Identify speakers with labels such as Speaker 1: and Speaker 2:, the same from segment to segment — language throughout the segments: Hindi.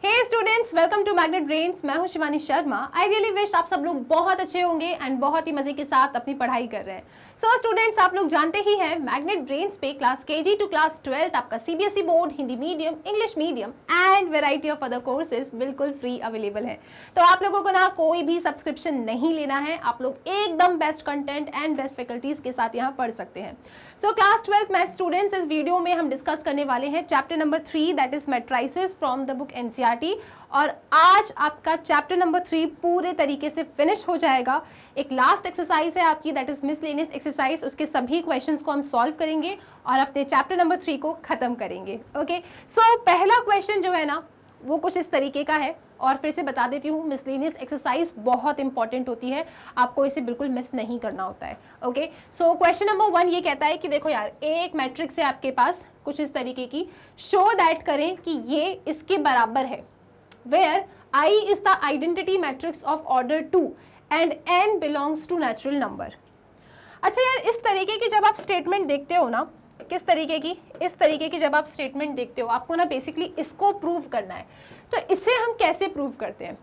Speaker 1: Hey students, welcome to Magnet Brains. मैं हूं Shivani Sharma. I really wish आप सब लोग बहुत अच्छे होंगे एंड बहुत ही मजे के साथ अपनी पढ़ाई कर रहे हैं। सो स्टूडेंट्स, आप लोग जानते ही हैं मैग्नेट ब्रेन्स पे क्लास केजी टू क्लास 12 आपका CBSE board, Hindi medium, English medium and variety of other courses बिल्कुल फ्री अवेलेबल है। तो आप लोगों को ना कोई भी सब्सक्रिप्शन नहीं लेना है, आप लोग एकदम best content and best faculties के साथ यहाँ पढ़ सकते हैं। सो क्लास 12 मैथ स्टूडेंट्स, इस वीडियो में हम डिस्कस करने वाले हैं chapter number 3 that is matrices from the book NCERT. और आज आपका चैप्टर नंबर 3 पूरे तरीके से फिनिश हो जाएगा। एक लास्ट एक्सरसाइज है आपकी दैट इज मिसलेनियस एक्सरसाइज, उसके सभी क्वेश्चंस को हम सॉल्व करेंगे और अपने चैप्टर नंबर 3 को खत्म करेंगे। ओके, सो पहला क्वेश्चन जो है ना वो कुछ इस तरीके का है और फिर से बता देती हूँ, मिसलेनियस एक्सरसाइज बहुत इंपॉर्टेंट होती है, आपको इसे बिल्कुल मिस नहीं करना होता है। ओके, सो क्वेश्चन नंबर 1 ये कहता है कि देखो यार, एक मैट्रिक्स है आपके पास कुछ इस तरीके की, शो दैट करें कि ये इसके बराबर है, where I is the identity matrix of order 2 and n belongs to natural number। अच्छा यार, इस तरीके की जब आप स्टेटमेंट देखते हो ना, किस तरीके की, इस तरीके की जब आप स्टेटमेंट देखते हो, आपको ना बेसिकली इसको प्रूव करना है। तो इसे हम कैसे प्रूव करते हैं?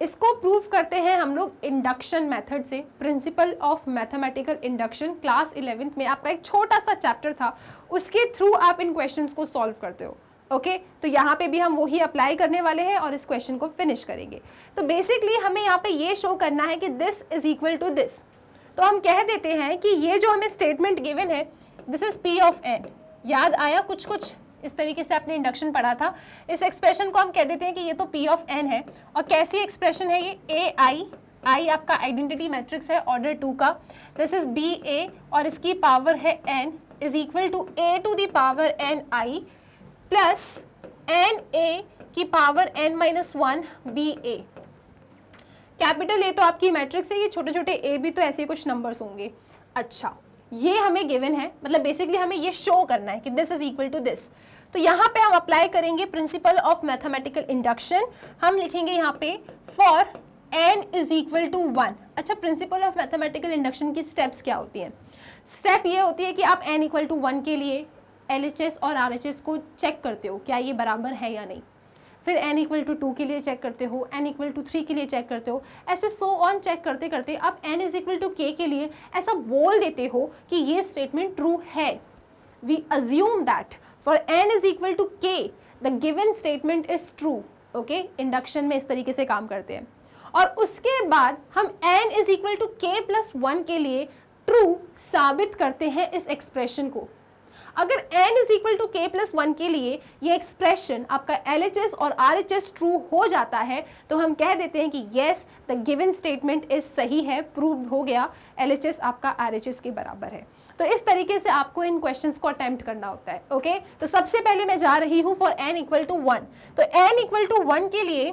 Speaker 1: इसको प्रूव करते हैं हम लोग इंडक्शन मेथड से, principal of mathematical induction. Class 11th में आपका एक छोटा सा चैप्टर था, उसके थ्रू आप इन क्वेश्चंस को सॉल्व करते हो। ओके, तो यहाँ पे भी हम वही अप्लाई करने वाले हैं और इस क्वेश्चन को फिनिश करेंगे। तो बेसिकली हमें यहाँ पे ये शो करना है कि this is equal to this. तो हम कह देते हैं कि ये जो हमें स्टेटमेंट गिवन है, this is P of N. याद आया कुछ कुछ इस तरीके से आपने इंडक्शन पढ़ा था। इस एक्सप्रेशन को हम कह देते हैं कि ये तो पी ऑफ एन है। और कैसी एक्सप्रेशन है ये? ए आई, आई आपका आइडेंटिटी मैट्रिक्स है ऑर्डर 2 का। दिस इज बी ए और इसकी पावर है n is equal to A to the power n I plus n A की power n minus 1 B A. Capital A तो आपकी मैट्रिक्स है, ये छोटे छोटे ए भी तो ऐसे कुछ नंबर्स होंगे। अच्छा, ये हमें गिवन है, मतलब बेसिकली हमें ये शो करना है कि this is equal to this. तो यहाँ पे हम अप्लाई करेंगे प्रिंसिपल ऑफ मैथमेटिकल इंडक्शन। हम लिखेंगे यहाँ पे for n is equal to 1। अच्छा, प्रिंसिपल ऑफ मैथमेटिकल इंडक्शन की स्टेप्स क्या होती हैं? स्टेप ये होती है कि आप n इक्वल टू 1 के लिए LHS और RHS को चेक करते हो, क्या ये बराबर है या नहीं। फिर n इक्वल टू 2 के लिए चेक करते हो, n इक्वल टू 3 के लिए चेक करते हो, ऐसे सो ऑन चेक करते करते अब n is equal to k के लिए ऐसा बोल देते हो कि ये स्टेटमेंट ट्रू है। We assume that for n is equal to k the given statement is true. Okay, induction में इस तरीके से काम करते हैं। और उसके बाद हम n is equal to k plus 1 के लिए ट्रू साबित करते हैं इस एक्सप्रेशन को। अगर n is equal to k plus 1 के लिए ये एक्सप्रेशन आपका LHS और RHS ट्रू हो जाता है, तो हम कह देते हैं कि yes the given statement is सही है, प्रूव हो गया, LHS आपका RHS के बराबर है। तो इस तरीके से आपको इन क्वेश्चंस को अटेम्प्ट करना होता है। ओके, तो सबसे पहले मैं जा रही हूँ फॉर n इक्वल टू 1। तो n इक्वल टू 1 के लिए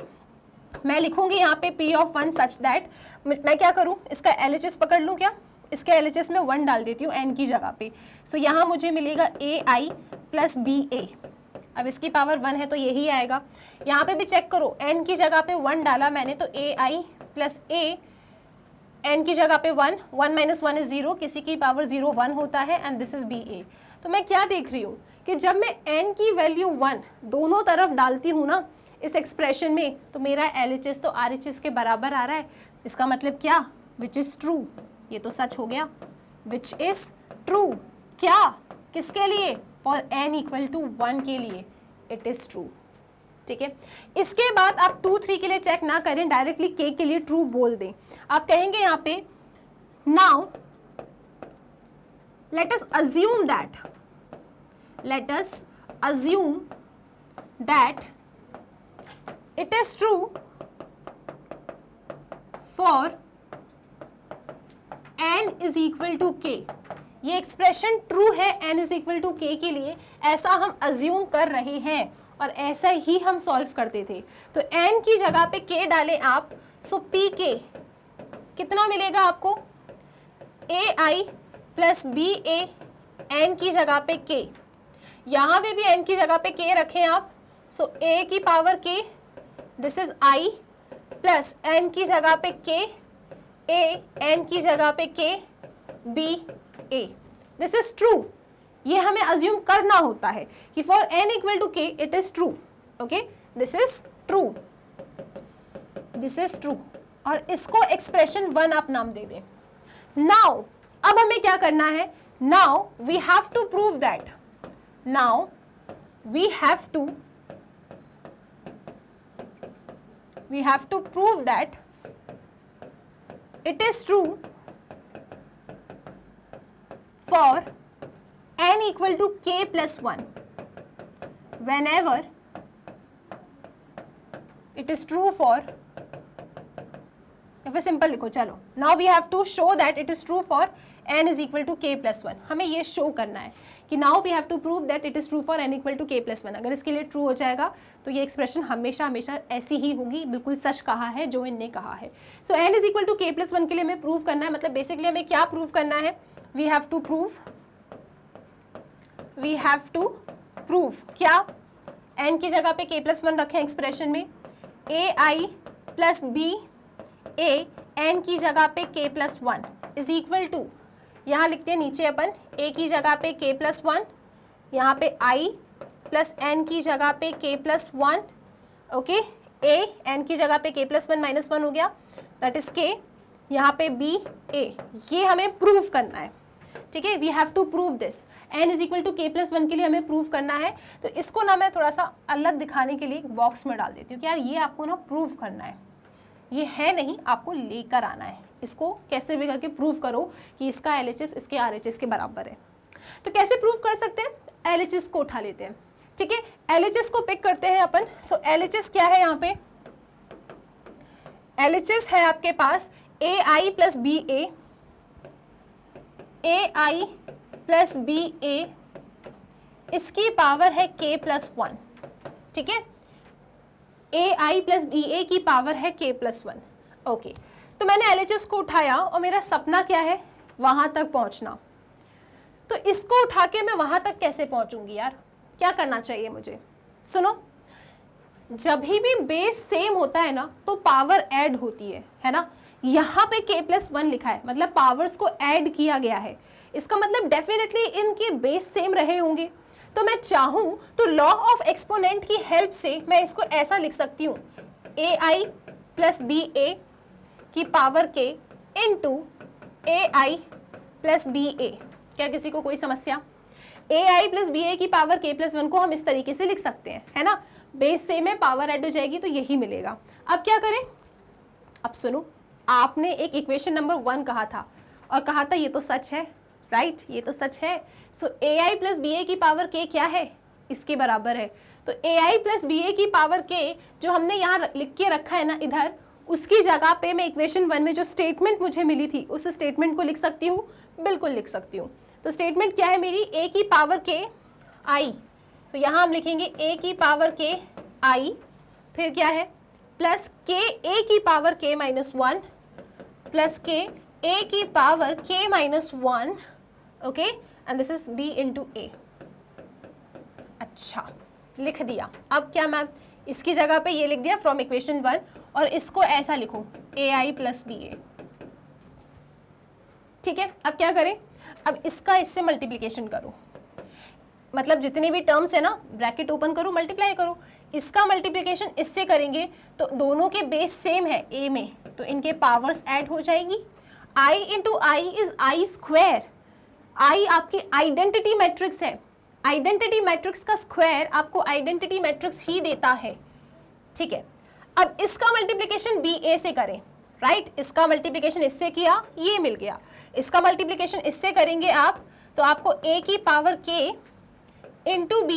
Speaker 1: मैं लिखूंगी यहाँ पे p ऑफ 1 सच दैट, मैं क्या करूँ, इसका LHS पकड़ लूँ क्या? इसके LHS में 1 डाल देती हूँ n की जगह पे। सो यहाँ मुझे मिलेगा ए आई प्लस बी ए। अब इसकी पावर 1 है तो यही आएगा। यहाँ पे भी चेक करो, n की जगह पे 1 डाला मैंने तो ए आई प्लस ए, n की जगह पे 1, 1 माइनस 1 इज 0, किसी की पावर 0 1 होता है एंड दिस इज बी ए। तो मैं क्या देख रही हूँ कि जब मैं n की वैल्यू 1 दोनों तरफ डालती हूँ ना इस एक्सप्रेशन में, तो मेरा LHS तो RHS के बराबर आ रहा है। इसका मतलब क्या? Which is true. ये तो सच हो गया, विच इज ट्रू। क्या? किसके लिए? फॉर n इक्वल टू 1 के लिए इट इज ट्रू। ठीक है, इसके बाद आप 2 3 के लिए चेक ना करें, डायरेक्टली k के लिए ट्रू बोल दें। आप कहेंगे यहाँ पे now let us assume that it is true for n is equal to k। ये एक्सप्रेशन ट्रू है n is equal to k के लिए, ऐसा हम अज्यूम कर रहे हैं और ऐसा ही हम सॉल्व करते थे। तो n की जगह पे k डालें आप, सो pk कितना मिलेगा आपको? ए आई प्लस बी ए, एन की जगह पे k। यहाँ पे भी n की जगह पे k रखें आप, सो a की power k, this is i plus n की जगह पे k, ए एन की जगह पे K, B A. This is true. ये हमें अज्यूम करना होता है कि for n equal to k it is true. Okay, this is true, this is true, और इसको एक्सप्रेशन 1 आप नाम दे दें। नाउ अब हमें क्या करना है, now we have to prove that, now we have to prove that it is true for n equal to k plus 1 whenever it is true for, या फिर सिंपल लिखो, चलो now we have to show that it is true for n is equal to k plus 1। हमें ये शो करना है कि now we have to prove that it is true for n equal to k plus 1। अगर इसके लिए ट्रू हो जाएगा तो ये एक्सप्रेशन हमेशा हमेशा ऐसी ही होगी, बिल्कुल सच कहा है जो इनने कहा है। So n is equal to k plus 1 के लिए हमें प्रूव करना है, मतलब बेसिकली हमें क्या प्रूव करना है, वी हैव टू प्रूव क्या, n की जगह पे k plus 1 रखें एक्सप्रेशन में, ai plus b a n की जगह पे k plus 1 is equal to, यहाँ लिखते हैं नीचे अपन a की जगह पे k plus 1, यहाँ पे i प्लस n की जगह पे k plus 1, okay, a n की जगह पे k plus 1 माइनस 1 हो गया, दैट इज k, यहाँ पे b a, ये हमें प्रूव करना है, ठीक है, we have to prove this, n is equal to k plus 1 के लिए हमें प्रूव करना है। तो इसको ना मैं थोड़ा सा अलग दिखाने के लिए एक बॉक्स में डाल देती हूँ कि यार ये आपको ना प्रूव करना है, ये है नहीं, आपको लेकर आना है, इसको कैसे भी करके प्रूव करो कि इसका LHS इसके RHS के बराबर है। तो कैसे प्रूव कर सकते हैं, LHS को उठा लेते हैं, ठीक है, LHS को पिक करते हैं अपन। सो LHS क्या है, यहाँ पे LHS है आपके पास AI plus BA, AI plus BA, इसकी पावर है k प्लस 1, ठीक है, AI प्लस BA की पावर है k प्लस 1, ओके। तो मैंने LHS को उठाया और मेरा सपना क्या है, वहां तक पहुंचना। तो इसको उठा के मैं वहां तक कैसे पहुंचूंगी यार, क्या करना चाहिए मुझे, सुनो, जब भी बेस सेम होता है ना तो पावर ऐड होती है ना, यहाँ पे k प्लस 1 लिखा है, मतलब पावर्स को ऐड किया गया है, इसका मतलब डेफिनेटली इनके बेस सेम रहे होंगे। तो मैं चाहूं तो लॉ ऑफ एक्सपोनेंट की हेल्प से मैं इसको ऐसा लिख सकती हूँ, AI प्लस BA की power k into AI plus BA। क्या किसी को कोई समस्या, AI प्लस BA की पावर k प्लस 1 को हम इस तरीके से लिख सकते हैं, है ना, बेस सेम है, पावर ऐड हो जाएगी तो यही मिलेगा। अब क्या करें, अब सुनो, आपने एक इक्वेशन नंबर 1 कहा था और कहा था ये तो सच है, राइट, ये तो सच है। सो AI प्लस BA की पावर k क्या है, इसके बराबर है। तो AI प्लस BA की पावर k जो हमने यहाँ लिख के रखा है ना इधर, उसकी जगह पे मैं इक्वेशन 1 में जो स्टेटमेंट मुझे मिली थी उस स्टेटमेंट को लिख सकती हूँ, बिल्कुल लिख सकती हूँ। तो स्टेटमेंट क्या है मेरी, a की पावर k i, तो यहाँ हम लिखेंगे a की पावर k i, फिर क्या है प्लस k a की power k minus 1 plus k a की power k minus 1, okay, and this is b into a। अच्छा, लिख दिया। अब क्या मैम, इसकी जगह पे ये लिख दिया फ्रॉम इक्वेशन 1 और इसको ऐसा लिखो AI प्लस BA, ठीक है। अब क्या करें, अब इसका इससे मल्टीप्लिकेशन करो, मतलब जितनी भी टर्म्स है ना ब्रैकेट ओपन करो, मल्टीप्लाई करो, इसका मल्टीप्लिकेशन इससे करेंगे तो दोनों के बेस सेम है a में, तो इनके पावर्स ऐड हो जाएगी। I into I is I square, I आपकी आइडेंटिटी मैट्रिक्स है, आइडेंटिटी मैट्रिक्स का स्क्वायर आपको आइडेंटिटी मैट्रिक्स ही देता है, ठीक है। अब इसका मल्टीप्लिकेशन BA से करें, राइट, इसका मल्टीप्लिकेशन इससे किया, ये मिल गया, इसका मल्टीप्लिकेशन इससे करेंगे आप तो आपको a की power k into b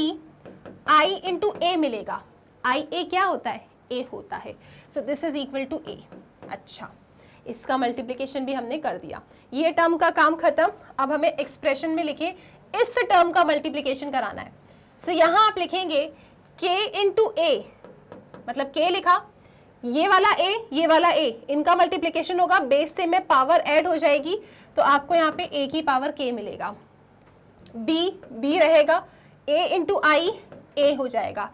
Speaker 1: I into a मिलेगा। IA क्या होता है, a होता है, so this is equal to a। अच्छा, इसका मल्टीप्लिकेशन भी हमने कर दिया, ये टर्म का काम खत्म। अब हमें एक्सप्रेशन में लिखे इस टर्म का मल्टीप्लिकेशन कराना है। सो यहाँ आप लिखेंगे k इंटू a, मतलब k लिखा, ये वाला a, ये वाला a, इनका मल्टीप्लिकेशन होगा, बेस से में पावर ऐड हो जाएगी तो आपको यहाँ पे a की पावर k मिलेगा, b रहेगा, a इंटू आई a हो जाएगा,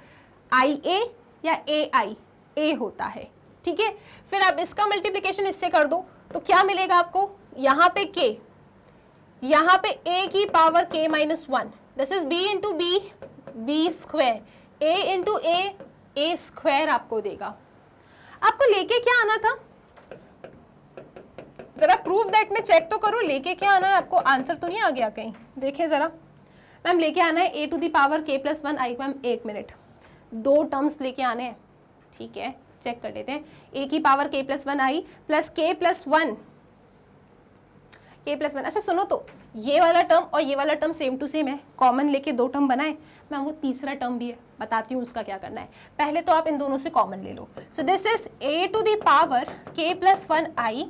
Speaker 1: IA या AI a होता है, ठीक है। फिर आप इसका मल्टीप्लिकेशन इससे कर दो तो क्या मिलेगा आपको, यहाँ पे k, यहाँ पे a की power k minus 1, this is b into b, b square, a into a, A square आपको देगा। आपको लेके क्या आना था, जरा प्रूव दैट में चेक तो करो, लेके क्या आना है आपको, आंसर तो नहीं आ गया कहीं, देखें जरा। मैम लेके आना है a to the power k plus 1 I. Ma'am एक मिनट, दो टर्म्स लेके आने हैं, ठीक है, चेक कर लेते हैं। a की power k plus 1 I plus k plus 1, k plus 1। अच्छा सुनो, तो ये वाला टर्म और ये वाला टर्म सेम टू सेम है, कॉमन लेके दो टर्म बनाए। मैम वो तीसरा टर्म भी है, बताती हूँ उसका क्या करना है। पहले तो आप इन दोनों से कॉमन ले लो। So this is a to the power k plus 1 I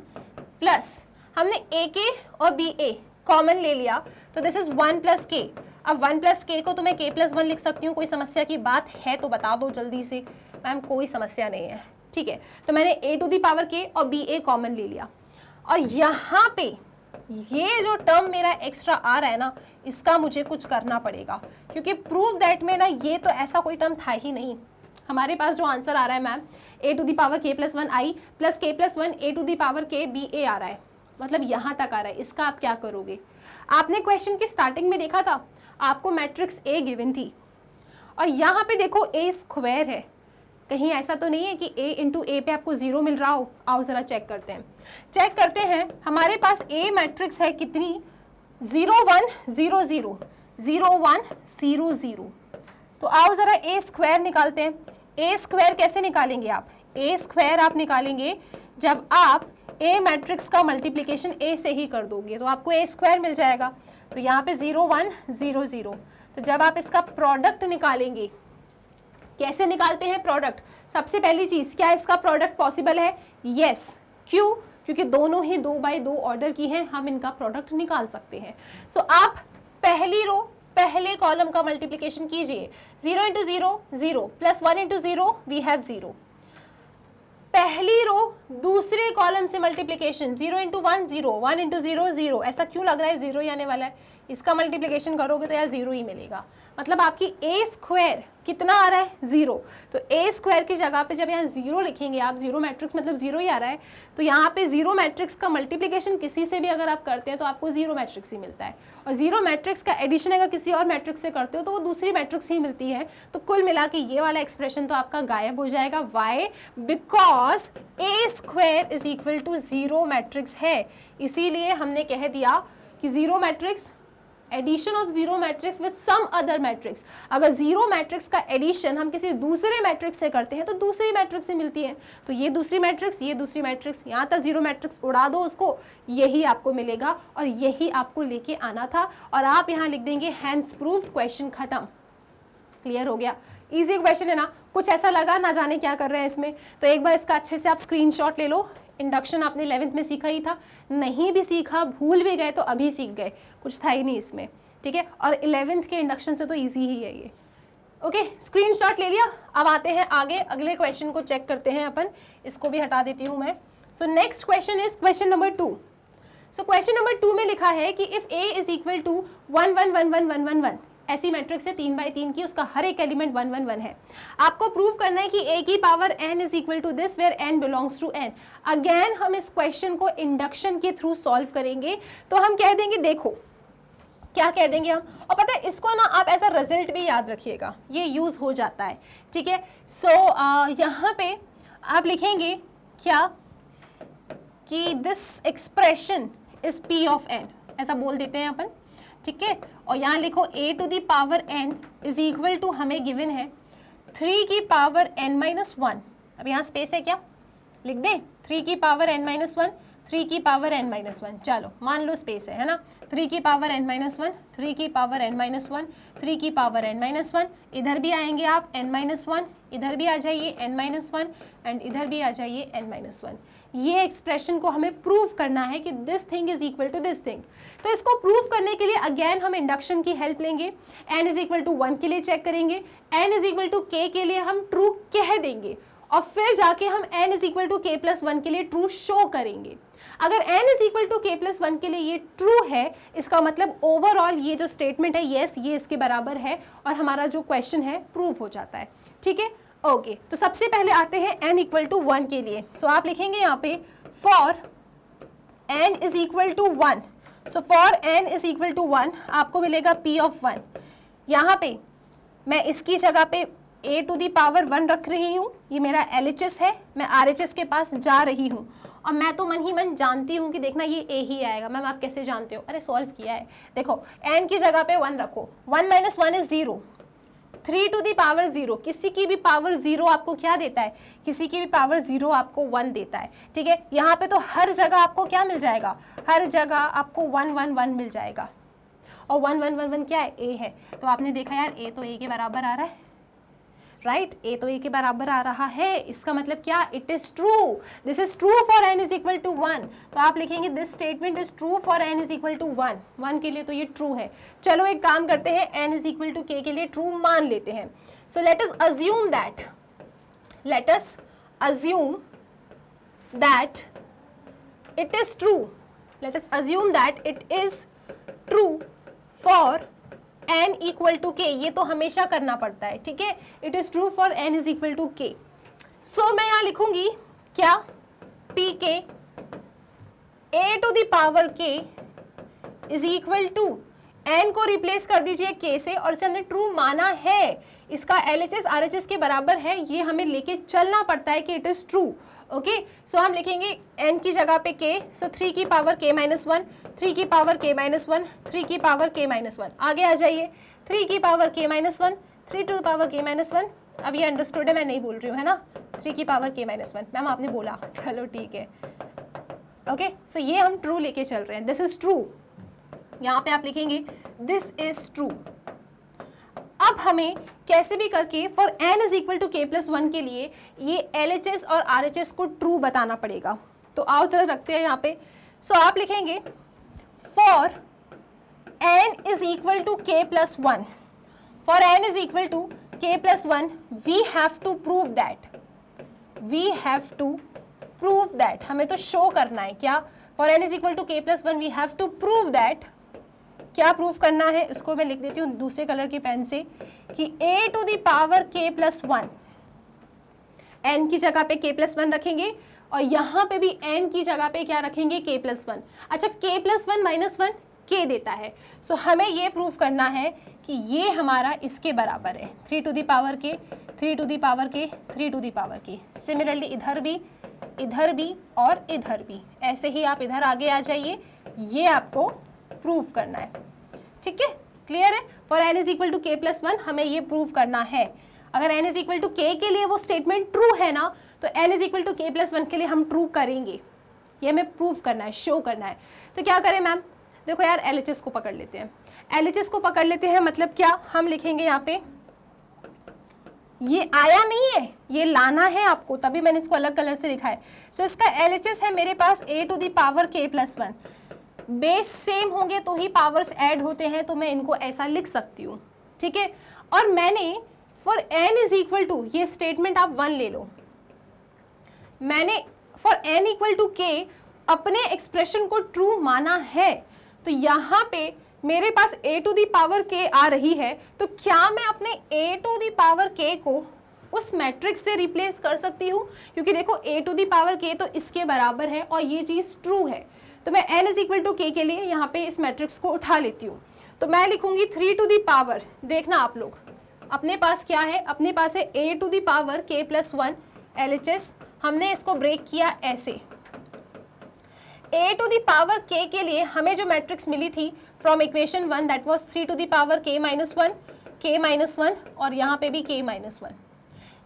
Speaker 1: plus हमने a के और b a कॉमन ले लिया, तो दिस इज 1 प्लस k। अब 1 प्लस k को तो मैं k प्लस 1 लिख सकती हूँ, कोई समस्या की बात है तो बता दो जल्दी से। मैम कोई समस्या नहीं है, ठीक है। तो मैंने a to the power k और b a कॉमन ले लिया, और यहाँ पे ये जो टर्म मेरा एक्स्ट्रा आ रहा है ना, इसका मुझे कुछ करना पड़ेगा, क्योंकि प्रूव दैट में ना ये तो ऐसा कोई टर्म था ही नहीं। हमारे पास जो आंसर आ रहा है ma'am, a to the power k plus 1 I plus k plus 1 a to the power k b a आ रहा है, मतलब यहाँ तक आ रहा है। इसका आप क्या करोगे, आपने क्वेश्चन की स्टार्टिंग में देखा था, आपको मैट्रिक्स A गिवन थी, और यहाँ पे देखो A स्क्वायर है, कहीं ऐसा तो नहीं है कि A इंटू ए पे आपको 0 मिल रहा हो। आओ ज़रा चेक करते हैं, चेक करते हैं। हमारे पास A मैट्रिक्स है कितनी, 0 1 0 0 0 1 0 0। तो आओ ज़रा A स्क्वायर निकालते हैं। A स्क्वायर कैसे निकालेंगे आप, A स्क्वायर आप निकालेंगे जब आप A मैट्रिक्स का मल्टीप्लिकेशन A से ही कर दोगे, तो आपको A स्क्वायर मिल जाएगा। तो यहाँ पे 0 1 0 0, तो जब आप इसका प्रोडक्ट निकालेंगे, कैसे निकालते हैं प्रोडक्ट, सबसे पहली चीज़, क्या इसका प्रोडक्ट पॉसिबल है, यस। क्यों, क्योंकि दोनों ही 2 बाई 2 ऑर्डर की हैं, हम इनका प्रोडक्ट निकाल सकते हैं। सो आप पहली रो पहले कॉलम का मल्टीप्लिकेशन कीजिए, 0 into 0 0 plus 1 into 0 we have 0। पहली रो दूसरे कॉलम से मल्टीप्लिकेशन, 0 इंटू 1 0 1 इंटू 0 0। ऐसा क्यों लग रहा है 0 ही आने वाला है, इसका मल्टीप्लिकेशन करोगे तो यार 0 ही मिलेगा, मतलब आपकी a स्क्वायर कितना आ रहा है, 0। तो a स्क्वायर की जगह पे जब यहाँ 0 लिखेंगे आप, 0 मैट्रिक्स मतलब 0 ही आ रहा है, तो यहाँ पे 0 मैट्रिक्स का मल्टीप्लिकेशन किसी से भी अगर आप करते हैं तो आपको 0 मैट्रिक्स ही मिलता है, और 0 मैट्रिक्स का एडिशन अगर किसी और मैट्रिक्स से करते हो तो वो दूसरी मैट्रिक्स ही मिलती है। तो कुल मिला के ये वाला एक्सप्रेशन तो आपका गायब हो जाएगा। Why, because a square is equal to 0 matrix है, इसीलिए हमने कह दिया कि 0 matrix, addition of 0 matrix with some other matrix. अगर 0 मैट्रिक्स का एडिशन हम किसी दूसरे मैट्रिक्स से करते हैं तो दूसरी मैट्रिक्स से मिलती है, तो ये दूसरी मैट्रिक्स, ये दूसरी मैट्रिक्स, यहाँ तक 0 मैट्रिक्स उड़ा दो उसको, यही आपको मिलेगा और यही आपको लेके आना था। और आप यहाँ लिख देंगे हैंस प्रूव्ड, क्वेश्चन खत्म। क्लियर हो गया, इजी क्वेश्चन है ना, कुछ ऐसा लगा ना जाने क्या कर रहे हैं इसमें, तो एक बार इसका अच्छे से आप स्क्रीनशॉट ले लो। इंडक्शन आपने 11th में सीखा ही था, नहीं भी सीखा, भूल भी गए तो अभी सीख गए, कुछ था ही नहीं इसमें, ठीक है। और 11th के इंडक्शन से तो इजी ही है ये। ओके, स्क्रीनशॉट ले लिया, अब आते हैं आगे, अगले क्वेश्चन को चेक करते हैं अपन। इसको भी हटा देती हूँ मैं। So next question is question number 2। So question number 2 में लिखा है कि if a is equal to 1 1 1 1 1 1 1, ऐसी मैट्रिक्स है 3 बाई 3 की, उसका हर एक एलिमेंट 1 1 1 है। आपको प्रूव करना है कि a की power n is equal to this where n belongs to n। Again हम इस क्वेश्चन को इंडक्शन के थ्रू सॉल्व करेंगे, तो हम कह देंगे, देखो क्या कह देंगे हम, और पता है इसको ना आप एज अ रिजल्ट भी याद रखिएगा, ये यूज हो जाता है, ठीक है। सो यहाँ पे आप लिखेंगे क्या कि this expression is p of n, ऐसा बोल देते हैं अपन, ठीक है। और यहाँ लिखो a to the power n is equal to, हमें गिवन है 3 की पावर n माइनस 1। अब यहाँ स्पेस है क्या, लिख दें 3 की पावर n माइनस 1, 3 की पावर n माइनस 1, चलो मान लो स्पेस है ना। 3 की पावर n माइनस 1, 3 की पावर n माइनस 1, 3 की पावर n माइनस 1, इधर भी आएंगे आप n माइनस 1, इधर भी आ जाइए n माइनस 1, एंड इधर भी आ जाइए n माइनस 1। ये एक्सप्रेशन को हमें प्रूव करना है कि this thing is equal to this thing. तो इसको प्रूव करने के लिए अगेन हम इंडक्शन की हेल्प लेंगे। n इज इक्वल टू 1 के लिए चेक करेंगे, n is equal to k के लिए हम ट्रू कह देंगे, और फिर जाके हम n is equal to k plus 1 के लिए ट्रू शो करेंगे। अगर n is equal to k plus 1 के लिए ये ट्रू है, इसका मतलब ओवरऑल ये जो स्टेटमेंट है येस ये इसके बराबर है, और हमारा जो क्वेश्चन है प्रूव हो जाता है, ठीक है। ओके, तो सबसे पहले आते हैं n इक्वल टू 1 के लिए। सो आप लिखेंगे यहाँ पे for n is equal to 1। So for n is equal to 1 आपको मिलेगा p ऑफ 1। यहाँ पे मैं इसकी जगह पे a टू दी पावर 1 रख रही हूँ, ये मेरा LHS है, मैं RHS के पास जा रही हूँ और मैं तो मन ही मन जानती हूँ कि देखना ये a ही आएगा। मैम आप कैसे जानते हो? अरे सॉल्व किया है। देखो n की जगह पे 1 रखो, 1 - 1 इज 0, 3 टू दी पावर 0, किसी की भी पावर 0 आपको क्या देता है? किसी की भी पावर 0 आपको 1 देता है। ठीक है, यहाँ पे तो हर जगह आपको क्या मिल जाएगा? हर जगह आपको 1 1 1 मिल जाएगा और 1 1 1 1 क्या है? a है। तो आपने देखा यार a तो a के बराबर आ रहा है, राइट? a तो a के बराबर आ रहा है, इसका मतलब क्या? It is true, this is true for n is equal to 1। तो आप लिखेंगे this statement is true for n is equal to 1। 1 के लिए तो ये ट्रू है। चलो एक काम करते हैं, n is equal to k के लिए ट्रू मान लेते हैं। So let us assume that it is true, let us assume that it is true for n equal to k। ये तो हमेशा करना पड़ता है, ठीक है? it is true for n is equal to k। so मैं यहाँ लिखूंगी क्या? pk a to the power k is equal to n को रिप्लेस कर दीजिए k से और इसे हमने ट्रू माना है, इसका LHS RHS के बराबर है, ये हमें लेके चलना पड़ता है कि इट इज ट्रू। ओके, सो हम लिखेंगे n की जगह पे k, सो 3 की पावर k - 1, 3 की पावर k - 1, 3 की पावर k - 1। आगे आ जाइए, 3 की power k - 1, 3 to power k - 1। अब ये अंडरस्टूड है, मैं नहीं बोल रही हूँ, है ना? 3 की पावर k - 1। मैम आपने बोला, चलो ठीक है। ओके, सो ये हम ट्रू लेके चल रहे हैं, दिस इज ट्रू। यहाँ पे आप लिखेंगे दिस इज ट्रू। अब हमें कैसे भी करके for n is equal to k + 1 के लिए ये LHS और RHS को ट्रू बताना पड़ेगा। तो आओ चलो रखते हैं यहाँ पे। सो आप लिखेंगे for n is equal to k + 1, for n is equal to k + 1 we have to prove that, हमें तो शो करना है क्या? For n is equal to k + 1 we have to prove that, क्या प्रूफ करना है? इसको मैं लिख देती हूँ दूसरे कलर की पेन से कि a to the power k + 1, n की जगह पे k + 1 रखेंगे और यहाँ पे भी n की जगह पे क्या रखेंगे? k + 1। अच्छा, k + 1 - 1 k देता है, सो हमें ये प्रूफ करना है कि ये हमारा इसके बराबर है, 3 to the power k, 3 to the power k, 3 to the power k। Similarly इधर भी और इधर भी, ऐसे ही आप इधर आगे आ जाइए, ये आपको प्रूफ करना है। ठीक है, क्लियर है? For n is equal to k + 1 हमें ये प्रूफ करना है। अगर n is equal to k के लिए वो स्टेटमेंट ट्रू है ना, तो n is equal to k + 1 के लिए हम ट्रू करेंगे। ये हमें प्रूफ करना है, शो करना है। तो क्या करें मैम? देखो यार, LHS को पकड़ लेते हैं। LHS को पकड़ लेते हैं मतलब क्या? हम लिखेंगे यहाँ पे ये आया नहीं है, ये लाना है आपको, तभी मैंने इसको अलग कलर से लिखा है। सो इसका LHS है मेरे पास a to the power k + 1। Base same होंगे तो ही पावर्स ऐड होते हैं, तो मैं इनको ऐसा लिख सकती हूँ। ठीक है, और मैंने for n is equal to, ये स्टेटमेंट आप 1 ले लो, मैंने for n equal to k अपने एक्सप्रेशन को ट्रू माना है। तो यहाँ पे मेरे पास a to the power k आ रही है, तो क्या मैं अपने a to the power k को उस मैट्रिक्स से रिप्लेस कर सकती हूँ? क्योंकि देखो a to the power k तो इसके बराबर है और ये चीज़ ट्रू है, तो मैं n is equal to k के लिए यहाँ पे इस मैट्रिक्स को उठा लेती हूँ। तो मैं लिखूंगी 3 टू दी पावर, देखना आप लोग अपने पास क्या है, अपने पास है a to the power k + 1 LHS। हमने इसको ब्रेक किया ऐसे, a to the power k के लिए हमें जो मैट्रिक्स मिली थी from equation 1 that was 3 to the power k - 1 और यहाँ पे भी k - 1।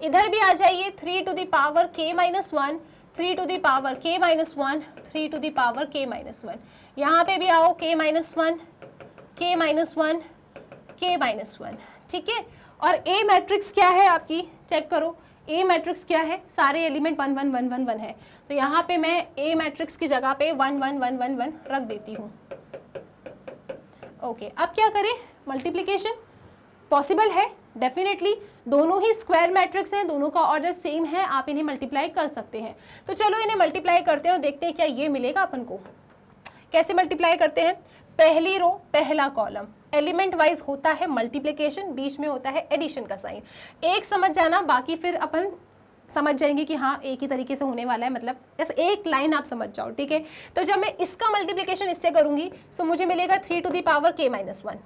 Speaker 1: इधर भी आ जाइए, 3 to the power k - 1, 3 to the power k - 1, 3 to the power k - 1। यहाँ पे भी आओ, k - 1, k - 1, k - 1। ठीक है, और A मैट्रिक्स क्या है आपकी? चेक करो, A मैट्रिक्स क्या है? सारे एलिमेंट 1 1 1 1 1 है, तो यहाँ पे मैं A मैट्रिक्स की जगह पे 1 1 1 1 1 रख देती हूँ। ओके, अब क्या करें? मल्टीप्लिकेशन पॉसिबल है डेफिनेटली, दोनों ही स्क्वायर मैट्रिक्स हैं, दोनों का ऑर्डर सेम है, आप इन्हें मल्टीप्लाई कर सकते हैं। तो चलो इन्हें मल्टीप्लाई करते हैं और देखते हैं क्या ये मिलेगा अपन को। कैसे मल्टीप्लाई करते हैं? पहली रो पहला कॉलम, एलिमेंट वाइज होता है मल्टीप्लिकेशन, बीच में होता है एडिशन का साइन। एक समझ जाना, बाकी फिर अपन समझ जाएंगे कि हाँ एक ही तरीके से होने वाला है, मतलब जैसे एक लाइन आप समझ जाओ। ठीक है, तो जब मैं इसका मल्टीप्लिकेशन इससे करूंगी तो मुझे मिलेगा 3 to the power k - 1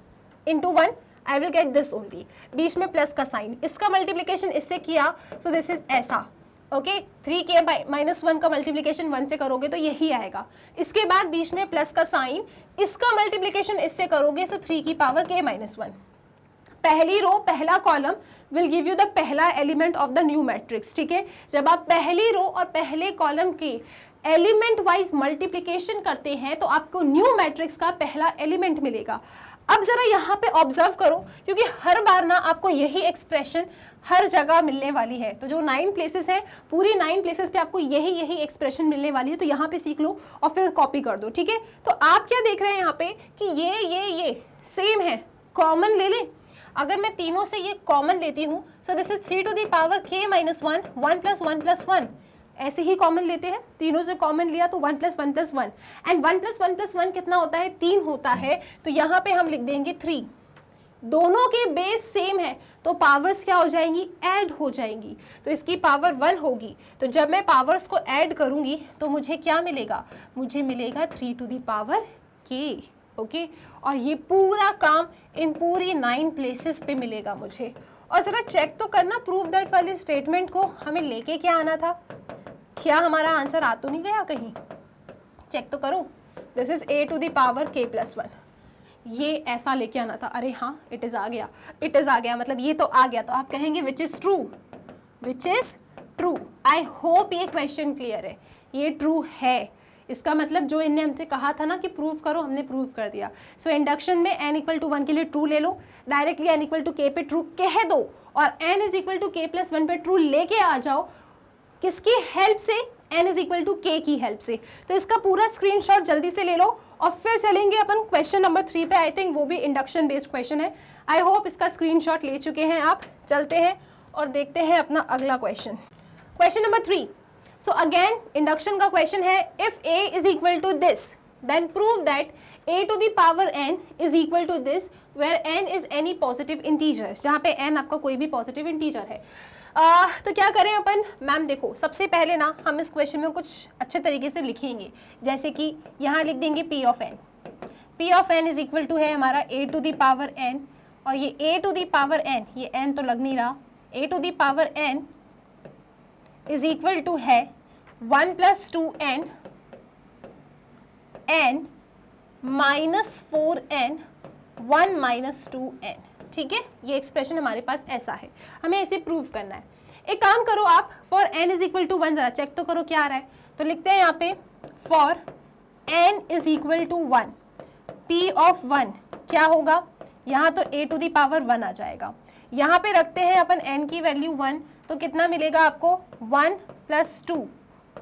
Speaker 1: into 1 I will get this only, बीच में प्लस का साइन, इसका मल्टीप्लीकेशन इससे किया, सो दिस इज ऐसा, ओके 3k माइनस 1 का मल्टीप्लीकेशन 1 से करोगे तो यही आएगा, इसके बाद बीच में प्लस का साइन, इसका मल्टीप्लीकेशन इससे करोगे, सो 3 की पावर k माइनस 1। पहली रो पहला column will give you the पहला element of the new matrix, ठीक है। जब आप पहली रो और पहले कॉलम की एलिमेंट वाइज मल्टीप्लीकेशन करते हैं तो आपको न्यू मैट्रिक्स का पहला एलिमेंट मिलेगा। अब जरा यहाँ पे ऑब्जर्व करो, क्योंकि हर बार ना आपको यही एक्सप्रेशन हर जगह मिलने वाली है, तो जो 9 प्लेसेस हैं, पूरी 9 प्लेसेस पे आपको यही एक्सप्रेशन मिलने वाली है, तो यहाँ पे सीख लो और फिर कॉपी कर दो, ठीक है। तो आप क्या देख रहे हैं यहाँ पे कि ये सेम है, कॉमन ले लें। अगर मैं तीनों से ये कॉमन लेती हूँ, so this is 3 to the power k minus 1, 1 plus 1 plus 1, ऐसे ही कॉमन लेते हैं, तीनों से कॉमन लिया तो 1 plus 1 plus 1, and 1 plus 1 plus 1 कितना होता है, 3 होता है, तो यहाँ पे हम लिख देंगे 3। दोनों के बेस सेम है तो पावर्स क्या हो जाएंगी, ऐड हो जाएंगी, तो इसकी पावर 1 होगी। तो जब मैं पावर्स को ऐड करूंगी तो मुझे क्या मिलेगा, मुझे मिलेगा 3 to the power k, okay. और ये पूरा काम इन पूरी 9 प्लेसेस पे मिलेगा मुझे। और जरा चेक तो करना, प्रूव दैट वाले स्टेटमेंट को हमें लेके क्या आना था, क्या हमारा आंसर आ तो नहीं गया कहीं, चेक तो करो। This is a to the power k plus 1, ये ऐसा लेके आना था। अरे हाँ, इट इज आ गया, मतलब ये तो आ गया, तो आप कहेंगे which is true. I hope ये क्वेश्चन क्लियर है, ये ट्रू है, इसका मतलब जो इनने हमसे कहा था ना कि प्रूव करो, हमने प्रूव कर दिया। सो इंडक्शन में n इक्वल टू 1 के लिए ट्रू ले लो, directly n equal to k पे ट्रू कह दो, और n is equal to k plus 1 पे ट्रू लेके आ जाओ, किसकी हेल्प से, n is equal to k की हेल्प से। तो इसका पूरा स्क्रीनशॉट जल्दी से ले लो और फिर चलेंगे अपन क्वेश्चन नंबर 3 पे। आई थिंक वो भी इंडक्शन बेस्ड क्वेश्चन है, आई होप इसका स्क्रीनशॉट ले चुके हैं आप। चलते हैं और देखते हैं अपना अगला question, question number 3। So again induction का क्वेश्चन है, if a is equal to this then prove that a to the power n is equal to this where n is any positive integer, जहाँ पे n आपका कोई भी पॉजिटिव इंटीजर है। तो क्या करें अपन, मैम देखो सबसे पहले ना हम इस क्वेश्चन में कुछ अच्छे तरीके से लिखेंगे, जैसे कि यहाँ लिख देंगे p of n is equal to है हमारा a to the power n, और ये a to the power n, ये n तो लग नहीं रहा, a to the power n is equal to है 1 plus 2n n minus 4n 1 minus 2n, ठीक है। ये एक्सप्रेशन हमारे पास ऐसा है, हमें इसे प्रूव करना है। एक काम करो आप, for n is equal to 1 जरा चेक तो करो क्या आ रहा है, तो लिखते हैं यहाँ पे for n is equal to 1, p of 1 क्या होगा, यहाँ तो a टू द पावर 1 आ जाएगा, यहाँ पे रखते हैं अपन n की वैल्यू 1, तो कितना मिलेगा आपको 1 प्लस 2,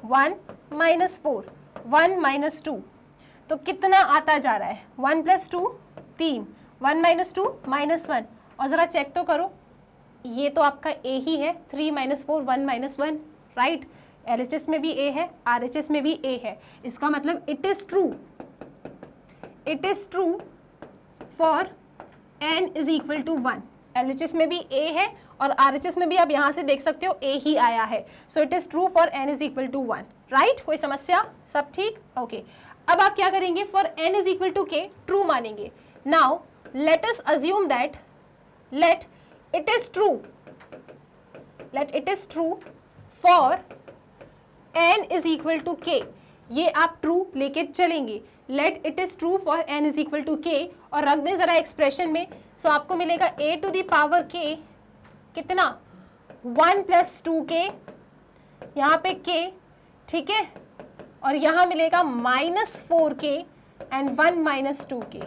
Speaker 1: 1 माइनस 4, 1 माइनस 2, तो कितना आता जा रहा है 1 प्लस 2 3, 1 माइनस 2 माइनस 1, और ज़रा चेक तो करो, ये तो आपका a ही है, 3 माइनस 4 1 माइनस 1, राइट। LHS में भी a है, RHS में भी a है, इसका मतलब it is true for n is equal to 1। LHS में भी a है और RHS में भी आप यहाँ से देख सकते हो a ही आया है, so it is true for n is equal to 1, right. कोई समस्या, सब ठीक, ओके। अब आप क्या करेंगे, for n is equal to k true मानेंगे। Now let us assume that let it is true for n is equal to k, ये आप ट्रू लेके चलेंगे, let it is true for n is equal to k, और रख दें जरा एक्सप्रेशन में, सो आपको मिलेगा a to the power k कितना 1 प्लस 2k, यहाँ पे k, ठीक है, और यहाँ मिलेगा minus 4k and 1 minus 2k।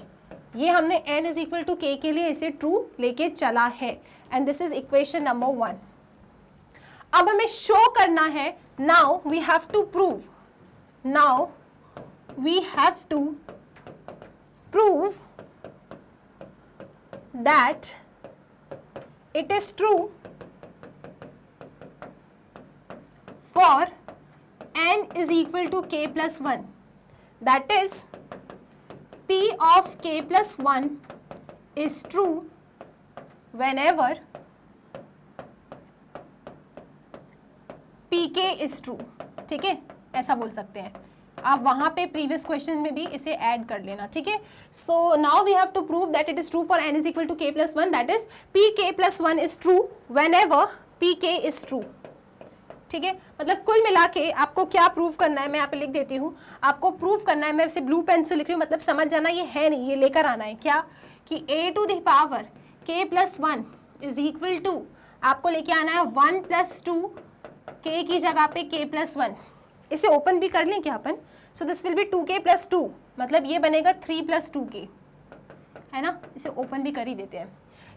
Speaker 1: ये हमने n is equal to k के लिए इसे ट्रू लेके चला है, and this is equation number 1। अब हमें शो करना है, now we have to prove that it is true for n is equal to k plus 1, that is p of k plus 1 is true whenever pk is true, ठीक है, ऐसा बोल सकते हैं। आप वहाँ पे प्रीवियस क्वेश्चन में भी इसे ऐड कर लेना, ठीक है। So now we have to prove that it is true for n is equal to k plus 1, that is pk plus 1 is true whenever pk is true, ठीक है। मतलब कुल मिला के आपको क्या प्रूव करना है, मैं यहाँ पे लिख देती हूँ, आपको प्रूव करना है, मैं इसे ब्लू पेन से लिख रही हूँ, मतलब समझ जाना ये है नहीं, ये लेकर आना है क्या, कि a to the power k plus 1 is equal to, आपको लेके आना है 1 प्लस 2 k की जगह पे k प्लस 1। इसे ओपन भी कर लें क्या अपन, so this will be 2k plus 2, मतलब ये बनेगा 3 प्लस 2k, है ना। इसे ओपन भी कर ही देते हैं।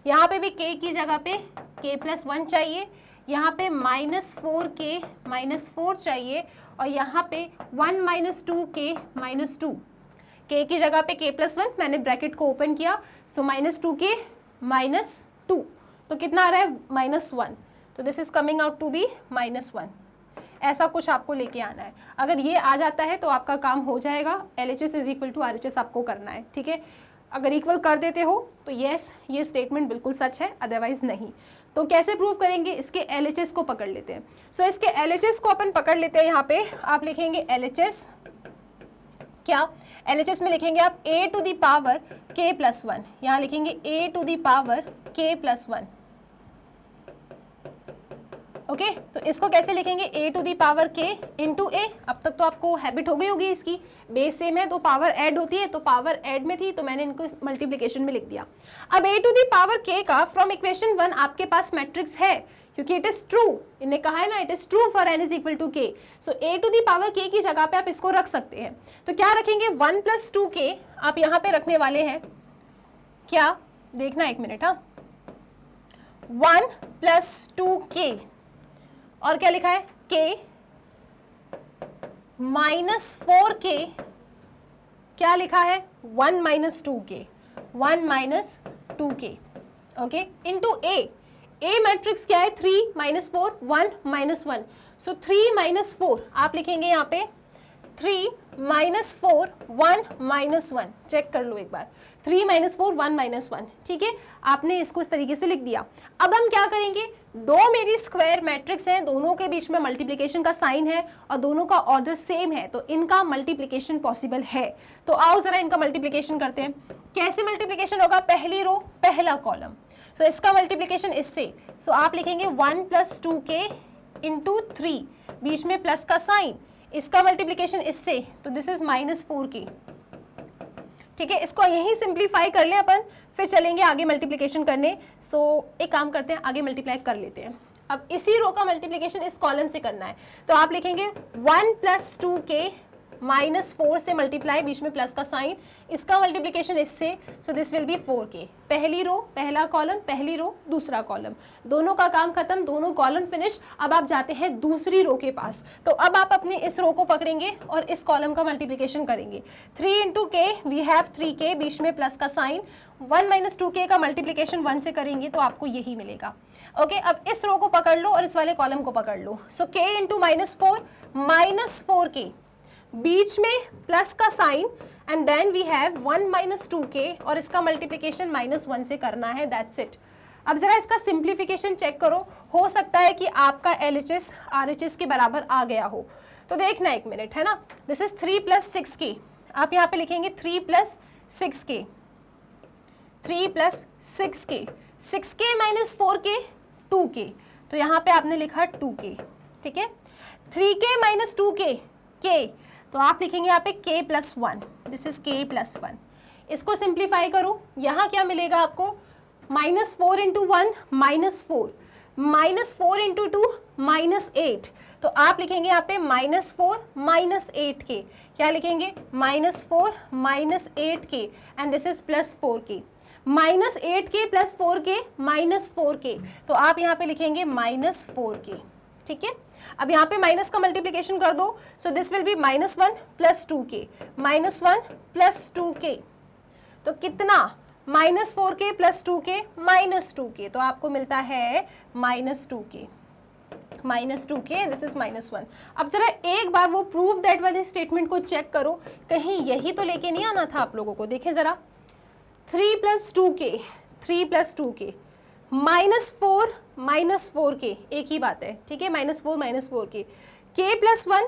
Speaker 1: यहाँ पे भी k की जगह पे k प्लस 1 चाहिए, यहाँ पे -4k -4 चाहिए, और यहाँ पे 1 - 2k -2, k की जगह पे k प्लस 1, मैंने ब्रैकेट को ओपन किया, सो -2k -2, तो कितना आ रहा है -1, तो this is coming out to be -1। ऐसा कुछ आपको लेके आना है। अगर ये आ जाता है तो आपका काम हो जाएगा। LHS is equal to RHS आपको करना है, ठीक है। अगर इक्वल कर देते हो तो यस, ये स्टेटमेंट बिल्कुल सच है, अदरवाइज नहीं। तो कैसे प्रूव करेंगे, इसके LHS को पकड़ लेते हैं। सो इसके LHS को अपन पकड़ लेते हैं। यहाँ पे आप लिखेंगे LHS, क्या LHS में लिखेंगे आप a to the power k plus 1, यहाँ लिखेंगे a to the power k plus 1, okay. तो इसको कैसे लिखेंगे, a to the power k into a। अब तक तो आपको हैबिट हो गई होगी इसकी, बेस सेम है तो पावर ऐड होती है, तो पावर ऐड में थी तो मैंने इनको मल्टीप्लिकेशन में लिख दिया। अब a to the power k का फ्रॉम इक्वेशन 1 आपके पास मैट्रिक्स है, क्योंकि इट इज ट्रू, इन्हें कहा है ना it is true for n is equal to k। So a to the power k की जगह पे आप इसको रख सकते हैं। तो क्या रखेंगे, 1 प्लस 2k आप यहाँ पे रखने वाले हैं, क्या देखना एक मिनट, हाँ, 1 प्लस 2k, और क्या लिखा है k -4k, क्या लिखा है 1 - 2k, 1 - 2k, okay, into a। a matrix क्या है, 3 - 4 1 - 1, सो 3 - 4 आप लिखेंगे यहाँ पे 3 - 4 1 - 1, चेक कर लो एक बार, 3 - 4 1 - 1, ठीक है। आपने इसको इस तरीके से लिख दिया। अब हम क्या करेंगे, दो मेरी स्क्वायर मैट्रिक्स हैं, दोनों के बीच में मल्टीप्लिकेशन का साइन है और दोनों का ऑर्डर सेम है, तो इनका मल्टीप्लिकेशन पॉसिबल है। तो आओ जरा इनका मल्टीप्लिकेशन करते हैं। कैसे मल्टीप्लिकेशन होगा, पहली रो पहला कॉलम, सो इसका मल्टीप्लिकेशन इससे, सो आप लिखेंगे 1 प्लस 2k इंटू 3, बीच में प्लस का साइन, इसका मल्टीप्लिकेशन इससे, तो दिस इज -4k, ठीक है। इसको यही सिंप्लीफाई कर लें अपन, फिर चलेंगे आगे मल्टीप्लिकेशन करने। सो एक काम करते हैं, आगे मल्टीप्लाई कर लेते हैं। अब इसी रो का मल्टीप्लिकेशन इस कॉलम से करना है, तो आप लिखेंगे 1 प्लस 2k -4 से मल्टीप्लाई, बीच में प्लस का साइन, इसका मल्टीप्लिकेशन इससे, सो दिस विल बी 4k। पहली रो पहला कॉलम, पहली रो दूसरा कॉलम, दोनों का काम खत्म, दोनों कॉलम फिनिश। अब आप जाते हैं दूसरी रो के पास, तो अब आप अपनी इस रो को पकड़ेंगे और इस कॉलम का मल्टीप्लिकेशन करेंगे। 3 into k, we have 3k, बीच में प्लस का साइन, 1 - 2k का मल्टीप्लिकेशन 1 से करेंगे तो आपको यही मिलेगा, ओके। अब इस रो को पकड़ लो और इस वाले कॉलम को पकड़ लो, सो k इंटू -4 -4k, बीच में प्लस का sign, and then we have 1 - 2k, और इसका मल्टीप्लिकेशन -1 से करना है, दैट्स इट। अब जरा इसका सिंप्लीफिकेशन चेक करो, हो सकता है कि आपका LHS RHS के बराबर आ गया हो, तो देखना एक मिनट, है ना। दिस इज 3 + 6k, आप यहाँ पे लिखेंगे 3 + 6k, 3 + 6k, 6k - 4k 2k, तो यहाँ पे आपने लिखा 2k, ठीक है। 3k - 2k k, तो आप लिखेंगे यहाँ पे k + 1, दिस इज k + 1। इसको सिंप्लीफाई करो, यहाँ क्या मिलेगा आपको, -4 इंटू 1 -4, -4 इंटू 2 -8, तो आप लिखेंगे यहाँ पे -4 -8k, क्या लिखेंगे -4 -8k, and this is +4k, -8k + 4k -4k, तो आप यहाँ पे लिखेंगे -4k, ठीक है। अब यहाँ पे माइनस का मल्टीप्लिकेशन कर दो, सो this will B -1 + 2k, -1 + 2k, तो कितना, -4k + 2k -2k, तो आपको मिलता है -2k, -2k, दिस इज -1। अब जरा एक बार वो प्रूव दैट वाले स्टेटमेंट को चेक करो, कहीं यही तो लेके नहीं आना था आप लोगों को। देखें जरा, 3 + 2k, 3 + 2k, -4 - 4k, एक ही बात है, ठीक है, -4 - 4k, k + 1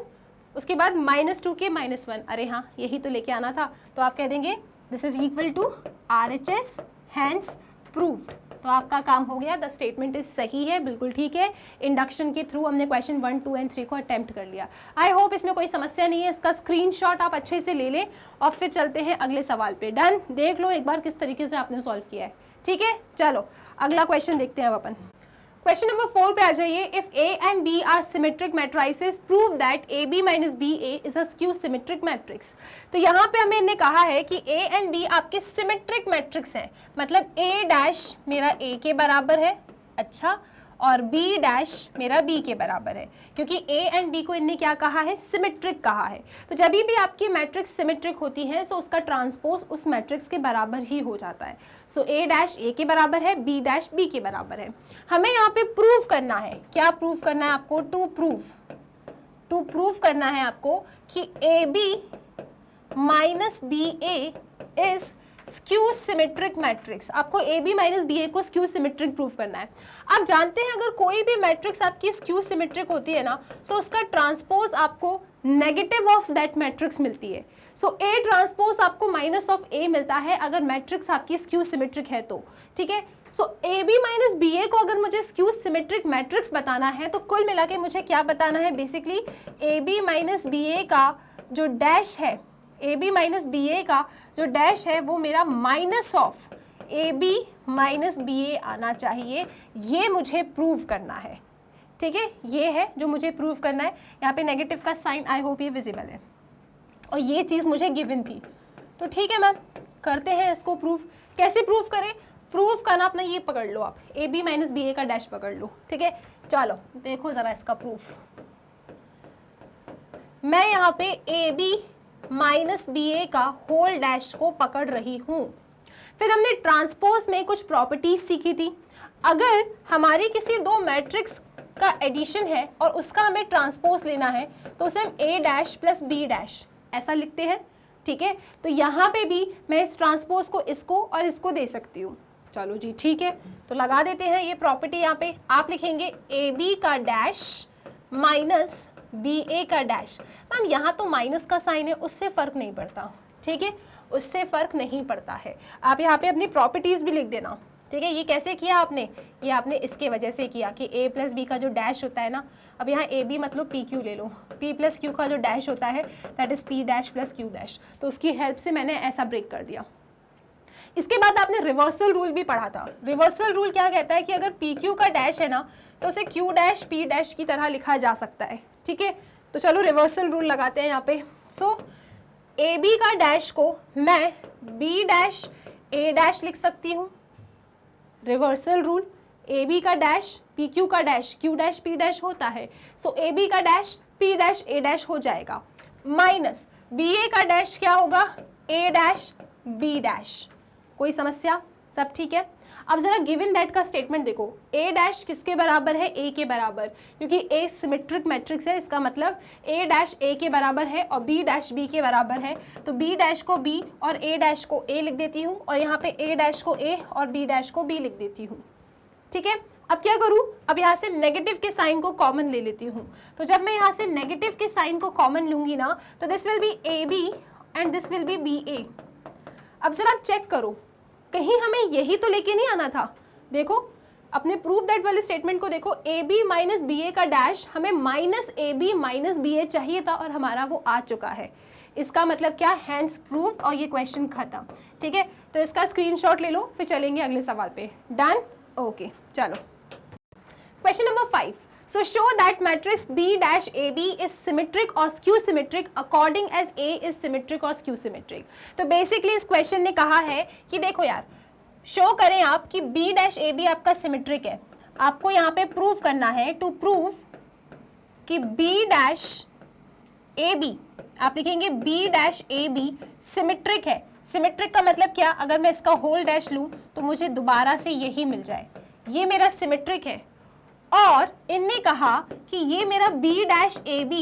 Speaker 1: उसके बाद -2k -1, अरे हाँ यही तो लेके आना था, तो आप कह देंगे this is equal to RHS, hence proved. तो आपका काम हो गया, द स्टेटमेंट इज सही है, बिल्कुल ठीक है। इंडक्शन के थ्रू हमने क्वेश्चन 1, 2 एंड 3 को अटेम्प्ट कर लिया। आई होप इसमें कोई समस्या नहीं है, इसका स्क्रीनशॉट आप अच्छे से ले लें और फिर चलते हैं अगले सवाल पे। डन, देख लो एक बार किस तरीके से आपने सॉल्व किया है, ठीक है। चलो अगला क्वेश्चन देखते हैं अब अपन। क्वेश्चन नंबर 4 पे आ जाइए। If A and B are symmetric matrices prove that AB minus BA is a skew symmetric matrix. तो यहाँ पे हमें इन्हें कहा है कि A and B आपके सिमेट्रिक मैट्रिक्स हैं, मतलब A डैश मेरा A के बराबर है, अच्छा, और B डैश मेरा B के बराबर है, क्योंकि A एंड B को इनने क्या कहा है, सिमेट्रिक कहा है। तो जब भी आपकी मैट्रिक्स सिमेट्रिक होती है तो उसका ट्रांसपोज उस मैट्रिक्स के बराबर ही हो जाता है। सो A डैश A के बराबर है, B डैश B के बराबर है। हमें यहाँ पे प्रूव करना है, क्या प्रूव करना है आपको, टू प्रूव करना है आपको कि AB minus BA is skew symmetric matrix. आपको AB माइनस BA को स्क्यू सिमेट्रिक प्रूव करना है। आप जानते हैं अगर कोई भी मैट्रिक्स आपकी स्क्यू सिमेट्रिक होती है ना, सो उसका ट्रांसपोज आपको नेगेटिव ऑफ दैट मैट्रिक्स मिलती है। सो A ट्रांसपोज आपको माइनस ऑफ A मिलता है अगर मैट्रिक्स आपकी स्क्यू सिमेट्रिक है तो, ठीक है। सो AB माइनस BA को अगर मुझे स्क्यू सिमेट्रिक मैट्रिक्स बताना है तो कुल मिला के मुझे क्या बताना है, बेसिकली AB माइनस BA का जो डैश है, AB माइनस BA का जो डैश है वो मेरा minus of AB minus BA आना चाहिए। ये मुझे प्रूव करना है, ठीक है, ये है जो मुझे प्रूव करना है। यहाँ पे नेगेटिव का साइन, आई होप ये विजिबल है, और ये चीज़ मुझे गिवन थी। तो ठीक है मैम, करते हैं इसको प्रूव। कैसे प्रूव करें, प्रूव करना अपना ये पकड़ लो आप, AB माइनस BA का डैश पकड़ लो, ठीक है। चलो देखो ज़रा इसका प्रूफ। मैं यहाँ पे AB माइनस BA का होल डैश को पकड़ रही हूँ। फिर हमने ट्रांसपोज में कुछ प्रॉपर्टीज सीखी थी। अगर हमारी किसी दो मैट्रिक्स का एडिशन है और उसका हमें ट्रांसपोज लेना है तो उसे हम A dash plus B dash ऐसा लिखते हैं, ठीक है। तो यहाँ पे भी मैं इस ट्रांसपोज को इसको और इसको दे सकती हूँ। चलो जी ठीक है, तो लगा देते हैं ये प्रॉपर्टी। यहाँ पे आप लिखेंगे AB का डैश माइनस BA का डैश। मैम यहाँ तो माइनस का साइन है, उससे फ़र्क नहीं पड़ता, ठीक है, उससे फ़र्क नहीं पड़ता है। आप यहाँ पे अपनी प्रॉपर्टीज़ भी लिख देना, ठीक है। ये कैसे किया आपने, ये आपने इसके वजह से किया कि A प्लस B का जो डैश होता है ना, अब यहाँ AB मतलब PQ ले लो, P प्लस Q का जो डैश होता है that is P dash plus Q dash, तो उसकी हेल्प से मैंने ऐसा ब्रेक कर दिया। इसके बाद आपने रिवर्सल रूल भी पढ़ा था। रिवर्सल रूल क्या कहता है कि अगर PQ का डैश है ना तो उसे Q डैश P डैश की तरह लिखा जा सकता है, ठीक है। तो चलो रिवर्सल रूल लगाते हैं यहाँ पे। सो AB का डैश को मैं B डैश A डैश लिख सकती हूँ। रिवर्सल रूल, AB का डैश PQ का dash Q dash P dash होता है, सो AB का dash P dash A dash हो जाएगा, माइनस BA का डैश क्या होगा, A डैश B डैश। कोई समस्या, सब ठीक है। अब जरा गिवन दैट का स्टेटमेंट देखो, A डैश किसके बराबर है, A के बराबर, क्योंकि A सिमेट्रिक मैट्रिक्स है, इसका मतलब A डैश A के बराबर है और B डैश B के बराबर है। तो B डैश को B और A डैश को A लिख देती हूँ, और यहाँ पे A डैश को A और B डैश को B लिख देती हूँ, ठीक है। अब क्या करूँ, अब यहाँ से नेगेटिव के साइन को कॉमन ले लेती हूँ। तो जब मैं यहाँ से नेगेटिव के साइन को कॉमन लूँगी ना, तो this will B AB and this will B BA। अब जरा आप चेक करो, कहीं हमें यही तो लेके नहीं आना था। देखो अपने प्रूफ दैट वाले स्टेटमेंट को देखो, AB माइनस BA का डैश हमें माइनस AB माइनस BA चाहिए था और हमारा वो आ चुका है। इसका मतलब क्या, हैंस प्रूव्ड, और ये क्वेश्चन खत्म, ठीक है। तो इसका स्क्रीनशॉट ले लो, फिर चलेंगे अगले सवाल पे। डन, ओके चलो। Question number 5, so show that matrix B dash AB is symmetric or skew symmetric according as A is symmetric or skew symmetric। तो बेसिकली इस क्वेश्चन ने कहा है कि देखो यार, शो करें आप कि B डैश AB आपका सिमेट्रिक है। आपको यहाँ पे प्रूव करना है, टू प्रूव कि B डैश AB, आप लिखेंगे B डैश AB सिमेट्रिक है। सिमेट्रिक का मतलब क्या, अगर मैं इसका होल डैश लूँ तो मुझे दोबारा से यही मिल जाए, ये मेरा सिमेट्रिक है। और इनने कहा कि ये मेरा B dash AB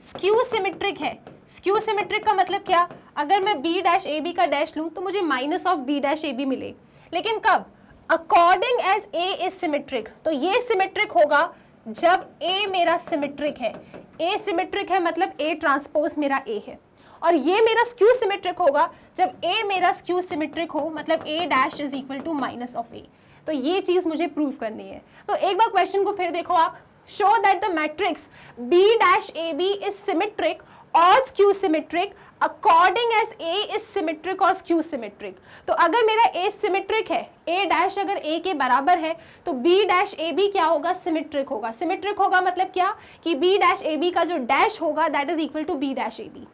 Speaker 1: skew symmetric है। स्क्यू सिमेट्रिक का मतलब क्या, अगर मैं B डैश AB का डैश लूँ तो मुझे minus of B dash AB मिले, लेकिन कब, according as A is symmetric. तो ये सिमेट्रिक होगा जब A मेरा सिमेट्रिक है। ए सिमेट्रिक है मतलब ए ट्रांसपोज मेरा ए है, और ये मेरा स्क्यू सिमेट्रिक होगा जब ए मेरा स्क्यू सिमेट्रिक हो, मतलब A dash is equal to minus of A. तो ये चीज मुझे प्रूव करनी है। तो एक बार क्वेश्चन को फिर देखो आप, show that the matrix B dash A B is symmetric और skew symmetric according as A is symmetric और स्क्यू सिमेट्रिक। तो अगर मेरा ए सिमेट्रिक है, ए डैश अगर ए के बराबर है, तो बी डैश ए बी क्या होगा, सिमेट्रिक होगा। सिमेट्रिक होगा मतलब क्या कि बी डैश ए बी का जो डैश होगा that is equal to B dash A B.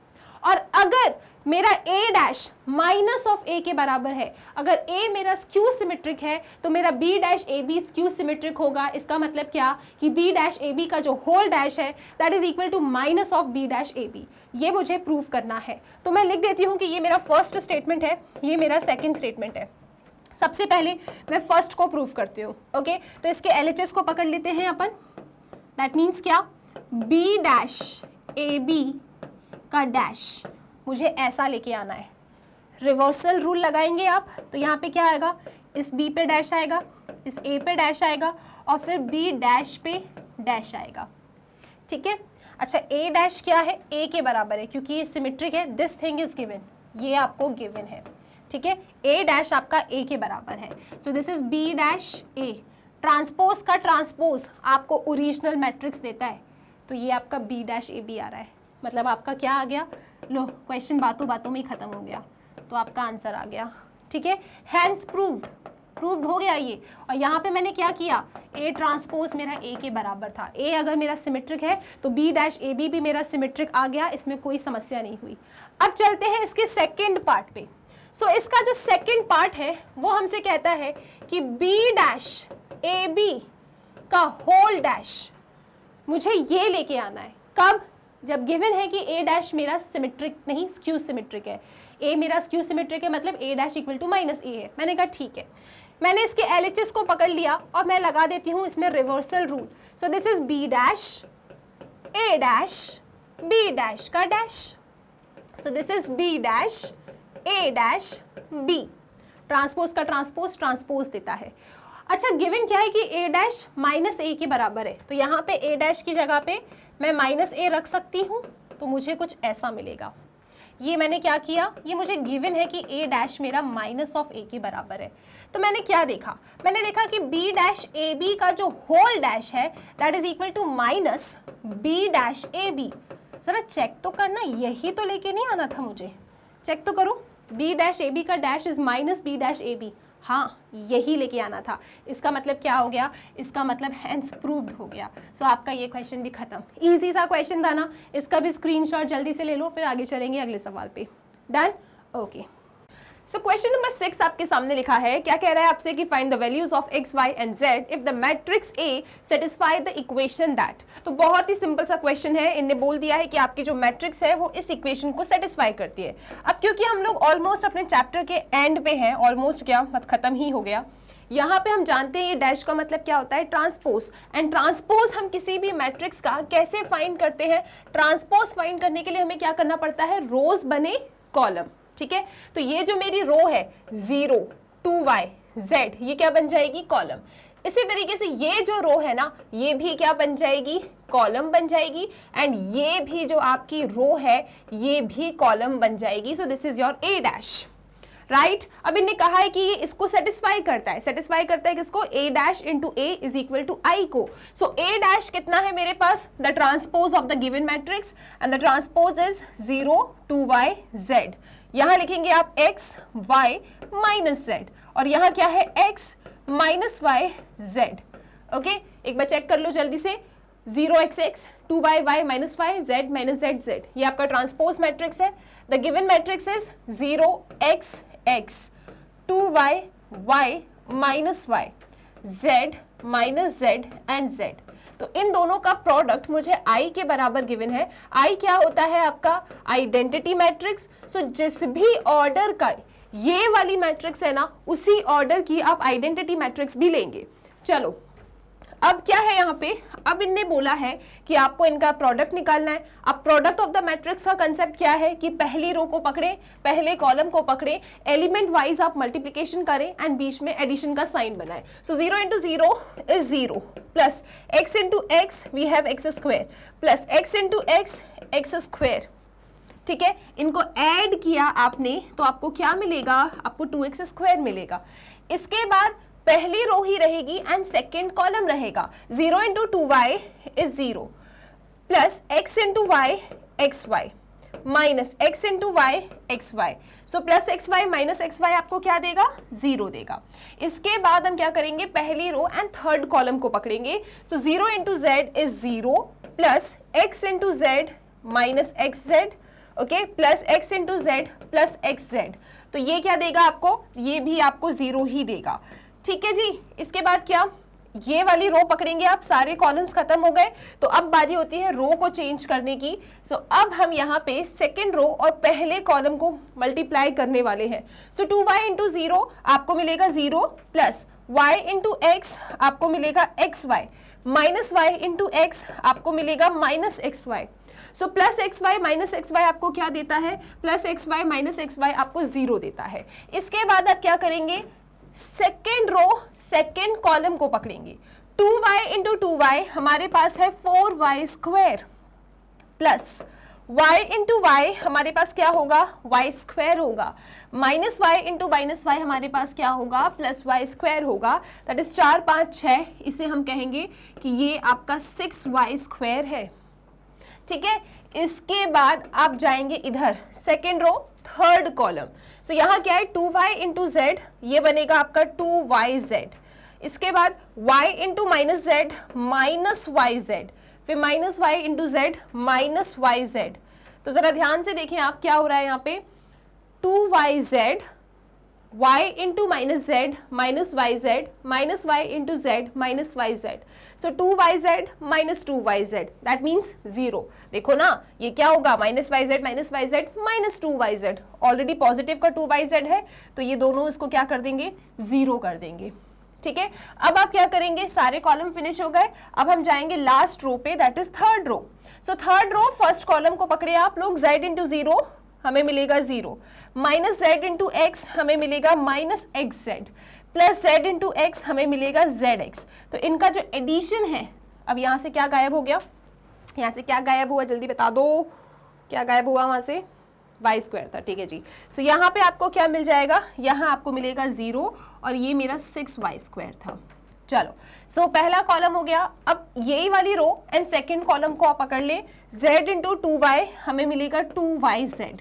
Speaker 1: और अगर मेरा A dash minus of A के बराबर है, अगर ए मेरा स्क्यू सिमेट्रिक है, तो मेरा B dash A B skew symmetric होगा। इसका मतलब क्या कि बी डैश ए बी का जो होल डैश है that is equal to minus of B dash A B. ये मुझे प्रूव करना है। तो मैं लिख देती हूँ कि ये मेरा फर्स्ट स्टेटमेंट है, ये मेरा सेकेंड स्टेटमेंट है। सबसे पहले मैं फर्स्ट को प्रूव करती हूँ। ओके, तो इसके एलएचएस को पकड़ लेते हैं अपन। दैट मीन्स क्या, बी डैश ए बी का डैश मुझे ऐसा लेके आना है। रिवर्सल रूल लगाएंगे आप, तो यहाँ पे क्या आएगा, इस बी पे डैश आएगा, इस ए पे डैश आएगा, और फिर बी डैश पे डैश आएगा। ठीक है, अच्छा ए डैश क्या है, ए के बराबर है क्योंकि ये सिमेट्रिक है। दिस थिंग इज गिवन, ये आपको गिवन है। ठीक है, ए डैश आपका ए के बराबर है। So this is B dash A. Transpose का ट्रांसपोज आपको ओरिजिनल मैट्रिक्स देता है, तो ये आपका बी डैश ए बी आ रहा है। मतलब आपका क्या आ गया, लो क्वेश्चन बातों बातों में ही खत्म हो गया, तो आपका आंसर आ गया। ठीक है, हैंस प्रूव्ड हो गया ये। और यहाँ पे मैंने क्या किया, ए ट्रांसपोज मेरा ए के बराबर था। ए अगर मेरा सिमेट्रिक है तो बी डैश ए बी भी मेरा सिमेट्रिक आ गया, इसमें कोई समस्या नहीं हुई। अब चलते हैं इसके सेकेंड पार्ट पे। सो इसका जो सेकेंड पार्ट है वो हमसे कहता है कि बी डैश ए बी का होल डैश मुझे ये लेके आना है। कब, जब गिवन है कि ए डैश मेरा सिमेट्रिक नहीं स्क्यू सिमेट्रिक है। ए मेरा स्क्यू सिमेट्रिक है मतलब A dash equal to minus ए है। मैंने कहा ठीक है, मैंने इसके एलएचएस को पकड़ लिया और मैं लगा देती हूँ इसमें reversal rule. So this is B dash A dash B dash का dash. So this is B dash A dash B. Transpose का ट्रांसपोज ट्रांसपोज देता है। अच्छा गिवन क्या है कि ए डैश माइनस ए के बराबर है, तो यहाँ पे ए डैश की जगह पे मैं माइनस ए रख सकती हूँ, तो मुझे कुछ ऐसा मिलेगा। ये मैंने क्या किया, ये मुझे गिवन है कि ए डैश मेरा माइनस ऑफ ए के बराबर है। तो मैंने क्या देखा, मैंने देखा कि बी डैश ए बी का जो होल डैश है that is equal to minus B dash A B. जरा चेक तो करना, यही तो लेके नहीं आना था मुझे। चेक तो करो, बी डैश ए बी का dash is minus B dash A B. हाँ, यही लेके आना था। इसका मतलब क्या हो गया, इसका मतलब हैंस प्रूव्ड हो गया। सो आपका ये क्वेश्चन भी खत्म। इजी सा क्वेश्चन था ना, इसका भी स्क्रीनशॉट जल्दी से ले लो, फिर आगे चलेंगे अगले सवाल पे। Done, okay. सो क्वेश्चन नंबर 6 आपके सामने लिखा है, क्या कह रहा है आपसे कि find the values of x, y and z if the matrix A satisfy the equation that. तो बहुत ही सिंपल सा क्वेश्चन है। इनने बोल दिया है कि आपकी जो मैट्रिक्स है वो इस इक्वेशन को सेटिस्फाई करती है। अब क्योंकि हम लोग ऑलमोस्ट अपने चैप्टर के एंड पे हैं, ऑलमोस्ट क्या खत्म ही हो गया, यहाँ पे हम जानते हैं ये डैश का मतलब क्या होता है, ट्रांसपोज। एंड ट्रांसपोज हम किसी भी मैट्रिक्स का कैसे फाइंड करते हैं, ट्रांसपोज फाइंड करने के लिए हमें क्या करना पड़ता है, रोज बने कॉलम। ठीक है, तो ये जो मेरी रो है 0 2y z, ये क्या बन जाएगी, कॉलम। इसी तरीके से ये जो रो है ना, ये भी क्या बन जाएगी, कॉलम बन जाएगी। एंड ये भी जो आपकी रो है ये भी कॉलम बन जाएगी। सो this is your A dash, right. अब इन्हें कहा है कि ये इसको सेटिस्फाई करता है। सेटिस्फाई करता है किसको, A dash into A is equal to I को। सो ए डैश कितना है मेरे पास, the transpose of the given matrix, and the transpose is 0 2y z। यहां लिखेंगे आप x y माइनस z, और यहां क्या है x minus y z। Okay, एक बार चेक कर लो जल्दी से, 0xx 2y y minus y z minus z z, ये आपका ट्रांसपोज मैट्रिक्स है। The given matrix is 0xx 2y y minus y z minus z and z। तो इन दोनों का प्रोडक्ट मुझे I के बराबर गिवन है। I क्या होता है आपका, आइडेंटिटी मैट्रिक्स। सो जिस भी ऑर्डर का ये वाली मैट्रिक्स है ना, उसी ऑर्डर की आप आइडेंटिटी मैट्रिक्स भी लेंगे। चलो अब क्या है यहाँ पे, अब इनने बोला है कि आपको इनका प्रोडक्ट निकालना है। अब प्रोडक्ट ऑफ द मैट्रिक्स का कंसेप्ट क्या है कि पहली रो को पकड़े, पहले कॉलम को पकड़े, एलिमेंट वाइज आप मल्टीप्लीकेशन करें एंड बीच में एडिशन का साइन बनाए। सो 0 into 0 is 0 plus x into x we have x square plus x into x x square। ठीक है, इनको ऐड किया आपने तो आपको क्या मिलेगा, आपको 2x स्क्वायर मिलेगा। इसके बाद पहली रो ही रहेगी एंड सेकेंड कॉलम रहेगा। 0 into 2y is 0 plus x into y xy minus x into y xy। So plus xy minus xy आपको क्या देगा, 0 देगा। इसके बाद हम क्या करेंगे, पहली रो एंड थर्ड कॉलम को पकड़ेंगे। सो 0 into z is 0 plus x into z minus xz, okay, plus x into z plus xz। तो ये क्या देगा आपको, ये भी आपको 0 ही देगा। ठीक है जी। इसके बाद क्या, ये वाली रो पकड़ेंगे आप, सारे कॉलम्स खत्म हो गए, तो अब बारी होती है रो को चेंज करने की। सो अब हम यहाँ पे सेकेंड रो और पहले कॉलम को मल्टीप्लाई करने वाले हैं। सो 2y into 0 आपको मिलेगा 0 प्लस y into x आपको मिलेगा xy minus y into x आपको मिलेगा minus xy। So plus X Y minus X Y आपको क्या देता है, plus X Y minus X Y आपको 0 देता है। इसके बाद आप क्या करेंगे, सेकेंड रो सेकेंड कॉलम को पकड़ेंगे। 2y into 2y हमारे पास है 4y square plus y into y हमारे पास क्या होगा, y स्क्वायर होगा minus y into minus y हमारे पास क्या होगा, प्लस y स्क्वायर होगा। दैट इज 4 5 6, इसे हम कहेंगे कि ये आपका 6y स्क्वायर है। ठीक है, इसके बाद आप जाएंगे इधर सेकेंड रो थर्ड कॉलम। सो यहाँ क्या है, 2y into z ये बनेगा आपका 2yz। इसके बाद y into minus z minus yz, फिर minus y into z minus yz। तो जरा ध्यान से देखें आप, क्या हो रहा है यहाँ पे, 2yz y into minus z minus yz minus y into z minus yz। So 2yz minus 2yz that means 0। देखो ना, ये क्या होगा, minus yz minus minus 2yz। Already positive का 2yz है, तो ये दोनों इसको क्या कर देंगे, 0 कर देंगे। ठीक है, अब आप क्या करेंगे, सारे कॉलम फिनिश हो गए, अब हम जाएंगे लास्ट रो पे, that is third row. So third row first column को पकड़े आप लोग, z into 0 हमें मिलेगा 0 माइनस z into x हमें मिलेगा minus xz plus z into x हमें मिलेगा zx। तो इनका जो एडिशन है, अब यहाँ से क्या गायब हो गया, यहाँ से क्या गायब हुआ, जल्दी बता दो, क्या गायब हुआ वहाँ से, y स्क्वायर था। ठीक है जी। सो यहाँ पे आपको क्या मिल जाएगा, यहाँ आपको मिलेगा 0 और ये मेरा 6y स्क्वायर था। चलो, सो पहला कॉलम हो गया। अब यही वाली रो एंड सेकेंड कॉलम को आप पकड़ लें, z into 2y हमें मिलेगा 2yz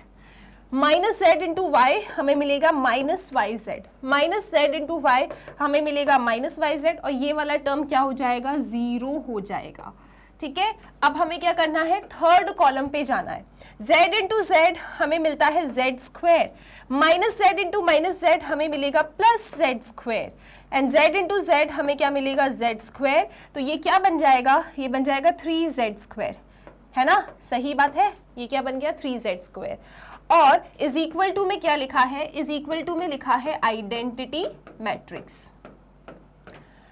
Speaker 1: minus z into y हमें मिलेगा minus yz minus z into y हमें मिलेगा माइनस yz और ये वाला टर्म क्या हो जाएगा, 0 हो जाएगा। ठीक है, अब हमें क्या करना है, थर्ड कॉलम पे जाना है। z into z हमें मिलता है z square minus z into minus z हमें मिलेगा plus z square and z into z हमें क्या मिलेगा, z स्क्वायर। तो ये क्या बन जाएगा, ये बन जाएगा 3z स्क्वायर, है ना, सही बात है, ये क्या बन गया, 3z स्क्वायर। और इज इक्वल टू में क्या लिखा है, इज इक्वल टू में लिखा है आइडेंटिटी मैट्रिक्स।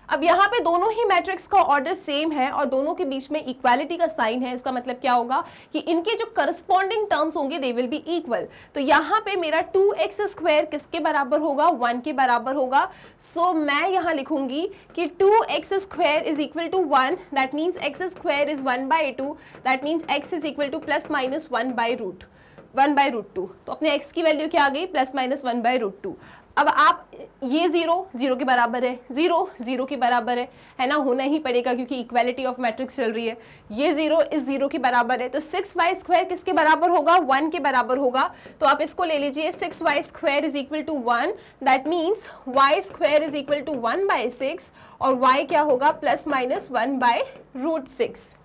Speaker 1: अब यहाँ पे दोनों ही मैट्रिक्स का ऑर्डर सेम है और दोनों के बीच में इक्वालिटी का साइन है। इसका मतलब क्या होगा कि इनके जो करस्पॉन्डिंग टर्म्स होंगे दे विल बी इक्वल। तो यहाँ पे मेरा 2x स्क्वायर किसके बराबर होगा, 1 के बराबर होगा। सो मैं यहाँ लिखूंगी कि 2x square is equal to 1, that means x square is 1/2, that means x is equal to plus minus 1/√2। तो अपने x की वैल्यू क्या आ गई, प्लस माइनस 1/√2। अब आप ये 0 के बराबर है, 0 के बराबर है ना, होना ही पड़ेगा क्योंकि इक्वालिटी ऑफ मैट्रिक्स चल रही है। ये 0 इस 0 के बराबर है, तो 6y स्क्वायर किसके बराबर होगा, 1 के बराबर होगा। तो आप इसको ले लीजिए, 6y square is equal to 1, that means y square is equal to 1/6 और y क्या होगा, प्लस माइनस 1/√6।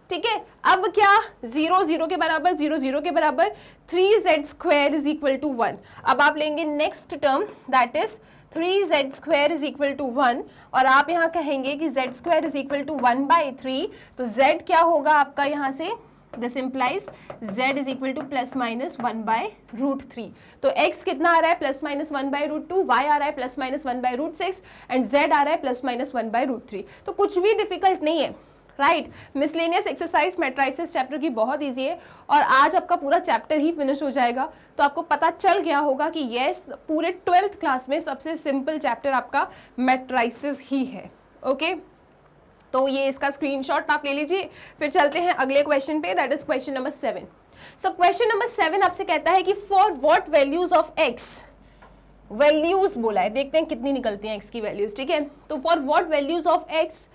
Speaker 1: ठीक है, अब क्या, 0 के बराबर, 0 के बराबर, 3z square is equal to 1। अब आप लेंगे next term, that is 3z square is equal to 1 और आप यहाँ कहेंगे कि z square is equal to 1/3। तो z क्या होगा आपका यहाँ से this implies z is equal to plus minus 1/√3। तो x कितना आ रहा है, प्लस माइनस 1/√2, y आ रहा है प्लस माइनस 1/√6 एंड z आ रहा है प्लस माइनस 1/√3। तो कुछ भी डिफिकल्ट नहीं है, right. Miscellaneous exercise matrices chapter की बहुत ईजी है और आज आपका पूरा चैप्टर ही फिनिश हो जाएगा। तो आपको पता चल गया होगा कि यस, पूरे 12th क्लास में सबसे सिंपल चैप्टर आपका मैट्राइसिस ही है। ओके, तो ये इसका स्क्रीनशॉट आप ले लीजिए। फिर चलते हैं अगले क्वेश्चन पे, that is question number 7। So question number 7 आपसे कहता है कि for what values of x, values बोला है, देखते हैं कितनी निकलती हैं x की वैल्यूज, ठीक है। तो for what values of x,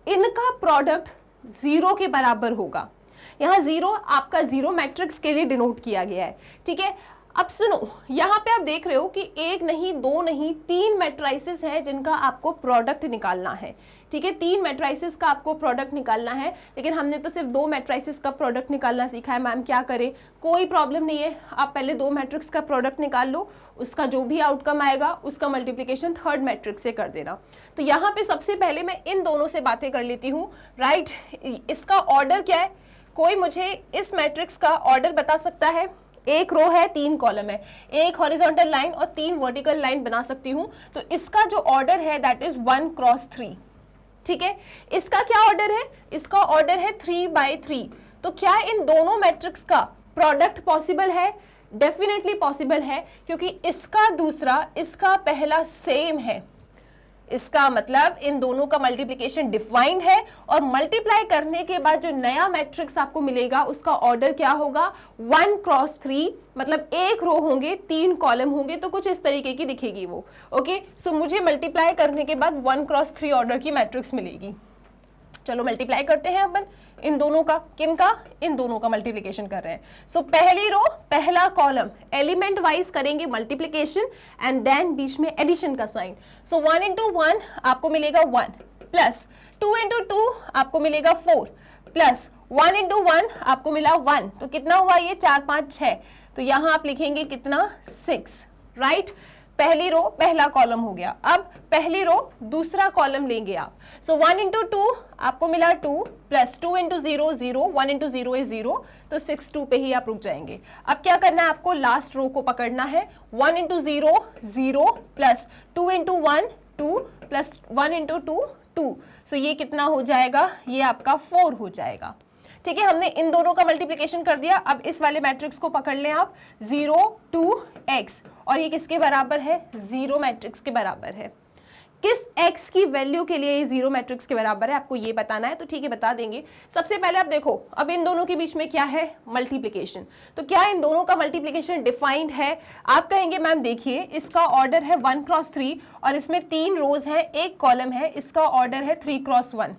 Speaker 1: इनका प्रोडक्ट 0 के बराबर होगा। यहाँ 0 आपका 0 मैट्रिक्स के लिए डिनोट किया गया है, ठीक है। अब सुनो, यहाँ पे आप देख रहे हो कि 1 नहीं, 2 नहीं, 3 मैट्राइसिस है जिनका आपको प्रोडक्ट निकालना है, ठीक है। 3 मैट्राइसिस का आपको प्रोडक्ट निकालना है, लेकिन हमने तो सिर्फ 2 मैट्राइसिस का प्रोडक्ट निकालना सीखा है। मैम क्या करें, कोई प्रॉब्लम नहीं है, आप पहले 2 मैट्रिक्स का प्रोडक्ट निकाल लो, उसका जो भी आउटकम आएगा उसका मल्टीप्लिकेशन थर्ड मैट्रिक्स से कर देना। तो यहाँ पे सबसे पहले मैं इन दोनों से बातें कर लेती हूँ, राइट। इसका ऑर्डर क्या है, कोई मुझे इस मैट्रिक्स का ऑर्डर बता सकता है? एक रो है, 3 कॉलम है, एक हॉरिजॉन्टल लाइन और 3 वर्टिकल लाइन बना सकती हूँ। तो इसका जो ऑर्डर है दैट इज 1 क्रॉस 3, ठीक है। इसका क्या ऑर्डर है, इसका ऑर्डर है 3/3। तो क्या इन दोनों मैट्रिक्स का प्रोडक्ट पॉसिबल है? डेफिनेटली पॉसिबल है, क्योंकि इसका दूसरा, इसका पहला सेम है। इसका मतलब इन दोनों का मल्टीप्लिकेशन डिफाइंड है और मल्टीप्लाई करने के बाद जो नया मैट्रिक्स आपको मिलेगा उसका ऑर्डर क्या होगा, 1 क्रॉस 3, मतलब एक रो होंगे, 3 कॉलम होंगे, तो कुछ इस तरीके की दिखेगी वो। ओके, सो मुझे मल्टीप्लाई करने के बाद 1 क्रॉस 3 ऑर्डर की मैट्रिक्स मिलेगी। चलो मल्टीप्लाई करते हैं अपन इन दोनों का, किनका, इन दोनों का मल्टीप्लिकेशन कर रहे हैं। सो पहली रो पहला कॉलम एलिमेंट वाइज करेंगे मल्टीप्लिकेशन एंड देन बीच में एडिशन का साइन। सो 1 इंटू 1 आपको मिलेगा 1 प्लस 2 इंटू 2 आपको मिलेगा 4 प्लस 1 इंटू 1 आपको मिला 1। तो कितना हुआ ये, 4 5 6। तो यहां आप लिखेंगे कितना, 6, राइट। पहली रो पहला कॉलम हो गया। अब पहली रो दूसरा कॉलम लेंगे आप। सो 1 इंटू 2 आपको मिला 2 प्लस 2 इंटू 0 0, 1 इंटू 0 इज 0, तो 6 2 पे ही आप रुक जाएंगे। अब क्या करना है आपको, लास्ट रो को पकड़ना है। 1 into 0 0 plus 2 into 1 2 plus 1 into 2 2। सो ये कितना हो जाएगा, ये आपका 4 हो जाएगा, ठीक है। हमने इन दोनों का मल्टीप्लिकेशन कर दिया। अब इस वाले मैट्रिक्स को पकड़ लें आप, 0 2 x, और ये किसके बराबर है, 0 मैट्रिक्स के बराबर है। किस x की वैल्यू के लिए ये 0 मैट्रिक्स के बराबर है आपको ये बताना है, तो ठीक है बता देंगे। सबसे पहले आप देखो, अब इन दोनों के बीच में क्या है, मल्टीप्लिकेशन। तो क्या इन दोनों का मल्टीप्लिकेशन डिफाइंड है? आप कहेंगे मैम देखिए, इसका ऑर्डर है 1 क्रॉस 3 और इसमें 3 रोज है, एक कॉलम है, इसका ऑर्डर है 3 क्रॉस 1,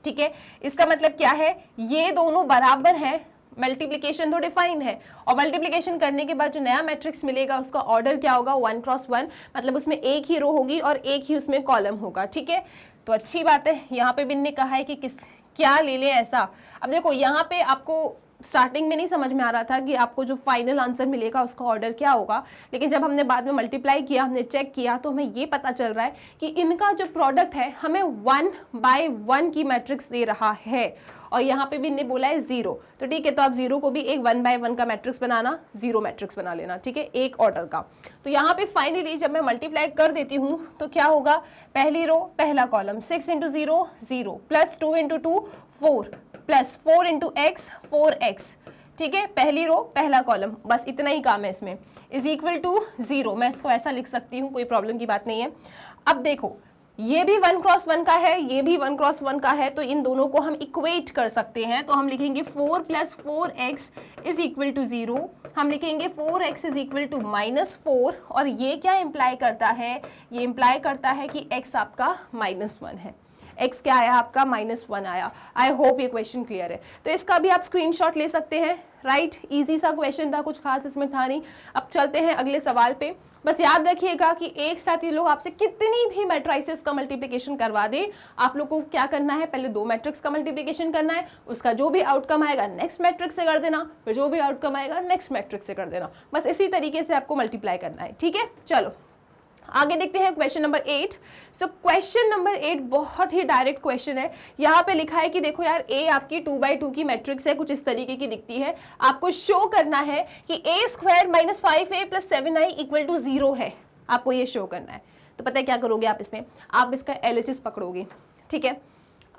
Speaker 1: ठीक है। इसका मतलब क्या है, ये दोनों बराबर है, मल्टीप्लिकेशन तो डिफाइन है, और मल्टीप्लिकेशन करने के बाद जो नया मैट्रिक्स मिलेगा उसका ऑर्डर क्या होगा, 1 क्रॉस 1, मतलब उसमें एक ही रो होगी और एक ही उसमें कॉलम होगा, ठीक है। तो अच्छी बात है। यहाँ पे बिन ने कहा है कि किस क्या ले लें ऐसा। अब देखो यहाँ पे आपको स्टार्टिंग में नहीं समझ में आ रहा था कि आपको जो फाइनल आंसर मिलेगा उसका ऑर्डर क्या होगा, लेकिन जब हमने बाद में मल्टीप्लाई किया, हमने चेक किया, तो हमें ये पता चल रहा है कि इनका जो प्रोडक्ट है हमें 1/1 की मैट्रिक्स दे रहा है, और यहाँ पे भी इनने बोला है 0। तो ठीक है, तो आप 0 को भी एक 1/1 का मैट्रिक्स बनाना, 0 मैट्रिक्स बना लेना, ठीक है, एक ऑर्डर का। तो यहाँ पे फाइनली जब मैं मल्टीप्लाई कर देती हूँ तो क्या होगा, पहली रो पहला column 6 into 0 0 plus 2 into 2 4 plus 4 into x 4x, ठीक है। पहली रो पहला कॉलम, बस इतना ही काम है इसमें, इज इक्वल टू 0। मैं इसको ऐसा लिख सकती हूँ, कोई प्रॉब्लम की बात नहीं है। अब देखो, ये भी 1 क्रॉस 1 का है, ये भी 1 क्रॉस 1 का है, तो इन दोनों को हम इक्वेट कर सकते हैं। तो हम लिखेंगे 4 plus 4x is equal to 0, हम लिखेंगे 4x इज इक्वल टू -4, और ये क्या इम्प्लाई करता है, ये इम्प्लाई करता है कि x आपका -1 है। x क्या आया आपका, -1 आया। आई होप ये क्वेश्चन क्लियर है। तो इसका भी आप स्क्रीनशॉट ले सकते हैं, राइट। इजी सा क्वेश्चन था, कुछ खास इसमें था नहीं। अब चलते हैं अगले सवाल पे। बस याद रखिएगा कि एक साथ ये लोग आपसे कितनी भी मैट्राइसिस का मल्टीप्लिकेशन करवा दें, आप लोग को क्या करना है, पहले 2 मैट्रिक्स का मल्टीप्लिकेशन करना है, उसका जो भी आउटकम आएगा नेक्स्ट मैट्रिक्स से कर देना, फिर जो भी आउटकम आएगा नेक्स्ट मैट्रिक्स से कर देना। बस इसी तरीके से आपको मल्टीप्लाई करना है, ठीक है। चलो आगे देखते हैं क्वेश्चन नंबर 8। सो क्वेश्चन नंबर 8 बहुत ही डायरेक्ट क्वेश्चन है। यहाँ पे लिखा है कि देखो यार ए आपकी 2/2 की मैट्रिक्स है, कुछ इस तरीके की दिखती है। आपको शो करना है कि a² - 5a + 7i = 0 है। आपको ये शो करना है। तो पता है क्या करोगे आप इसमें, आप इसका LHS पकड़ोगे। ठीक है,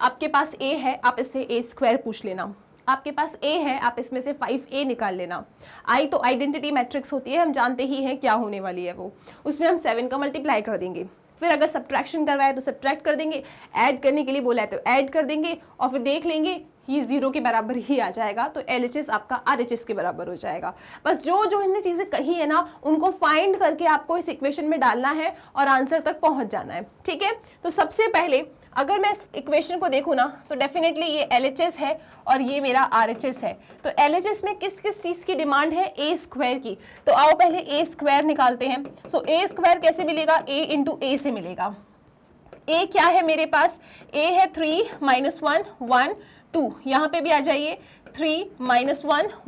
Speaker 1: आपके पास a है, आप इससे a² पूछ लेना। आपके पास a है, आप इसमें से 5a निकाल लेना। I तो आइडेंटिटी मैट्रिक्स होती है, हम जानते ही हैं क्या होने वाली है वो। उसमें हम 7 का मल्टीप्लाई कर देंगे। फिर अगर सब्ट्रैक्शन करवाए तो सब्ट्रैक्ट कर देंगे, ऐड करने के लिए बोला है तो ऐड कर देंगे, और फिर देख लेंगे ये 0 के बराबर ही आ जाएगा। तो LHS आपका RHS के बराबर हो जाएगा। बस जो जो इनने चीज़ें कही है ना, उनको फाइंड करके आपको इस इक्वेशन में डालना है और आंसर तक पहुंच जाना है। ठीक है, तो सबसे पहले अगर मैं इस इक्वेशन को देखूँ ना, तो डेफिनेटली ये LHS है और ये मेरा RHS है। तो LHS में किस किस चीज़ की डिमांड है, a² की। तो आओ पहले a² निकालते हैं। सो a² कैसे मिलेगा, a × a से मिलेगा। a क्या है मेरे पास, a है 3 - 1 1 2, यहाँ पे भी आ जाइए 3 - 1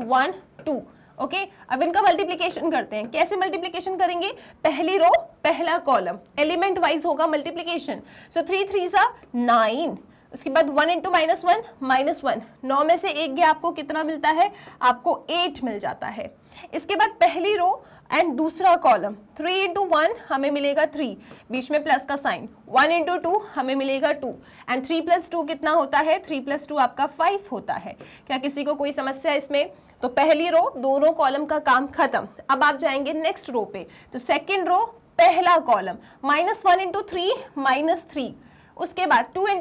Speaker 1: 1 2। ओके, अब इनका मल्टीप्लिकेशन करते हैं। कैसे मल्टीप्लिकेशन करेंगे, पहली रो पहला कॉलम, एलिमेंट वाइज होगा मल्टीप्लिकेशन। सो 3 3 9, उसके बाद 1 × -1 -1, 9 में से 1 गया, आपको कितना मिलता है, आपको 8 मिल जाता है। इसके बाद पहली रो एंड दूसरा कॉलम, 3 × 1 हमें मिलेगा 3, बीच में प्लस का साइन, 1 × 2 हमें मिलेगा 2, एंड 3 + 2 कितना होता है, 3 + 2 आपका 5 होता है। क्या किसी को कोई समस्या इसमें? तो पहली रो दोनों कॉलम का काम खत्म। अब आप जाएंगे नेक्स्ट रो पे, तो सेकेंड रो पहला कॉलम, -1 × 3 -3, उसके बाद 2 ×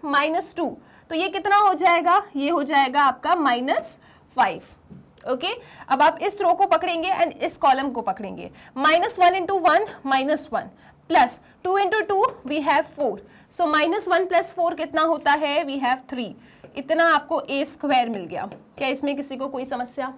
Speaker 1: -1 -2, तो ये कितना हो जाएगा, ये हो जाएगा आपका -5। ओके, अब आप इस रो को पकड़ेंगे एंड इस कॉलम को पकड़ेंगे, -1 × 1 -1 प्लस 2 × 2 वी हैव 4, सो -1 + 4 कितना होता है, वी हैव 3। इतना आपको a² मिल गया। क्या इसमें किसी को कोई समस्या?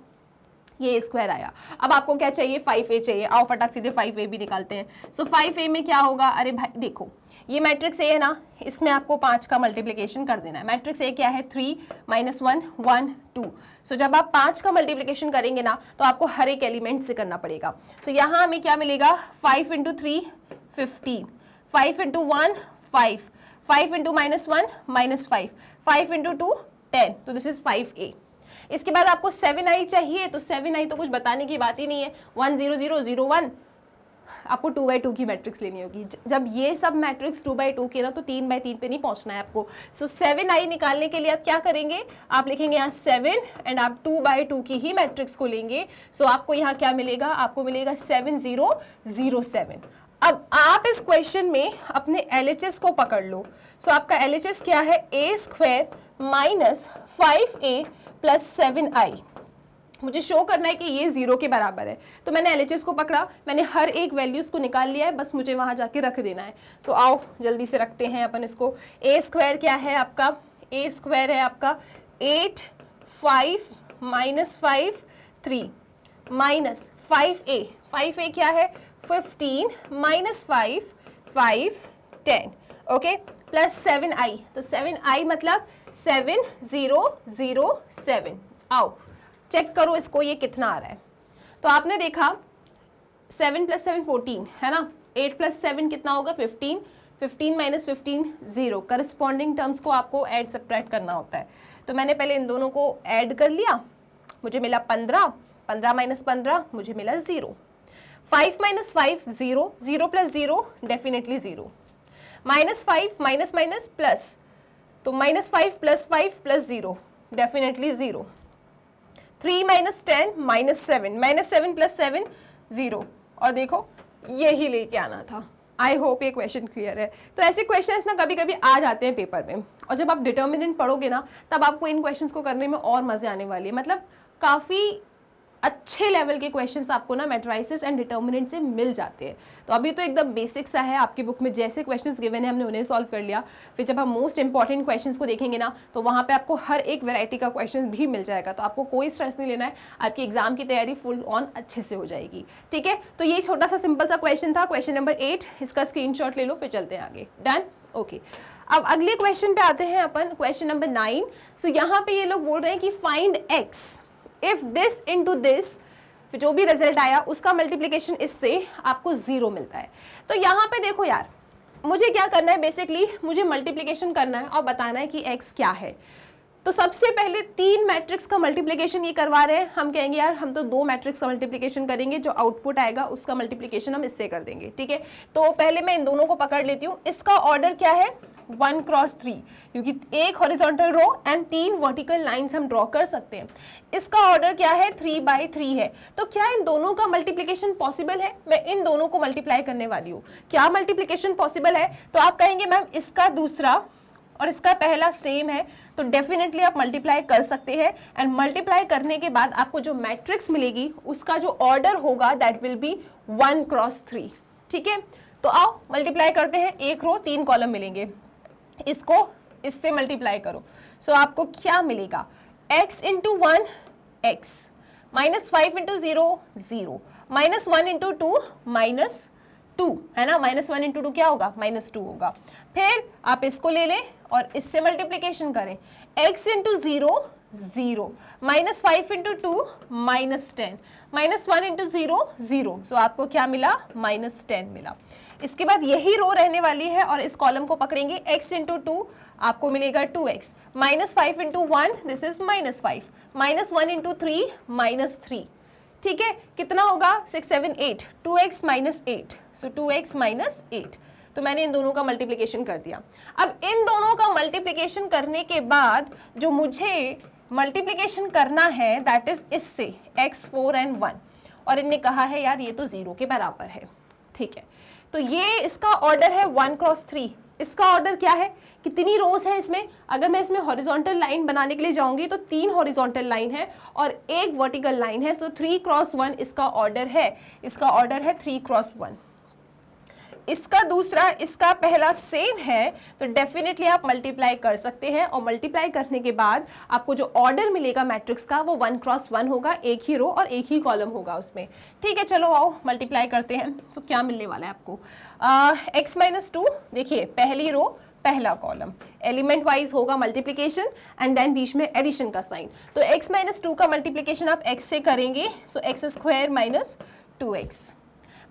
Speaker 1: ये a² आया। अब आपको क्या चाहिए, 5a चाहिए। आओ फटाक सीधे 5a भी निकालते हैं। सो 5a में क्या होगा, अरे भाई देखो ये मैट्रिक्स A है ना, इसमें आपको 5 का मल्टीप्लिकेशन कर देना है। मैट्रिक्स A क्या है, 3 - 1 1 2। सो जब आप 5 का मल्टीप्लिकेशन करेंगे ना, तो आपको हर एक एलिमेंट से करना पड़ेगा। सो यहाँ हमें क्या मिलेगा, 5 × 3 15, 5 × 1 5, 5 × -1 -5, 5 × 2 10, तो दिस इज 5a। इसके बाद आपको 7i चाहिए, तो 7i तो कुछ बताने की बात ही नहीं है, 1 0 0 0 1। आपको 2/2 की मैट्रिक्स लेनी होगी। जब ये सब मैट्रिक्स 2/2 की ना, तो 3/3 पे नहीं पहुंचना है आपको। सो 7i निकालने के लिए आप क्या करेंगे, आप लिखेंगे यहाँ 7 एंड आप 2/2 की ही मैट्रिक्स को लेंगे। सो आपको यहाँ क्या मिलेगा, आपको मिलेगा 7 0 0 7। अब आप इस क्वेश्चन में अपने LHS को पकड़ लो। सो आपका LHS क्या है, a² - 5a + 7i। मुझे शो करना है कि ये 0 के बराबर है, तो मैंने LHS को पकड़ा, मैंने हर एक वैल्यूज को निकाल लिया है, बस मुझे वहां जाके रख देना है। तो आओ जल्दी से रखते हैं अपन इसको। a² क्या है आपका, a² है आपका 8 5 -5 3 माइनस 5a, 5a क्या है 15 -5 5 10, ओके, प्लस 7i, तो 7i मतलब 7007। आओ चेक करो इसको, ये कितना आ रहा है। तो आपने देखा 7 + 7 14 है ना, 8 + 7 कितना होगा 15, 15 - 15 0। करस्पॉन्डिंग टर्म्स को आपको ऐड सब्ट्रैक्ट करना होता है। तो मैंने पहले इन दोनों को ऐड कर लिया, मुझे मिला 15, 15 - 15 मुझे मिला 0। 5 - 5 0, 0 + 0 डेफिनेटली 0, -5 माइनस प्लस, तो -5 + 5 + 0 डेफिनेटली 0। 3 - 10 -7, -7 + 7 0, और देखो यही लेके आना था। आई होप ये क्वेश्चन क्लियर है। तो ऐसे क्वेश्चंस ना कभी कभी आ जाते हैं पेपर में, और जब आप डिटर्मिनेंट पढ़ोगे ना, तब आपको इन क्वेश्चंस को करने में और मजे आने वाली है। मतलब काफ़ी अच्छे लेवल के क्वेश्चंस आपको ना मैट्रिसेस एंड डिटर्मिनेंट से मिल जाते हैं। तो अभी तो एकदम बेसिक सा है, आपकी बुक में जैसे क्वेश्चंस गिवन है हमने उन्हें सॉल्व कर लिया। फिर जब हम मोस्ट इंपॉर्टेंट क्वेश्चंस को देखेंगे ना, तो वहाँ पे आपको हर एक वैरायटी का क्वेश्चन भी मिल जाएगा। तो आपको कोई स्ट्रेस नहीं लेना है, आपकी एग्जाम की तैयारी फुल ऑन अच्छे से हो जाएगी। ठीक है, तो ये छोटा सा सिंपल सा क्वेश्चन था, क्वेश्चन नंबर 8। इसका स्क्रीनशॉट ले लो, फिर चलते हैं आगे। Done, okay. अब अगले क्वेश्चन पे आते हैं अपन, क्वेश्चन नंबर 9। सो यहाँ पे ये लोग बोल रहे हैं कि find x if this into this फिर जो भी रिजल्ट आया उसका मल्टीप्लिकेशन इससे आपको 0 मिलता है। तो यहाँ पे देखो यार, मुझे क्या करना है, बेसिकली मुझे मल्टीप्लिकेशन करना है और बताना है कि x क्या है। तो सबसे पहले 3 मैट्रिक्स का मल्टीप्लिकेशन ये करवा रहे हैं, हम कहेंगे यार हम तो 2 मैट्रिक्स का मल्टीप्लिकेशन करेंगे, जो आउटपुट आएगा उसका मल्टीप्लिकेशन हम इससे कर देंगे, ठीक है। तो पहले मैं इन दोनों को पकड़ लेती हूँ। इसका ऑर्डर क्या है, 1 क्रॉस 3, क्योंकि एक horizontal row and 3 vertical lines हम ड्रॉ कर सकते हैं। इसका ऑर्डर क्या है, 3 बाई 3 है। तो क्या इन दोनों का मल्टीप्लिकेशन पॉसिबल है? मैं इन दोनों को मल्टीप्लाई करने वाली हूँ। क्या मल्टीप्लिकेशन पॉसिबल है? तो आप कहेंगे मैम इसका दूसरा और इसका पहला सेम है, तो डेफिनेटली आप मल्टीप्लाई कर सकते हैं। एंड मल्टीप्लाई करने के बाद आपको जो मैट्रिक्स मिलेगी उसका जो ऑर्डर होगा दैट विल बी 1 क्रॉस 3, ठीक है। तो आओ मल्टीप्लाई करते हैं, 1 रो 3 कॉलम मिलेंगे, इसको इससे मल्टीप्लाई करो। सो आपको क्या मिलेगा, x into 1 x, -5 into 0 0, -1 into 2 -2 है ना, -1 इंटू 2 क्या होगा, -2 होगा। फिर आप इसको ले लें और इससे मल्टीप्लिकेशन करें, x इंटू 0 0, -5 इंटू 2 -10, -1 इंटू 0 0, सो आपको क्या मिला, -10 मिला। इसके बाद यही रो रहने वाली है और इस कॉलम को पकड़ेंगे, x इंटू 2 आपको मिलेगा 2x, -5 into 1 this is -5, -1 into 3 -3, ठीक है। कितना होगा, 6 7 8, 2x -8, सो 2x -8। तो मैंने इन दोनों का मल्टीप्लिकेशन कर दिया। अब इन दोनों का मल्टीप्लिकेशन करने के बाद जो मुझे मल्टीप्लिकेशन करना है दैट इज इससे x 4 and 1, और इनने कहा है यार ये तो 0 के बराबर है, ठीक है। तो ये इसका ऑर्डर है 1 क्रॉस 3। इसका ऑर्डर क्या है, कितनी रोज है इसमें, अगर मैं इसमें हॉरिजॉन्टल लाइन बनाने के लिए जाऊंगी तो 3 हॉरिजॉन्टल लाइन है और 1 वर्टिकल लाइन है, सो 3 क्रॉस 1 इसका ऑर्डर है। इसका ऑर्डर है 3 क्रॉस 1। इसका दूसरा इसका पहला सेम है, तो डेफिनेटली आप मल्टीप्लाई कर सकते हैं और मल्टीप्लाई करने के बाद आपको जो ऑर्डर मिलेगा मैट्रिक्स का वो 1 क्रॉस 1 होगा, एक ही रो और एक ही कॉलम होगा उसमें, ठीक है। चलो आओ मल्टीप्लाई करते हैं। तो क्या मिलने वाला है आपको, x -2, देखिए पहली रो पहला कॉलम, एलिमेंट वाइज होगा मल्टीप्लिकेशन एंड देन बीच में एडिशन का साइन। तो x -2 का मल्टीप्लिकेशन आप x से करेंगे, सो x स्क्वायर माइनस 2x,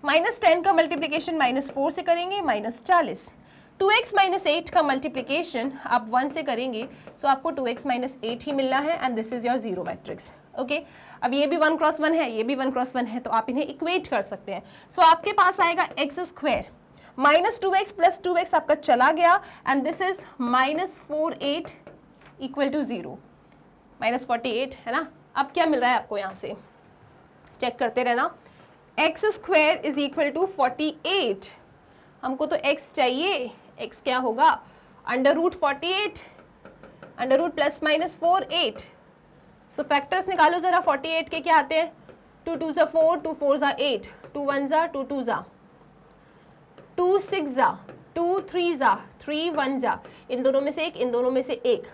Speaker 1: -10 का मल्टीप्लिकेशन -4 से करेंगे, -40, 2x -8 का मल्टीप्लिकेशन आप 1 से करेंगे, सो आपको 2x -8 ही मिलना है and this is your 0 matrix, okay. अब ये भी 1 क्रॉस 1 है, ये भी 1 क्रॉस 1 है, तो आप इन्हें इक्वेट कर सकते हैं। सो आपके पास आएगा x square -2x plus 2x आपका चला गया and this is -48 equal to 0, -48 है ना। अब क्या मिल रहा है आपको, यहाँ से चेक करते रहना, x square is equal to 48, हमको तो x चाहिए, x क्या होगा, √48, √ +- 8, सो फैक्टर्स निकालो जरा, 48 के क्या आते हैं, 2 2 ज़ा 4, 2 4 ज़ा 8, 2 1 ज़ा 2 2 ज़ा 2 6 ज़ा 2 3 ज़ा 3 1 ज़ा, इन दोनों में से एक, इन दोनों में से एक,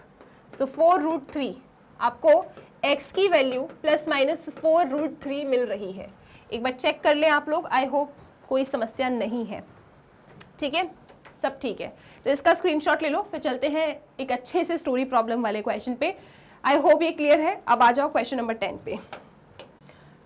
Speaker 1: सो 4√3 आपको x की वैल्यू ±4√3 मिल रही है। एक बार चेक कर लें आप लोग, आई होप कोई समस्या नहीं है, ठीक है, सब ठीक है। तो इसका स्क्रीनशॉट ले लो, फिर चलते हैं एक अच्छे से स्टोरी प्रॉब्लम वाले क्वेश्चन पे। आई होप ये क्लियर है। अब आ जाओ क्वेश्चन नंबर 10 पे।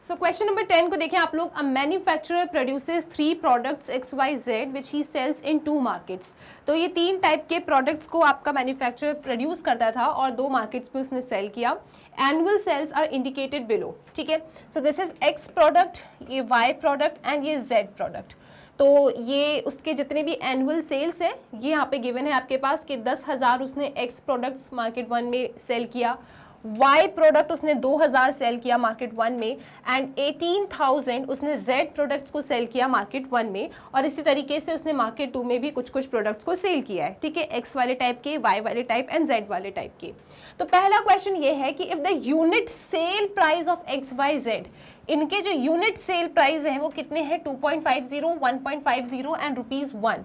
Speaker 1: सो क्वेश्चन नंबर 10 को देखें आप लोग, a manufacturer produces 3 products XYZ which he sells in 2 markets. तो ये 3 टाइप के प्रोडक्ट्स को आपका मैन्युफैक्चरर प्रोड्यूस करता था और 2 मार्केट्स पे उसने सेल किया। Annual sales are indicated below, ठीक है। So this is X product, ये Y प्रोडक्ट एंड ये Z प्रोडक्ट। तो ये उसके जितने भी एनुअल सेल्स हैं ये यहाँ पे गिवन है आपके पास कि 10,000 उसने X प्रोडक्ट्स मार्केट 1 में सेल किया, Y प्रोडक्ट उसने 2000 सेल किया मार्केट 1 में एंड 18,000 उसने Z प्रोडक्ट्स को सेल किया मार्केट 1 में, और इसी तरीके से उसने मार्केट 2 में भी कुछ कुछ प्रोडक्ट्स को सेल किया है, ठीक है, X वाले टाइप के, Y वाले टाइप एंड Z वाले टाइप के। तो पहला क्वेश्चन ये है कि if the unit sale price of XYZ, इनके जो यूनिट सेल प्राइस है वो कितने हैं, 2.50, 1.50 एंड ₹1,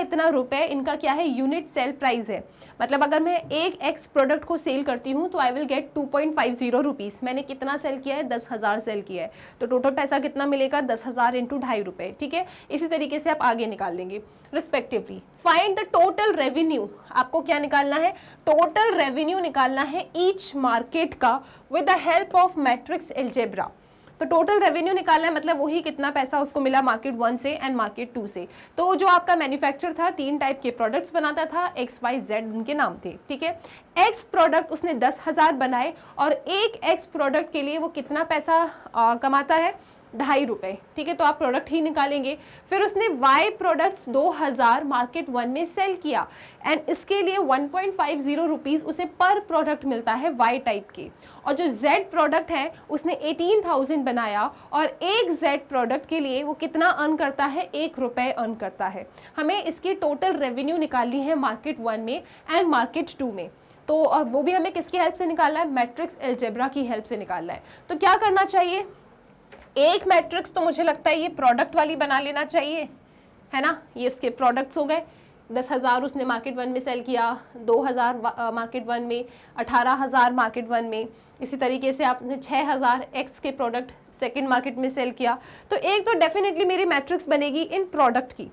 Speaker 1: इतना रुपए इनका क्या है, यूनिट सेल प्राइस है। मतलब अगर मैं एक X प्रोडक्ट को सेल करती हूँ तो आई विल गेट 2.50 रुपीज़। मैंने कितना सेल किया है, 10,000 सेल किया है, तो टोटल पैसा कितना मिलेगा, 10,000 इंटू ₹2.5, ठीक है। इसी तरीके से आप आगे निकाल लेंगे respectively. Find the total revenue, आपको क्या निकालना है, टोटल रेवेन्यू निकालना है ईच मार्केट का with the help of matrix algebra. तो तो टोटल रेवेन्यू निकालना है, मतलब वही कितना पैसा उसको मिला मार्केट 1 से एंड मार्केट 2 से। तो जो आपका मैन्युफैक्चर था 3 टाइप के प्रोडक्ट्स बनाता था, XYZ उनके नाम थे, ठीक है। X प्रोडक्ट उसने 10,000 बनाए और एक X प्रोडक्ट के लिए वो कितना पैसा कमाता है, 2.5 रुपये, ठीक है। तो आप प्रोडक्ट ही निकालेंगे। फिर उसने Y प्रोडक्ट्स 2000 मार्केट 1 में सेल किया एंड इसके लिए 1.50 रुपीज़ उसे पर प्रोडक्ट मिलता है Y टाइप के। और जो Z प्रोडक्ट है उसने 18,000 बनाया और एक Z प्रोडक्ट के लिए वो कितना अर्न करता है, 1 रुपये अर्न करता है। हमें इसकी टोटल रेवेन्यू निकालनी है मार्केट 1 में एंड मार्केट 2 में। तो और वो भी हमें किसकी हेल्प से निकालना है, मैट्रिक्स अलजेब्रा की हेल्प से निकालना है। तो क्या करना चाहिए, एक मैट्रिक्स तो मुझे लगता है ये प्रोडक्ट वाली बना लेना चाहिए, है ना। ये उसके प्रोडक्ट्स हो गए, 10,000 उसने मार्केट 1 में सेल किया, 2,000 मार्केट 1 में, 18,000 मार्केट 1 में। इसी तरीके से आपने 6,000 एक्स के प्रोडक्ट सेकंड मार्केट में सेल किया। तो एक तो डेफिनेटली मेरी मैट्रिक्स बनेगी इन प्रोडक्ट की।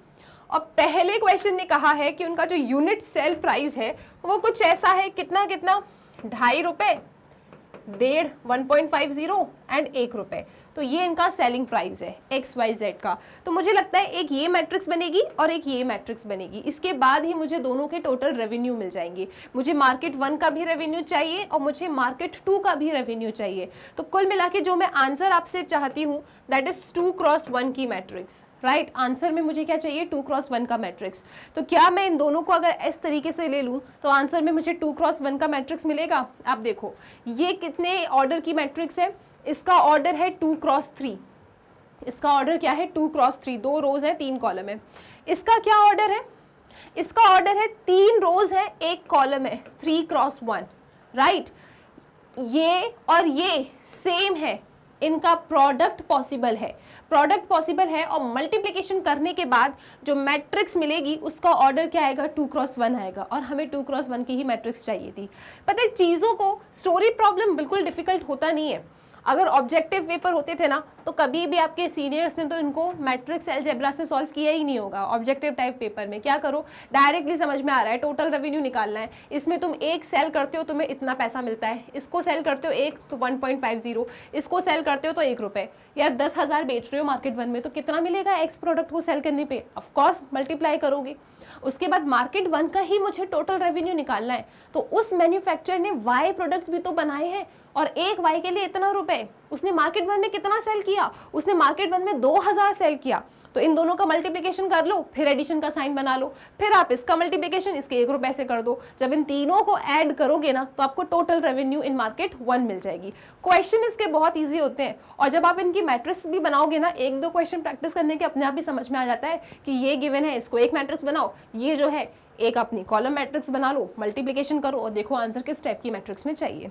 Speaker 1: और पहले क्वेश्चन ने कहा है कि उनका जो यूनिट सेल प्राइस है वो कुछ ऐसा है, कितना कितना, 2.5 रुपये, 1.5, 1.50 एंड 1 रुपये। तो ये इनका सेलिंग प्राइस है XYZ का। तो मुझे लगता है एक ये मैट्रिक्स बनेगी और एक ये मैट्रिक्स बनेगी। इसके बाद ही मुझे दोनों के टोटल रेवेन्यू मिल जाएंगे। मुझे मार्केट 1 का भी रेवेन्यू चाहिए और मुझे मार्केट 2 का भी रेवेन्यू चाहिए। तो कुल मिला के जो मैं आंसर आपसे चाहती हूँ दैट इज 2x1 की मैट्रिक्स, राइट। आंसर में मुझे क्या चाहिए, 2x1 का मैट्रिक्स। तो क्या मैं इन दोनों को अगर इस तरीके से ले लूँ तो आंसर में मुझे 2x1 का मैट्रिक्स मिलेगा। आप देखो ये कितने ऑर्डर की मैट्रिक्स है, इसका ऑर्डर है 2x3, इसका ऑर्डर क्या है 2x3, 2 रोज है 3 कॉलम है। इसका क्या ऑर्डर है, इसका ऑर्डर है 3 रोज है 1 कॉलम है, 3x1, राइट। ये और ये सेम है, इनका प्रोडक्ट पॉसिबल है, प्रोडक्ट पॉसिबल है। और मल्टीप्लिकेशन करने के बाद जो मैट्रिक्स मिलेगी उसका ऑर्डर क्या आएगा, 2x1 आएगा। और हमें 2x1 की ही मैट्रिक्स चाहिए थी। पता है चीज़ों को, स्टोरी प्रॉब्लम बिल्कुल डिफिकल्ट होता नहीं है। अगर ऑब्जेक्टिव पेपर होते थे ना तो कभी भी आपके सीनियर्स ने तो इनको मैट्रिक्स अलजेब्रा से सॉल्व किया ही नहीं होगा। ऑब्जेक्टिव टाइप पेपर में क्या करो, डायरेक्टली समझ में आ रहा है, टोटल रेवेन्यू निकालना है, इसमें तुम एक सेल करते हो तुम्हें इतना पैसा मिलता है, इसको सेल करते हो एक तो 1.50, इसको सेल करते हो तो 1 रुपये। यार 10,000 बेच रहे हो मार्केट 1 में तो कितना मिलेगा एक्स प्रोडक्ट को सेल करने पर, ऑफकोर्स मल्टीप्लाई करोगे। उसके बाद मार्केट 1 का ही मुझे टोटल रेवेन्यू निकालना है। तो उस मैन्युफैक्चरर ने वाई प्रोडक्ट भी तो बनाए हैं और एक वाई के लिए इतना रुपए, उसने मार्केट 1 में कितना सेल किया, उसने मार्केट 1 में 2,000 सेल किया। तो इन दोनों का मल्टीप्लिकेशन कर लो, फिर एडिशन का साइन बना लो, फिर आप इसका मल्टीप्लिकेशन इसके 1 रुपए से कर दो। जब इन तीनों को ऐड करोगे ना तो आपको टोटल रेवेन्यू इन मार्केट 1 मिल जाएगी। क्वेश्चन इसके बहुत ईजी होते हैं और जब आप इनकी मैट्रिक्स भी बनाओगे ना, 1-2 क्वेश्चन प्रैक्टिस करने के अपने आप ही समझ में आ जाता है कि ये गिवन है, इसको एक मैट्रिक्स बनाओ, ये जो है एक अपनी कॉलम मैट्रिक्स बना लो, मल्टीप्लिकेशन करो और देखो आंसर किस टाइप की मैट्रिक्स में चाहिए।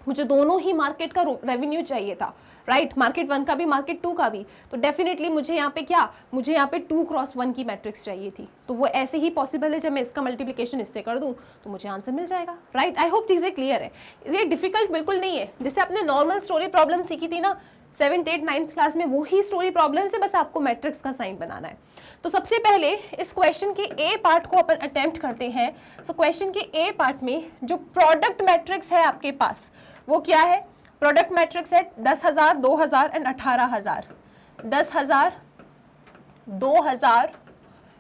Speaker 1: मुझे दोनों ही मार्केट का रेवेन्यू चाहिए था, राइट, मार्केट 1 का भी मार्केट 2 का भी। तो डेफिनेटली मुझे यहाँ पे क्या, मुझे यहाँ पे 2x1 की मैट्रिक्स चाहिए थी। तो वो ऐसे ही पॉसिबल है, जब मैं इसका मल्टीप्लिकेशन इससे कर दूँ तो मुझे आंसर मिल जाएगा, राइट। आई होप चीज़ें क्लियर है, ये डिफिकल्ट बिल्कुल नहीं है। जैसे आपने नॉर्मल स्टोरी प्रॉब्लम सीखी थी ना 7th 8th 9th क्लास में, वही स्टोरी प्रॉब्लम से बस आपको मैट्रिक्स का साइन बनाना है। तो सबसे पहले इस क्वेश्चन के ए पार्ट को अपन अटेम्प्ट करते हैं। सो क्वेश्चन के ए पार्ट में जो प्रोडक्ट मैट्रिक्स है आपके पास वो क्या है, प्रोडक्ट मैट्रिक्स है 10,000, 2,000 एंड 18,000। 10,000, 2,000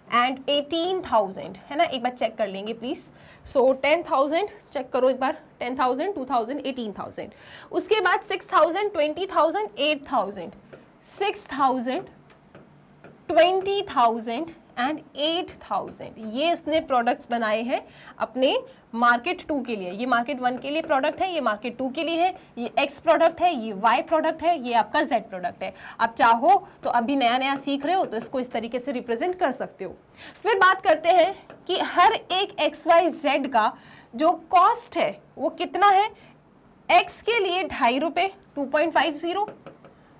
Speaker 1: एंड 18,000, है ना। एक बार चेक कर लेंगे प्लीज। सो 10,000 चेक करो एक बार, 10,000, 2,000, 18,000। उसके बाद 6,000, 20,000, 8,000, 6,000, 20,000 एंड 8,000। ये उसने प्रोडक्ट्स बनाए हैं अपने मार्केट 2 के लिए। ये मार्केट 1 के लिए प्रोडक्ट है, ये मार्केट 2 के लिए है, ये एक्स प्रोडक्ट है, ये वाई प्रोडक्ट है, ये आपका जेड प्रोडक्ट है। आप चाहो तो अभी नया नया सीख रहे हो तो इसको इस तरीके से रिप्रेजेंट कर सकते हो। फिर बात करते हैं कि हर एक एक्स वाई जेड का जो कॉस्ट है वो कितना है। एक्स के लिए 2.5 रुपये, 2.50,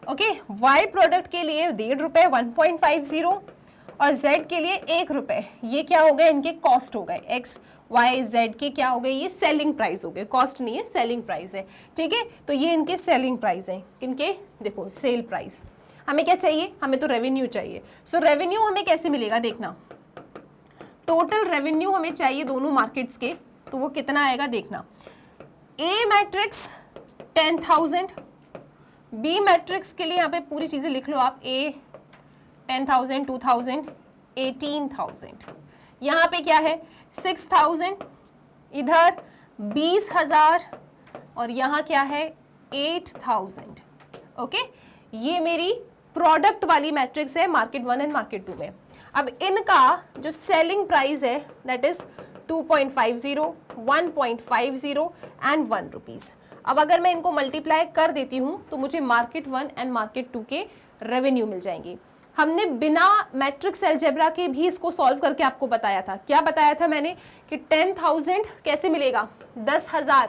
Speaker 1: ओके। वाई प्रोडक्ट के लिए 1.5 रुपये, 1.50 और z के लिए 1 रुपये। ये क्या हो गए, इनके कॉस्ट हो गए। x, y, z के क्या हो गए, ये सेलिंग प्राइस हो गए, कॉस्ट नहीं है, सेलिंग प्राइस है, ठीक है। तो ये इनके सेलिंग प्राइस हैं, किनके, देखो सेल प्राइस। हमें क्या चाहिए, हमें तो रेवेन्यू चाहिए। सो रेवेन्यू हमें कैसे मिलेगा, देखना टोटल रेवेन्यू हमें चाहिए दोनों मार्केट्स के, तो वो कितना आएगा देखना। ए मैट्रिक्स 10,000, बी मैट्रिक्स के लिए यहाँ पे पूरी चीज़ें लिख लो आप, ए 10,000, 2,000, 18,000, यहाँ पे क्या है 6,000, इधर 20,000 और यहाँ क्या है 8,000। ओके, ये मेरी प्रोडक्ट वाली मैट्रिक्स है मार्केट 1 एंड मार्केट 2 में। अब इनका जो सेलिंग प्राइस है दैट इज 2.50, 1.50 एंड 1 रुपीज। अब अगर मैं इनको मल्टीप्लाई कर देती हूँ तो मुझे मार्केट 1 एंड मार्केट 2 के रेवेन्यू मिल जाएंगे। हमने बिना मैट्रिक्स अलजेब्रा के भी इसको सॉल्व करके आपको बताया था। क्या बताया था मैंने कि 10,000 कैसे मिलेगा, 10,000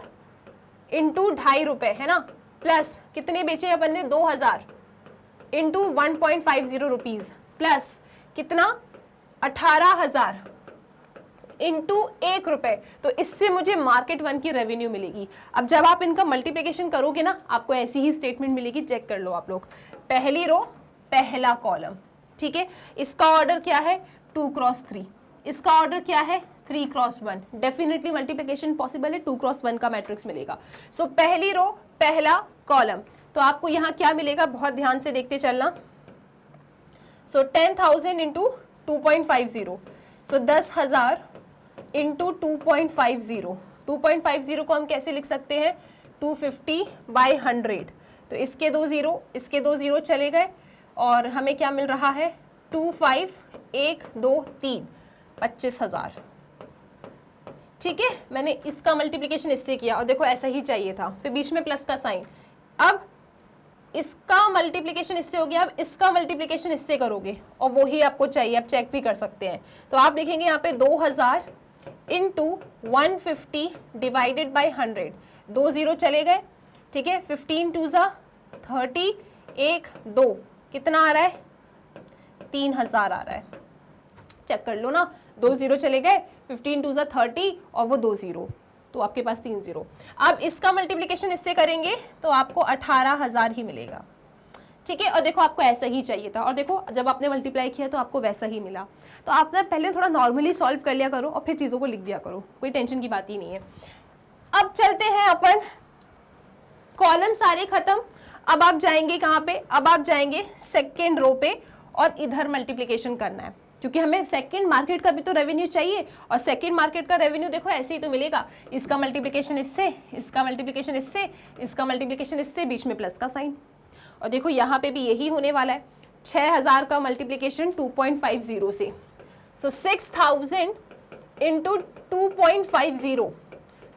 Speaker 1: इंटू 2.5 रुपए है ना, प्लस कितने बेचे अपन ने 2,000 इंटू 1.50 रुपीज, प्लस कितना 18,000 इंटू 1 रुपए। तो इससे मुझे मार्केट 1 की रेवेन्यू मिलेगी। अब जब आप इनका मल्टीप्लिकेशन करोगे ना आपको ऐसी ही स्टेटमेंट मिलेगी, चेक कर लो आप लोग। पहली रो पहला कॉलम, ठीक है, इसका ऑर्डर क्या है 2 क्रॉस 3, इसका ऑर्डर क्या है 3 क्रॉस 1। डेफिनेटली मल्टीप्लिकेशन पॉसिबल है, 2 क्रॉस 1 का मैट्रिक्स मिलेगा। सो पहली रो पहला कॉलम, तो आपको यहाँ क्या मिलेगा बहुत ध्यान से देखते चलना। सो 10,000 इंटू 2.50, सो 10,000 इंटू 2.50, 2.50 को हम कैसे लिख सकते हैं 250/100। तो इसके 2 जीरो, इसके 2 जीरो चले गए और हमें क्या मिल रहा है 25,123, 25,000। ठीक है, मैंने इसका मल्टीप्लिकेशन इससे किया और देखो ऐसा ही चाहिए था, फिर बीच में प्लस का साइन। अब इसका मल्टीप्लिकेशन इससे हो गया, अब इसका मल्टीप्लिकेशन इससे करोगे और वही आपको चाहिए, आप चेक भी कर सकते हैं। तो आप देखेंगे यहाँ पे 2,000 इंटू 150 डिवाइडेड बाई 100, 2 जीरो चले गए, ठीक है, 15 2 ज़ा 30, 1 2, कितना आ रहा है 3,000 आ रहा है। चेक कर लो ना, 2 जीरो चले गए, 15 2 ज़ा 30 और वो 2 जीरो, तो आपके पास 3 जीरो। अब इसका मल्टीप्लिकेशन इससे करेंगे तो आपको 18,000 ही मिलेगा, ठीक है। और देखो आपको ऐसा ही चाहिए था और देखो जब आपने मल्टीप्लाई किया तो आपको वैसा ही मिला। तो आप ना पहले थोड़ा नॉर्मली सॉल्व कर लिया करो और फिर चीज़ों को लिख दिया करो, कोई टेंशन की बात ही नहीं है। अब चलते हैं अपन, कॉलम सारे खत्म। अब आप जाएंगे कहाँ पे, अब आप जाएंगे सेकेंड रो पे और इधर मल्टीप्लिकेशन करना है, क्योंकि हमें सेकंड मार्केट का भी तो रेवेन्यू चाहिए और सेकंड मार्केट का रेवेन्यू देखो ऐसे ही तो मिलेगा, इसका मल्टीप्लिकेशन इससे, इसका मल्टीप्लिकेशन इससे, इसका मल्टीप्लिकेशन इससे, बीच में प्लस का साइन। और देखो यहाँ पे भी यही होने वाला है, 6,000 का मल्टीप्लिकेशन 2.50 से, सो 6,000 इंटू 2.50,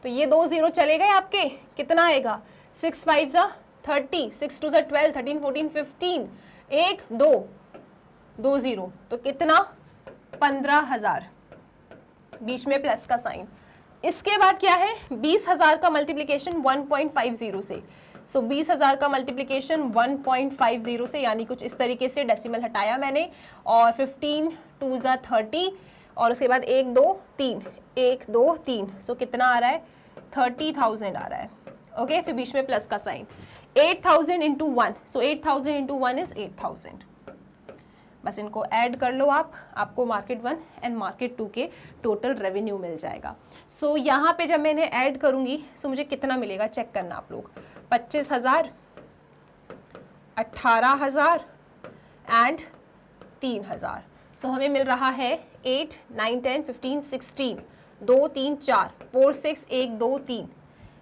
Speaker 1: तो ये 2 जीरो चले गए आपके, कितना आएगा 6 5 ज़ा 30, 6 2 ज़ा 12, 13 14 15, 1 2 2 जीरो, तो कितना 15,000, बीच में प्लस का साइन। इसके बाद क्या है 20,000 का मल्टीप्लिकेशन 1.50 से, सो 20,000 का मल्टीप्लिकेशन 1.50 से, यानी कुछ इस तरीके से डेसिमल हटाया मैंने, और 15 2 ज़ा 30 और उसके बाद 1 2 3, 1 2 3, सो कितना आ रहा है 30,000 आ रहा है। ओके, फिर बीच में प्लस का sign. 8,000 into 1, so 8,000 into 1 is 8,000। बस इनको ऐड कर लो आप, आपको मार्केट 1 एंड मार्केट 2 के टोटल रेवेन्यू मिल जाएगा। सो यहाँ पे जब मैं इन्हें ऐड करूँगी सो मुझे कितना मिलेगा चेक करना आप लोग, 25,000, 18,000 एंड 3,000। सो हमें मिल रहा है 8 9 10 15 16, 2 3 4 4 6 1 2 3,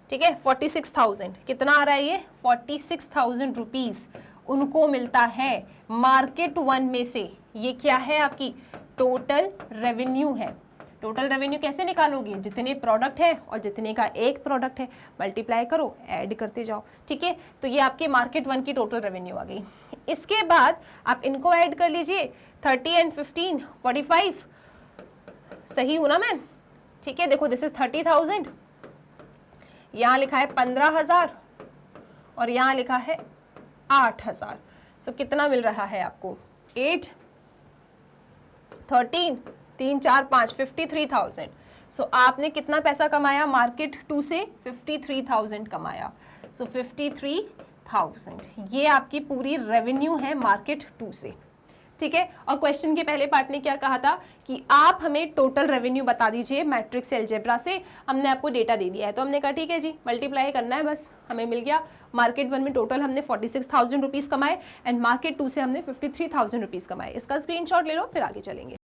Speaker 1: ठीक है, 46,000। कितना आ रहा है ये 46,000 रुपीज़ उनको मिलता है मार्केट 1 में से। ये क्या है आपकी टोटल रेवेन्यू है। टोटल रेवेन्यू कैसे निकालोगे, जितने प्रोडक्ट है और जितने का एक प्रोडक्ट है मल्टीप्लाई करो, ऐड करते जाओ, ठीक है। तो ये आपके मार्केट 1 की टोटल रेवेन्यू आ गई। इसके बाद आप इनको ऐड कर लीजिए, 30 एंड 15 45, सही हूँ ना मैम, ठीक है। देखो दिस इज 30,000, यहाँ लिखा है 15,000 और यहाँ लिखा है 8,000। सो कितना मिल रहा है आपको 8 13 3 4 5 53,000। सो आपने कितना पैसा कमाया मार्केट 2 से 53,000 कमाया। सो 53,000 ये आपकी पूरी रेवेन्यू है मार्केट 2 से, ठीक है। और क्वेश्चन के पहले पार्ट ने क्या कहा था कि आप हमें टोटल रेवेन्यू बता दीजिए मैट्रिक्स अलजेब्रा से, हमने आपको डेटा दे दिया है। तो हमने कहा ठीक है जी, मल्टीप्लाई करना है बस, हमें मिल गया। मार्केट 1 में टोटल हमने 46,000 रुपीज़ कमाए एंड मार्केट 2 से हमने 53,000 रुपीज़ कमाए। इसका स्क्रीनशॉट ले लो, फिर आगे चलेंगे।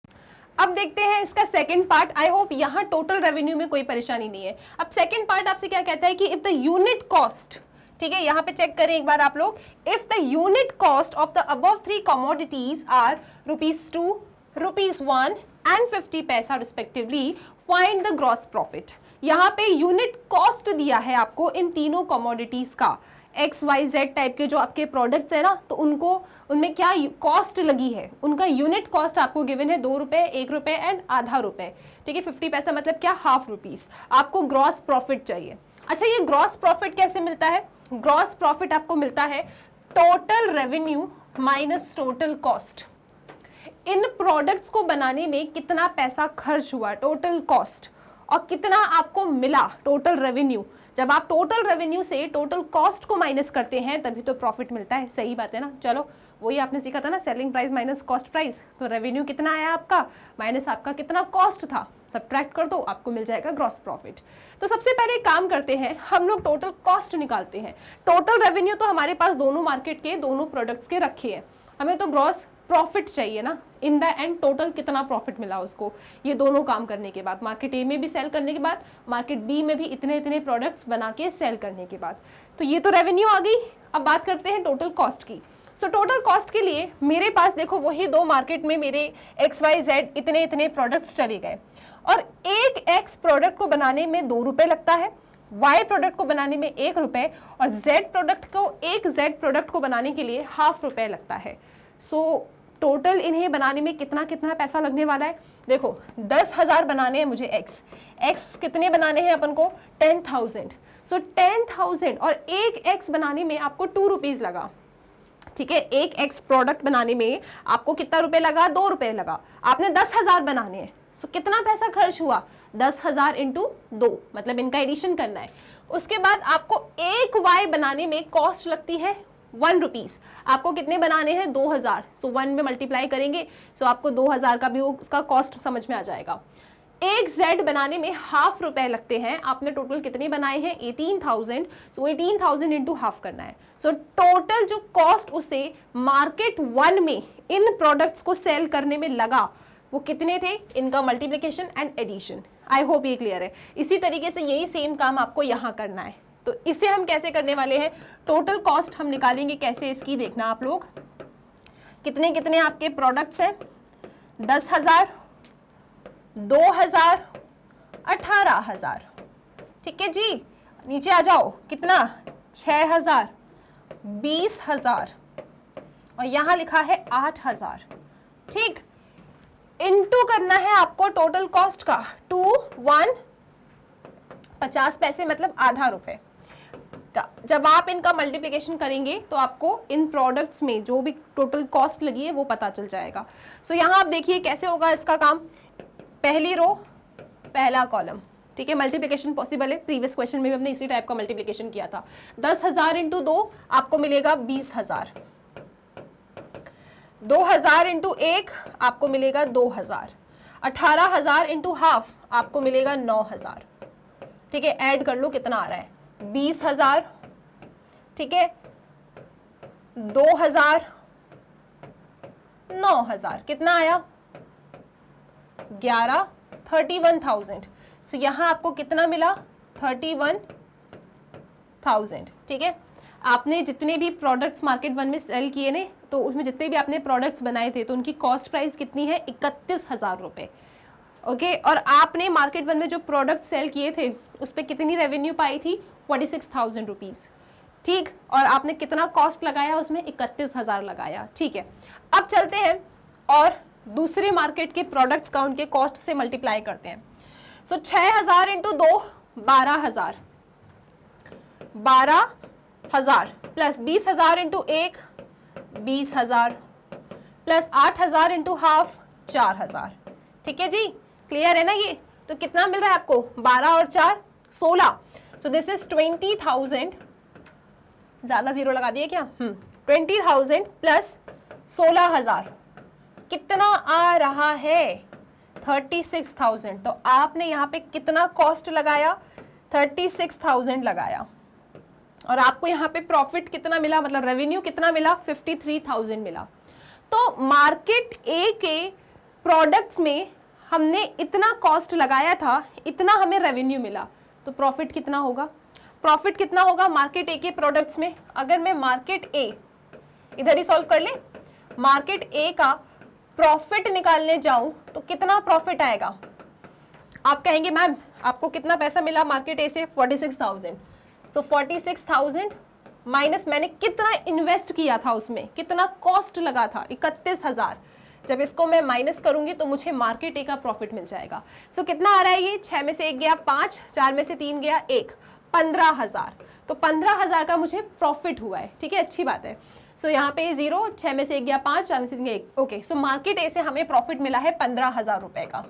Speaker 1: अब देखते हैं इसका सेकंड पार्ट। आई होप यहाँ टोटल रेवेन्यू में कोई परेशानी नहीं है। अब सेकंड पार्ट आपसे क्या कहता है कि इफ द यूनिट कॉस्ट, ठीक है, यहाँ पे चेक करें एक बार आप लोग, if the unit cost of the above 3 commodities are ₹2, ₹1 and 50 paisa respectively, find the gross profit. यहाँ पे यूनिट कॉस्ट दिया है आपको इन तीनों कमोडिटीज का, XYZ टाइप के जो आपके प्रोडक्ट्स है ना, तो उनमें क्या कॉस्ट लगी है, उनका यूनिट कॉस्ट आपको गिवन है ₹2, ₹1 एंड आधा रुपए, ठीक है। 50 पैसा मतलब क्या, ₹0.5। आपको ग्रॉस प्रॉफिट चाहिए। अच्छा, ये ग्रॉस प्रॉफिट कैसे मिलता है? ग्रॉस प्रॉफिट आपको मिलता है total revenue minus total cost. इन प्रोडक्ट्स को बनाने में कितना पैसा खर्च हुआ, टोटल कॉस्ट, और कितना आपको मिला, टोटल रेवेन्यू। जब आप टोटल रेवेन्यू से टोटल कॉस्ट को माइनस करते हैं तभी तो प्रॉफिट मिलता है। सही बात है ना। चलो, वही आपने सीखा था ना, selling price minus cost price. तो रेवेन्यू कितना आया आपका माइनस आपका कितना कॉस्ट था, सब्ट्रैक्ट कर दो, आपको मिल जाएगा ग्रॉस प्रॉफिट। तो सबसे पहले काम करते हैं, हम लोग टोटल कॉस्ट निकालते हैं। टोटल रेवेन्यू तो हमारे पास दोनों मार्केट के दोनों प्रोडक्ट्स के रखे हैं, हमें तो ग्रॉस प्रॉफिट चाहिए ना। इन द एंड टोटल कितना प्रॉफिट मिला उसको, ये दोनों काम करने के बाद, मार्केट ए में भी सेल करने के बाद, मार्केट बी में भी इतने इतने प्रोडक्ट्स बना के सेल करने के बाद। तो ये तो रेवेन्यू आ गई। अब बात करते हैं टोटल कॉस्ट की। सो टोटल कॉस्ट के लिए मेरे पास देखो वही दो मार्केट में मेरे XYZ इतने इतने प्रोडक्ट्स चले गए, और एक X प्रोडक्ट को बनाने में ₹2 लगता है, Y प्रोडक्ट को बनाने में ₹1, और Z प्रोडक्ट को बनाने के लिए ₹0.5 लगता है। सो टोटल इन्हें बनाने में कितना कितना पैसा लगने वाला है? देखो, 10,000 बनाने हैं मुझे X कितने बनाने हैं अपन को? 10,000। सो 10,000 और एक X बनाने में आपको ₹2 लगा, ठीक है। एक X प्रोडक्ट बनाने में आपको कितना रुपए लगा? ₹2 लगा। आपने 10,000 बनाने हैं, सो कितना पैसा खर्च हुआ? 10,000 इंटू 2, मतलब इनका एडिशन करना है। उसके बाद आपको एक Y बनाने में कॉस्ट लगती है ₹1। आपको कितने बनाने हैं? 2,000। सो 1 में मल्टीप्लाई करेंगे, सो आपको 2,000 का भी उसका कॉस्ट समझ में आ जाएगा। एक Z बनाने में ₹0.5 लगते हैं। आपने टोटल कितने बनाए हैं? 18,000। सो 18,000 इंटू हाफ करना है। सो टोटल जो कॉस्ट उसे मार्केट 1 में इन प्रोडक्ट्स को सेल करने में लगा, वो कितने थे? इनका multiplication and addition. I hope ये क्लियर है। इसी तरीके से यही सेम काम आपको यहाँ करना है। तो इसे हम कैसे करने वाले हैं? टोटल कॉस्ट हम निकालेंगे कैसे, इसकी देखना आप लोग। कितने कितने आपके प्रोडक्ट्स हैं? 10,000, 2,000, 18,000, ठीक है जी। नीचे आ जाओ, कितना? 6,000, 20,000, और यहाँ लिखा है 8,000, ठीक। इनटू करना है आपको टोटल कॉस्ट का 50 पैसे, मतलब ₹0.5। जब आप इनका मल्टीप्लिकेशन करेंगे तो आपको इन प्रोडक्ट्स में जो भी टोटल कॉस्ट लगी है वो पता चल जाएगा। सो यहाँ आप देखिए कैसे होगा इसका काम। पहली रो, पहला कॉलम, ठीक है। मल्टीप्लिकेशन पॉसिबल है, प्रीवियस क्वेश्चन में भी हमने इसी टाइप का मल्टीप्लिकेशन किया था। 10,000 इंटू 2 आपको मिलेगा 20,000, 2,000 इंटू 1 आपको मिलेगा 2,000, 18,000 इंटू हाफ आपको मिलेगा 9,000, ठीक है। ऐड कर लो कितना आ रहा है? 20,000, ठीक है, 2,000, 9,000, कितना आया? 31,000। सो यहां आपको कितना मिला? 31,000, ठीक है। आपने जितने भी प्रोडक्ट्स मार्केट 1 में सेल किए ने, तो उसमें जितने भी आपने प्रोडक्ट्स बनाए थे तो उनकी कॉस्ट प्राइस कितनी है? 31,000 रुपए, ओके। और आपने मार्केट 1 में जो प्रोडक्ट सेल किए थे उस पर कितनी रेवेन्यू पाई थी? 46,000 रुपीज़, ठीक। और आपने कितना कॉस्ट लगाया उसमें? 31,000 लगाया, ठीक है। अब चलते हैं और दूसरे मार्केट के प्रोडक्ट्स का उनके कॉस्ट से मल्टीप्लाई करते हैं। सो 6,000 into 2 12,000, 12,000 plus 20,000 into 1 20,000 plus 8,000 into half 4,000, ठीक है जी। क्लियर है ना ये? तो कितना मिल रहा है आपको? 12 और 4 16। सो दिस इज 20,000, ज्यादा जीरो लगा दिए क्या? 20,000 प्लस 16,000, कितना आ रहा है 36,000। तो आपने यहाँ पे कितना कॉस्ट लगाया 36,000 लगाया, और आपको यहाँ पे प्रॉफिट कितना मिला, मतलब रेवेन्यू कितना मिला 53,000 मिला। तो मार्केट ए के प्रोडक्ट्स में हमने इतना कॉस्ट लगाया था, इतना हमें रेवेन्यू मिला, तो प्रॉफिट कितना होगा, प्रॉफिट कितना होगा मार्केट ए के प्रोडक्ट्स में। अगर मैं मार्केट ए इधर ही सॉल्व कर ले, मार्केट ए का प्रॉफिट निकालने जाऊं तो कितना प्रॉफिट आएगा। आप कहेंगे मैम आपको कितना पैसा मिला मार्केट ए से 46,000। सो 46,000 माइनस मैंने कितना इन्वेस्ट किया था, उसमें कितना कॉस्ट लगा था 31,000। जब इसको मैं माइनस करूंगी तो मुझे मार्केट ए का प्रॉफिट मिल जाएगा। सो कितना आ रहा है ये, 6 में से 1 गया 5, 4 में से 3 गया 1, 15,000। तो 15,000 का मुझे प्रॉफिट हुआ है, ठीक है, अच्छी बात है। सो यहाँ पे 0, 6 में से 1 गया 5, 4 में से 3 गया 1। ओके, सो मार्केट ए से हमें प्रॉफिट मिला है 15,000 रुपए का,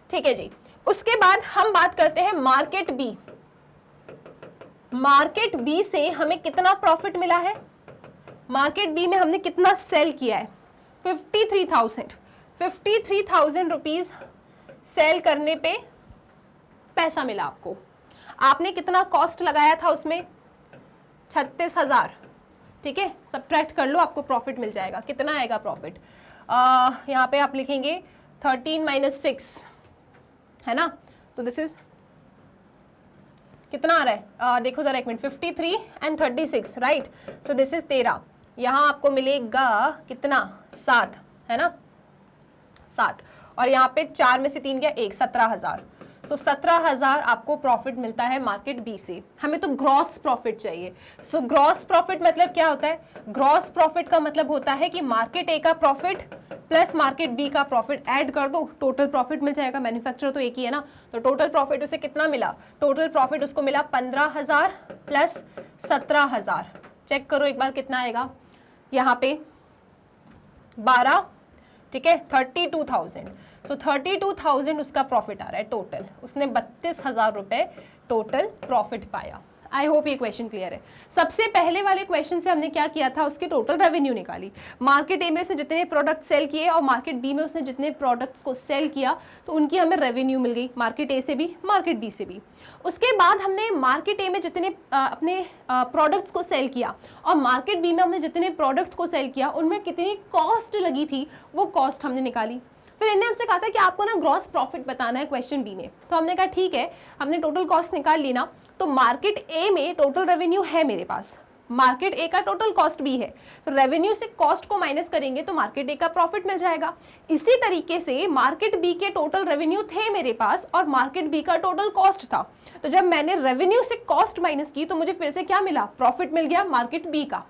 Speaker 1: ठीक है जी। उसके बाद हम बात करते हैं मार्केट बी। मार्केट बी से हमें कितना प्रॉफिट मिला है, मार्केट बी में हमने कितना सेल किया है 53,000 रुपीज सेल करने पे पैसा मिला आपको। आपने कितना कॉस्ट लगाया था उसमें 36,000, ठीक है, सब्ट्रैक्ट कर लो, आपको प्रॉफिट मिल जाएगा। कितना आएगा प्रॉफिट, यहाँ पे आप लिखेंगे 13 माइनस 6, है ना, तो दिस इज कितना आ रहा है, देखो जरा एक minute, 53 and 36, right. So this is 13, यहाँ आपको मिलेगा कितना 7, है ना 7, और यहाँ पे 4 में से 3 गया 1, 17,000। सो 17,000 आपको प्रॉफिट मिलता है मार्केट बी से। हमें तो ग्रॉस प्रॉफिट चाहिए। सो ग्रॉस प्रॉफिट मतलब क्या होता है, ग्रॉस प्रॉफिट का मतलब होता है कि मार्केट ए का प्रॉफिट प्लस मार्केट बी का प्रॉफिट ऐड कर दो, टोटल प्रॉफिट मिल जाएगा। मैन्युफैक्चरर तो एक ही है ना, तो टोटल प्रॉफिट उसे कितना मिला, टोटल प्रॉफिट उसको मिला 15,000 प्लस 17,000। चेक करो एक बार कितना आएगा, यहाँ पे 12, ठीक है, 32,000। सो 32,000 उसका प्रॉफिट आ रहा है टोटल, उसने 32,000 रुपए टोटल प्रॉफिट पाया। आई होप ये क्वेश्चन क्लियर है। सबसे पहले वाले क्वेश्चन से हमने क्या किया था, उसकी टोटल रेवेन्यू निकाली। मार्केट ए में उसने जितने प्रोडक्ट सेल किए और मार्केट बी में उसने जितने प्रोडक्ट्स को सेल किया, तो उनकी हमें रेवेन्यू मिल गई, मार्केट ए से भी मार्केट बी से भी। उसके बाद हमने मार्केट ए में जितने अपने प्रोडक्ट्स को सेल किया और मार्केट बी में हमने जितने प्रोडक्ट्स को सेल किया, उनमें कितनी कॉस्ट लगी थी वो कॉस्ट हमने निकाली। फिर इन्होंने हमसे कहा था कि आपको ना ग्रॉस प्रॉफिट बताना है क्वेश्चन बी में, तो हमने कहा ठीक है, हमने टोटल कॉस्ट निकाल ली ना। तो मार्केट ए में टोटल रेवेन्यू है मेरे पास, मार्केट ए का टोटल कॉस्ट भी है, तो रेवेन्यू से कॉस्ट को माइनस करेंगे तो मार्केट ए का प्रॉफिट मिल जाएगा। इसी तरीके से मार्केट बी के टोटल रेवेन्यू थे मेरे पास और मार्केट बी का टोटल कॉस्ट था, तो जब मैंने रेवेन्यू से कॉस्ट माइनस की तो मुझे फिर से क्या मिला, प्रॉफिट मिल गया मार्केट बी का।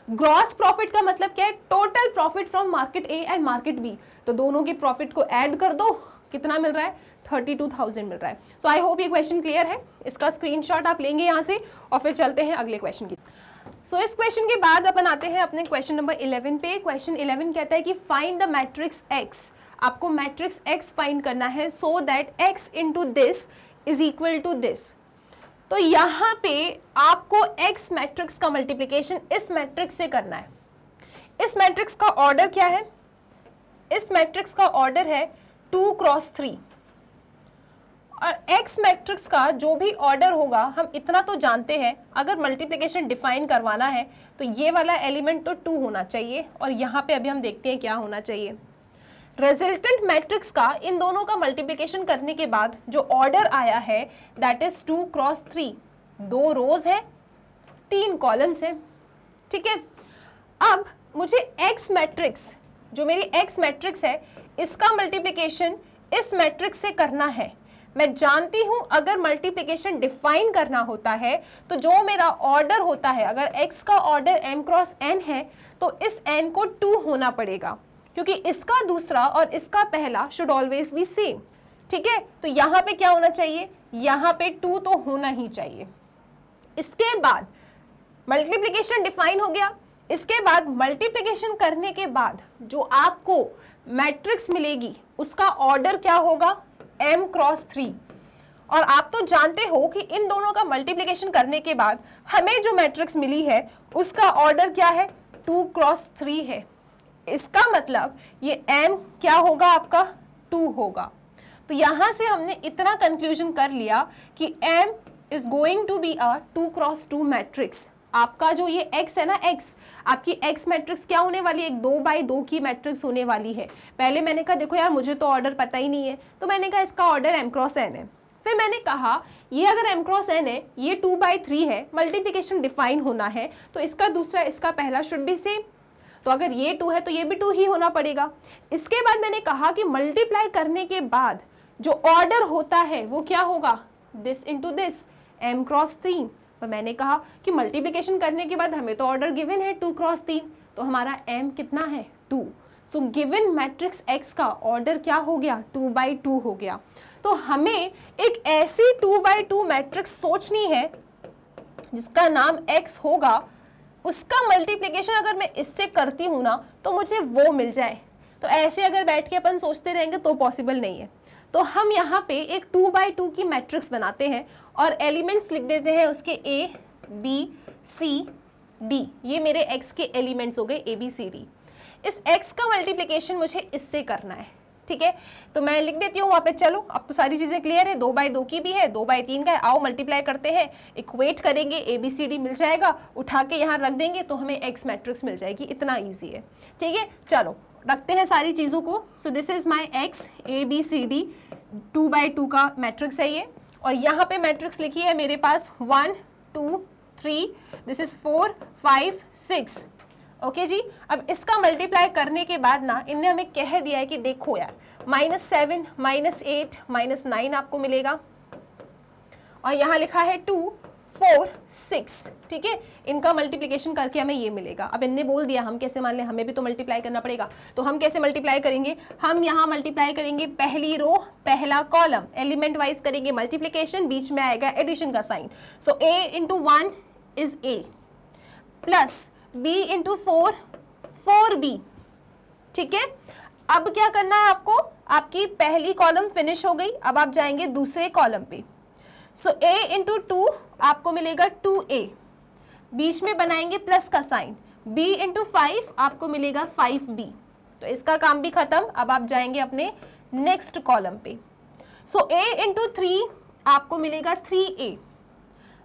Speaker 1: ग्रॉस प्रॉफिट का मतलब क्या है, total profit from market A and market B, तो दोनों के प्रॉफिट को ऐड कर दो, कितना मिल रहा है 32,000 मिल रहा है। सो आई होप ये क्वेश्चन क्लियर है। इसका स्क्रीनशॉट आप लेंगे यहाँ से और फिर चलते हैं अगले क्वेश्चन की। सो इस क्वेश्चन के बाद अपन आते हैं अपने क्वेश्चन नंबर 11 पे। क्वेश्चन 11 कहता है कि फाइंड द मैट्रिक्स एक्स। आपको मैट्रिक्स एक्स फाइंड करना है so that X into this is equal to this. तो यहाँ पे आपको एक्स मैट्रिक्स का मल्टीप्लिकेशन इस मैट्रिक्स से करना है। इस मैट्रिक्स का ऑर्डर क्या है, इस मैट्रिक्स का ऑर्डर है 2 क्रॉस 3, और एक्स मैट्रिक्स का जो भी ऑर्डर होगा हम इतना तो जानते हैं, अगर मल्टीप्लिकेशन डिफाइन करवाना है तो ये वाला एलिमेंट तो 2 होना चाहिए, और यहाँ पे अभी हम देखते हैं क्या होना चाहिए। रिजल्टेंट मैट्रिक्स का इन दोनों का मल्टीप्लिकेशन करने के बाद जो ऑर्डर आया है दैट इज 2 क्रॉस 3, 2 रोज है 3 कॉलम्स है, ठीक है। अब मुझे एक्स मैट्रिक्स, जो मेरी एक्स मैट्रिक्स है, इसका मल्टीप्लिकेशन इस मैट्रिक्स से करना है। मैं जानती हूं अगर मल्टीप्लिकेशन डिफाइन करना होता है तो जो मेरा ऑर्डर होता है, अगर x का ऑर्डर m क्रॉस n है तो इस n को 2 होना पड़ेगा, क्योंकि इसका दूसरा और इसका पहला शुड ऑलवेज बी सेम, ठीक है। तो यहाँ पे क्या होना चाहिए, यहाँ पे 2 तो होना ही चाहिए। इसके बाद मल्टीप्लिकेशन डिफाइन हो गया। इसके बाद मल्टीप्लिकेशन करने के बाद जो आपको मैट्रिक्स मिलेगी उसका ऑर्डर क्या होगा, m क्रॉस 3। और आप तो जानते हो कि इन दोनों का मल्टीप्लिकेशन करने के बाद हमें जो मैट्रिक्स मिली है उसका ऑर्डर क्या है, 2 क्रॉस 3 है। इसका मतलब ये m क्या होगा आपका 2 होगा। तो यहां से हमने इतना कंक्लूजन कर लिया कि m is going to be a 2x2 matrix. आपका जो ये x है ना, x आपकी x मैट्रिक्स क्या होने वाली है, एक 2x2 की मैट्रिक्स होने वाली है। पहले मैंने कहा देखो यार मुझे तो ऑर्डर पता ही नहीं है, तो मैंने कहा इसका ऑर्डर m क्रॉस n है। फिर मैंने कहा ये अगर m क्रॉस n है, ये 2/3 है, मल्टीप्लिकेशन डिफाइन होना है, तो इसका दूसरा इसका पहला शुड बी सेम। तो अगर ये 2 है तो ये भी 2 ही होना पड़ेगा। इसके बाद मैंने कहा कि मल्टीप्लाई करने के बाद जो ऑर्डर होता है वो क्या होगा, this into this, m cross 3। पर मैंने कहा कि मल्टीप्लिकेशन करने के बाद हमें तो ऑर्डर गिवन है 2 क्रॉस 3, तो हमारा m कितना है 2। सो गिवन मैट्रिक्स x का ऑर्डर क्या हो गया 2/2 हो गया। तो हमें एक ऐसी 2/2 मैट्रिक्स सोचनी है जिसका नाम x होगा, उसका मल्टीप्लिकेशन अगर मैं इससे करती हूँ ना तो मुझे वो मिल जाए। तो ऐसे अगर बैठ के अपन सोचते रहेंगे तो पॉसिबल नहीं है। तो हम यहाँ पे एक 2/2 की मैट्रिक्स बनाते हैं और एलिमेंट्स लिख देते हैं उसके a, b, c, d। ये मेरे x के एलिमेंट्स हो गए a, b, c, d। इस x का मल्टीप्लिकेशन मुझे इससे करना है, ठीक है। तो मैं लिख देती हूँ वहाँ पे। चलो अब तो सारी चीज़ें क्लियर है, 2/2 की भी है, 2/3 का है। आओ मल्टीप्लाई करते हैं, इक्वेट करेंगे, ए बी सी डी मिल जाएगा, उठा के यहाँ रख देंगे तो हमें x मैट्रिक्स मिल जाएगी। इतना ईजी है, ठीक है। चलो रखते हैं सारी चीज़ों को। सो this is my x a b c d 2/2 का मैट्रिक्स है ये। और यहाँ पे मैट्रिक्स लिखी है मेरे पास 1 2 3, दिस इज 4 5 6। ओके जी। अब इसका मल्टीप्लाई करने के बाद ना इनने हमें कह दिया है कि देखो यार -7 -8 -9 आपको मिलेगा, और यहाँ लिखा है 2 4 6, ठीक है। इनका मल्टीप्लिकेशन करके हमें ये मिलेगा। अब इनने बोल दिया, हम कैसे मान लें, हमें भी तो मल्टीप्लाई करना पड़ेगा। तो हम कैसे मल्टीप्लाई करेंगे, हम यहाँ मल्टीप्लाई करेंगे पहली रो पहला कॉलम, एलिमेंट वाइज करेंगे मल्टीप्लिकेशन, बीच में आएगा एडिशन का sign. So a into 1 is a plus b into 4 4b, ठीक है। अब क्या करना है आपको, आपकी पहली कॉलम फिनिश हो गई, अब आप जाएंगे दूसरे कॉलम पे। सो a इंटू 2 आपको मिलेगा 2a, बीच में बनाएंगे प्लस का साइन, b इंटू 5 आपको मिलेगा 5b। तो इसका काम भी खत्म। अब आप जाएंगे अपने नेक्स्ट कॉलम पे। सो a इंटू 3 आपको मिलेगा 3a,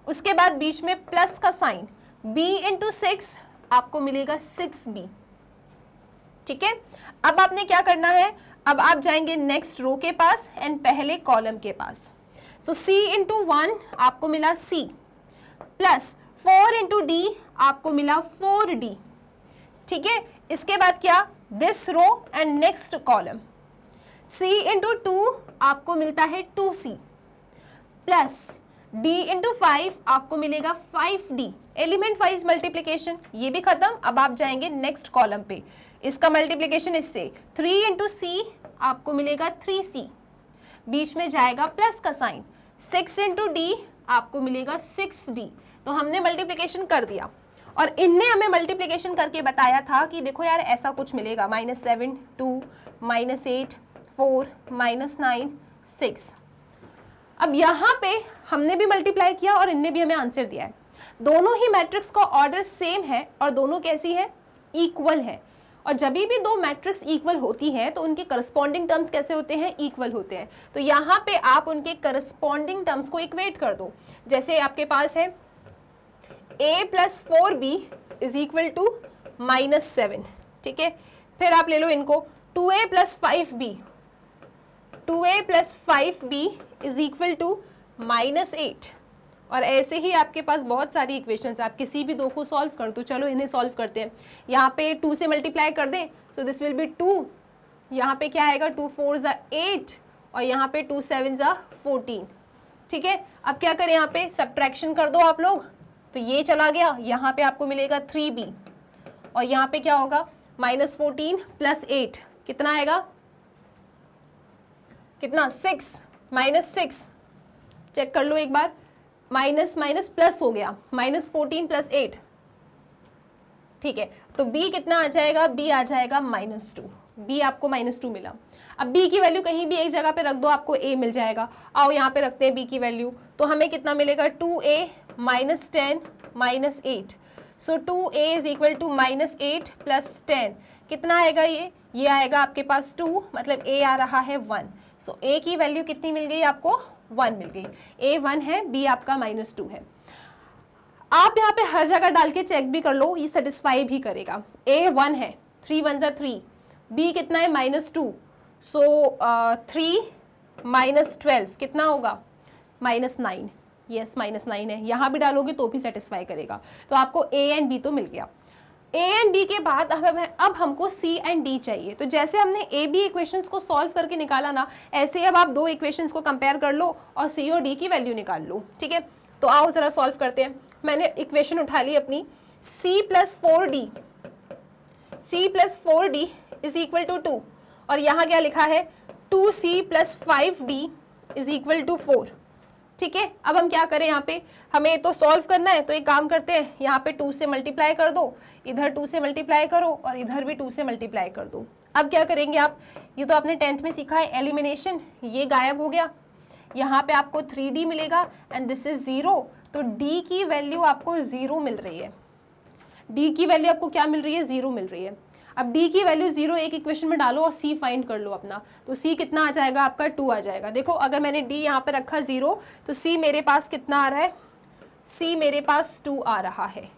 Speaker 1: उसके बाद बीच में प्लस का साइन, b इंटू 6 आपको मिलेगा 6b, ठीक है। अब आपने क्या करना है, अब आप जाएंगे नेक्स्ट रो के पास एंड पहले कॉलम के पास। सो c इंटू 1 आपको मिला c प्लस 4 इंटू d आपको मिला 4d, ठीक है। इसके बाद क्या, this row and next column, c into 2 आपको मिलता है 2c प्लस d इंटू 5 आपको मिलेगा 5d। एलिमेंट वाइज मल्टीप्लिकेशन ये भी खत्म। अब आप जाएंगे नेक्स्ट कॉलम पे, इसका मल्टीप्लिकेशन इससे 3 इंटू c आपको मिलेगा 3c, बीच में जाएगा प्लस का साइन, 6 इंटू d आपको मिलेगा 6d। तो हमने मल्टीप्लिकेशन कर दिया और इनने हमें मल्टीप्लिकेशन करके बताया था कि देखो यार ऐसा कुछ मिलेगा, -7 2 -8 4 -9 6। अब यहाँ पे हमने भी मल्टीप्लाई किया और इनने भी हमें आंसर दिया है। दोनों ही मैट्रिक्स का ऑर्डर सेम है और दोनों कैसी है, इक्वल है। और जब भी दो मैट्रिक्स इक्वल होती हैं तो उनके करस्पॉन्डिंग टर्म्स कैसे होते हैं, इक्वल होते हैं। तो यहाँ पे आप उनके करस्पॉन्डिंग टर्म्स को इक्वेट कर दो। जैसे आपके पास है a plus 4b is equal to -7, ठीक है। फिर आप ले लो इनको 2a plus 5b, 2a plus 5b is equal to -8। और ऐसे ही आपके पास बहुत सारी इक्वेशंस, आप किसी भी दो को सॉल्व कर दो। चलो इन्हें सॉल्व करते हैं। यहाँ पे 2 से मल्टीप्लाई कर दें, सो दिस विल बी 2, यहाँ पे क्या आएगा 2 4 ज़ा 8 और यहाँ पे 2 7 ज़ा 14, ठीक है। अब क्या करें, यहाँ पे सब्ट्रैक्शन कर दो आप लोग, तो ये चला गया, यहाँ पे आपको मिलेगा 3b और यहाँ पे क्या होगा -14 प्लस 8 कितना आएगा, कितना 6 -6, चेक कर लो एक बार, माइनस माइनस प्लस हो गया, -14 प्लस 8, ठीक है। तो b कितना आ जाएगा, b आ जाएगा -2, b आपको -2 मिला। अब b की वैल्यू कहीं भी एक जगह पे रख दो, आपको a मिल जाएगा। आओ यहाँ पे रखते हैं b की वैल्यू, तो हमें कितना मिलेगा 2a -10 -8। So 2a is equal to -8 plus 10 कितना आएगा ये आएगा आपके पास 2, मतलब a आ रहा है 1। सो a की वैल्यू कितनी मिल गई आपको, 1 मिल गई। a 1 है, b आपका -2 है। आप यहाँ पे हर जगह डाल के चेक भी कर लो, ये सेटिस्फाई भी करेगा। a 1 है, 3 1 जा 3, b कितना है -2, सो 3 -12 कितना होगा, -9। यस -9 है, यहाँ भी डालोगे तो भी सेटिस्फाई करेगा। तो आपको a एंड b तो मिल गया। a एंड b के बाद अब हमको c एंड d चाहिए। तो जैसे हमने a b इक्वेशंस को सॉल्व करके निकाला ना, ऐसे अब आप दो इक्वेशंस को कंपेयर कर लो और c और d की वैल्यू निकाल लो। ठीक है, तो आओ जरा सॉल्व करते हैं। मैंने इक्वेशन उठा ली अपनी, c + 4d is equal to 2, और यहाँ क्या लिखा है 2c + 5d is equal to 4। ठीक है, अब हम क्या करें, यहाँ पे हमें तो सॉल्व करना है, तो एक काम करते हैं, यहाँ पे 2 से मल्टीप्लाई कर दो, इधर 2 से मल्टीप्लाई करो और इधर भी 2 से मल्टीप्लाई कर दो। अब क्या करेंगे आप, ये तो आपने 10th में सीखा है एलिमिनेशन, ये गायब हो गया, यहाँ पे आपको 3d मिलेगा एंड दिस इज 0, तो d की वैल्यू आपको 0 मिल रही है। d की वैल्यू आपको क्या मिल रही है, 0 मिल रही है। अब d की वैल्यू 0 एक इक्वेशन में डालो और c फाइंड कर लो अपना, तो c कितना आ जाएगा आपका 2 आ जाएगा। देखो अगर मैंने d यहाँ पे रखा 0, तो c मेरे पास कितना आ रहा है, c मेरे पास 2 आ रहा है,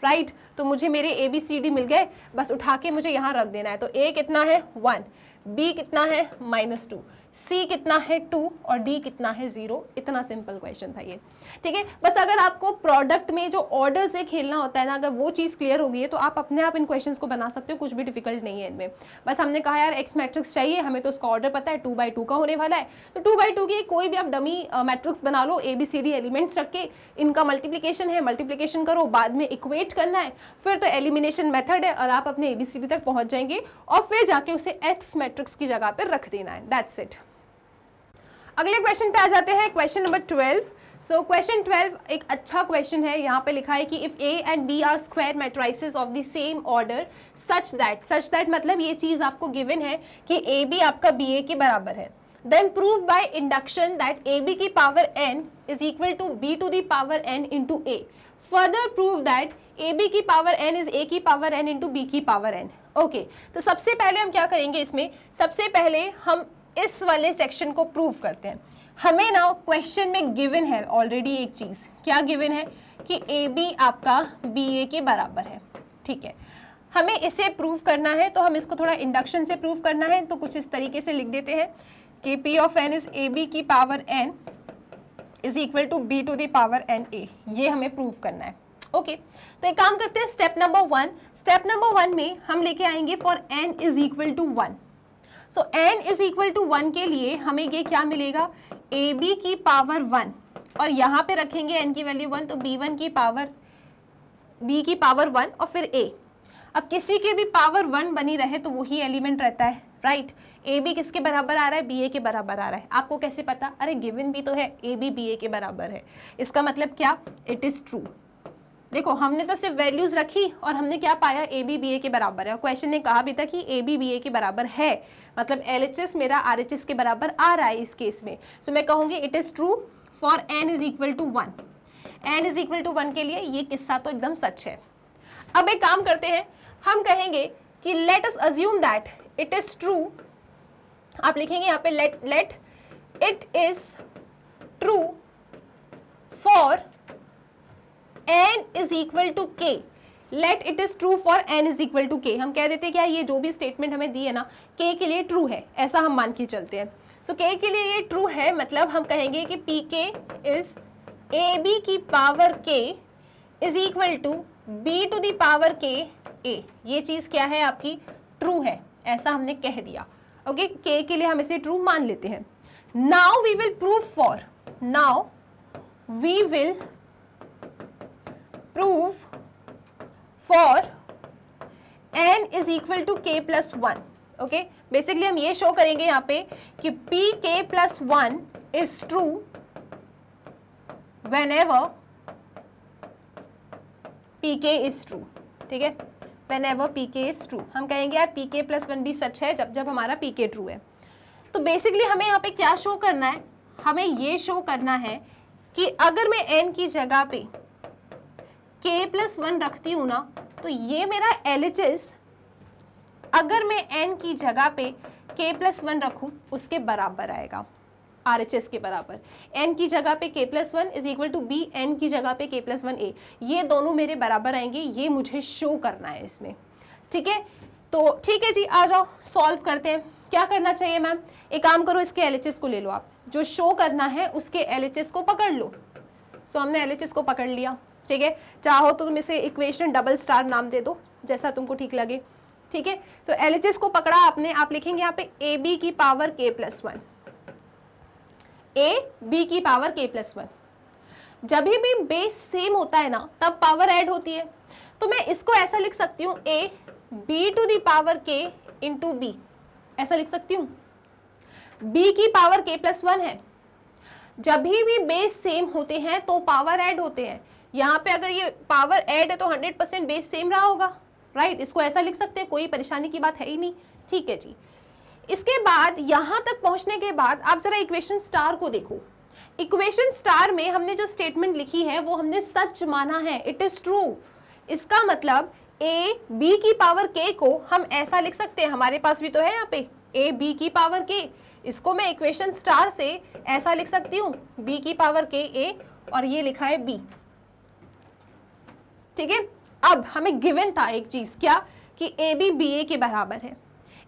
Speaker 1: राइट। तो मुझे मेरे a b c d मिल गए, बस उठा के मुझे यहाँ रख देना है। तो a कितना है 1, b कितना है -2, c कितना है 2 और d कितना है 0। इतना सिंपल क्वेश्चन था ये। ठीक है, बस अगर आपको प्रोडक्ट में जो ऑर्डर से खेलना होता है ना, अगर वो चीज़ क्लियर हो गई है तो आप अपने आप इन क्वेश्चंस को बना सकते हो, कुछ भी डिफिकल्ट नहीं है इनमें। बस हमने कहा यार एक्स मैट्रिक्स चाहिए हमें, तो उसका ऑर्डर पता है 2x2 का होने वाला है, तो 2x2 की कोई भी आप डमी मैट्रिक्स बना लो, ABCD एलिमेंट्स रख के, इनका मल्टीप्लीकेशन है, मल्टीप्लीकेशन करो, बाद में इक्वेट करना है, फिर तो एलिमिनेशन मेथड है और आप अपने ABCD तक पहुंच जाएंगे और फिर जाके उसे एक्स मैट्रिक्स की जगह पर रख देना है। That's it. अगले क्वेश्चन पे आ जाते हैं, क्वेश्चन नंबर 12। सो क्वेश्चन 12 एक अच्छा क्वेश्चन है। यहाँ पे लिखा है कि if a and b are square matrices of the same order such that मतलब ये चीज आपको गिवन है कि a b आपका b a के बराबर है, then prove by induction that a b की power n is equal to b to the power n into a। Further prove that a b की पावर n इज a की पावर n इंटू b की पावर n। ओके, तो सबसे पहले हम क्या करेंगे इसमें, सबसे पहले हम इस वाले सेक्शन को प्रूव करते हैं। हमें ना क्वेश्चन में गिवन है ऑलरेडी एक चीज, क्या गिवन है कि ए बी आपका बी ए के बराबर है। ठीक है, हमें इसे प्रूव करना है, तो हम इसको थोड़ा इंडक्शन से प्रूव करना है, तो कुछ इस तरीके से लिख देते हैं कि P of n is A B की power n is equal to B to the power n A, ये हमें प्रूव करना है। ओके, तो एक काम करते हैं, स्टेप नंबर 1। स्टेप नंबर 1 में हम लेके आएंगे for N is equal to 1। So n is equal to 1 के लिए हमें ये क्या मिलेगा, ए बी की पावर 1, और यहाँ पे रखेंगे n की वैल्यू 1, तो b1 की पावर b की पावर 1 और फिर a। अब किसी के भी पावर 1 बनी रहे तो वही एलिमेंट रहता है, राइट। ए बी किसके बराबर आ रहा है, बी ए के बराबर आ रहा है। आपको कैसे पता, अरे गिवन भी तो है ए बी बी ए के बराबर है, इसका मतलब क्या, इट इज ट्रू। देखो हमने तो सिर्फ वैल्यूज रखी और हमने क्या पाया, ए बी बी ए के बराबर है, और क्वेश्चन ने कहा भी था कि ए बी बी ए के बराबर है, मतलब LHS मेरा RHS के बराबर आ रहा है इस केस में। सो मैं कहूँगी it is true for n is equal to 1। n is equal to 1 के लिए ये किस्सा तो एकदम सच है। अब एक काम करते हैं, हम कहेंगे कि let us assume that it is true. आप लिखेंगे यहाँ पे let it is true for n is equal to k। Let it is true for n is equal to k। हम कह देते हैं क्या, ये जो भी स्टेटमेंट हमें दी है ना, k के लिए ट्रू है, ऐसा हम मान के चलते हैं। सो k के लिए ये ट्रू है, मतलब हम कहेंगे कि pk इज ए बी की power k is equal to b to the power k a। ये चीज क्या है आपकी, ट्रू है, ऐसा हमने कह दिया। ओके, k के लिए हम इसे ट्रू मान लेते हैं। Now we will prove for, now we will prove for n is equal to k plus 1। Okay, basically हम ये शो करेंगे यहाँ पे कि pk plus 1 is true whenever pk is true। ठीक है, whenever pk is true, हम कहेंगे यार pk plus 1 भी सच है जब हमारा pk ट्रू है। तो बेसिकली हमें यहाँ पे क्या शो करना है, हमें ये शो करना है कि अगर मैं n की जगह पे k plus 1 रखती हूँ ना, तो ये मेरा LHS अगर मैं n की जगह पे k+1 रखूं उसके बराबर आएगा, RHS के बराबर। n की जगह पे k+1 is equal to b, n की जगह पे k+1a, ये दोनों मेरे बराबर आएंगे, ये मुझे शो करना है इसमें। ठीक है, तो ठीक है जी, आ जाओ सॉल्व करते हैं। क्या करना चाहिए मैम, एक काम करो, इसके LHS को ले लो, आप जो शो करना है उसके LHS को पकड़ लो। सो हमने LHS को पकड़ लिया। ठीक है, चाहो तो तुम इसे इक्वेशन डबल स्टार नाम दे दो, जैसा तुमको ठीक लगे। ठीक है, तो LHS को पकड़ा आपने, आप लिखेंगे यहाँ पे AB की पावर k+1, AB की पावर k+1। जब भी बेस सेम होता है ना तब पावर ऐड होती है, तो मैं इसको ऐसा लिख सकती हूँ AB to the power k into B, ऐसा लिख सकती हूँ। B की पावर k+1 है, जब भी बेस सेम होते हैं तो पावर ऐड होते हैं। यहाँ पे अगर ये पावर ऐड है तो 100% बेस सेम रहा होगा, राइट। इसको ऐसा लिख सकते हैं, कोई परेशानी की बात है ही नहीं। ठीक है जी, इसके बाद यहाँ तक पहुँचने के बाद आप जरा इक्वेशन स्टार को देखो। इक्वेशन स्टार में हमने जो स्टेटमेंट लिखी है वो हमने सच माना है, इट इज ट्रू। इसका मतलब ए बी की पावर के को हम ऐसा लिख सकते हैं, हमारे पास भी तो है यहाँ पे ए बी की पावर के, इसको मैं इक्वेशन स्टार से ऐसा लिख सकती हूँ b की पावर के ए, और ये लिखा है b। ठीक है, अब हमें गिवन था एक चीज, क्या कि ए बी बी ए के बराबर है,